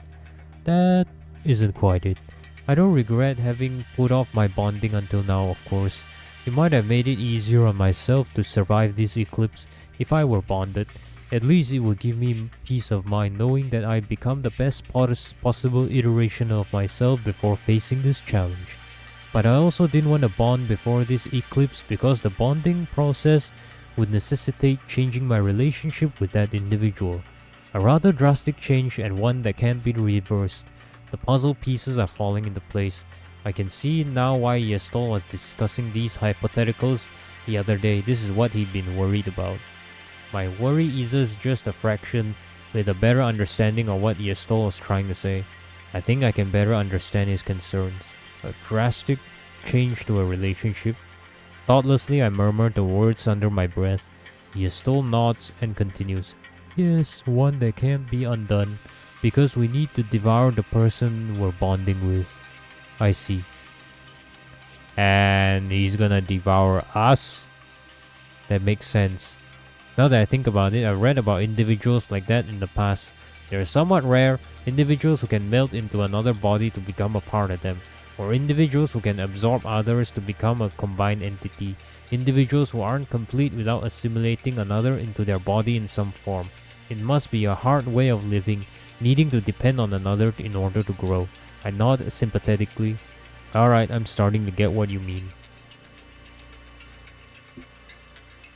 That isn't quite it. I don't regret having put off my bonding until now, of course. It might have made it easier on myself to survive this eclipse if I were bonded. At least it would give me peace of mind knowing that I've become the best possible iteration of myself before facing this challenge. But I also didn't want to bond before this eclipse because the bonding process would necessitate changing my relationship with that individual. A rather drastic change and one that can't be reversed. The puzzle pieces are falling into place. I can see now why Yestol was discussing these hypotheticals the other day. This is what he'd been worried about. My worry eases just a fraction with a better understanding of what Yestol was trying to say. I think I can better understand his concerns. A drastic change to a relationship. Thoughtlessly, I murmur the words under my breath. Yestol nods and continues. Yes, one that can't be undone, because we need to devour the person we're bonding with. I see. And he's gonna devour us? That makes sense. Now that I think about it, I've read about individuals like that in the past. They are somewhat rare, individuals who can melt into another body to become a part of them, or individuals who can absorb others to become a combined entity, individuals who aren't complete without assimilating another into their body in some form. It must be a hard way of living, needing to depend on another in order to grow. I nod sympathetically. Alright, I'm starting to get what you mean.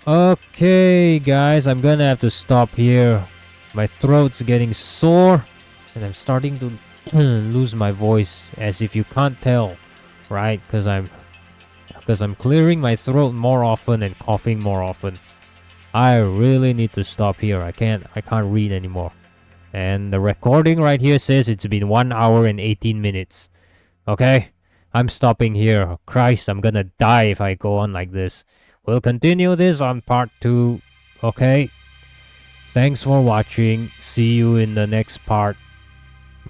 Okay, guys, I'm gonna have to stop here. My throat's getting sore, and I'm starting to lose my voice, as if you can't tell, right? Because I'm clearing my throat more often and coughing more often. I really need to stop here. I can't read anymore. And the recording right here says it's been 1 hour and 18 minutes. Okay? I'm stopping here. Christ, I'm gonna die if I go on like this. We'll continue this on part 2. Okay? Thanks for watching. See you in the next part.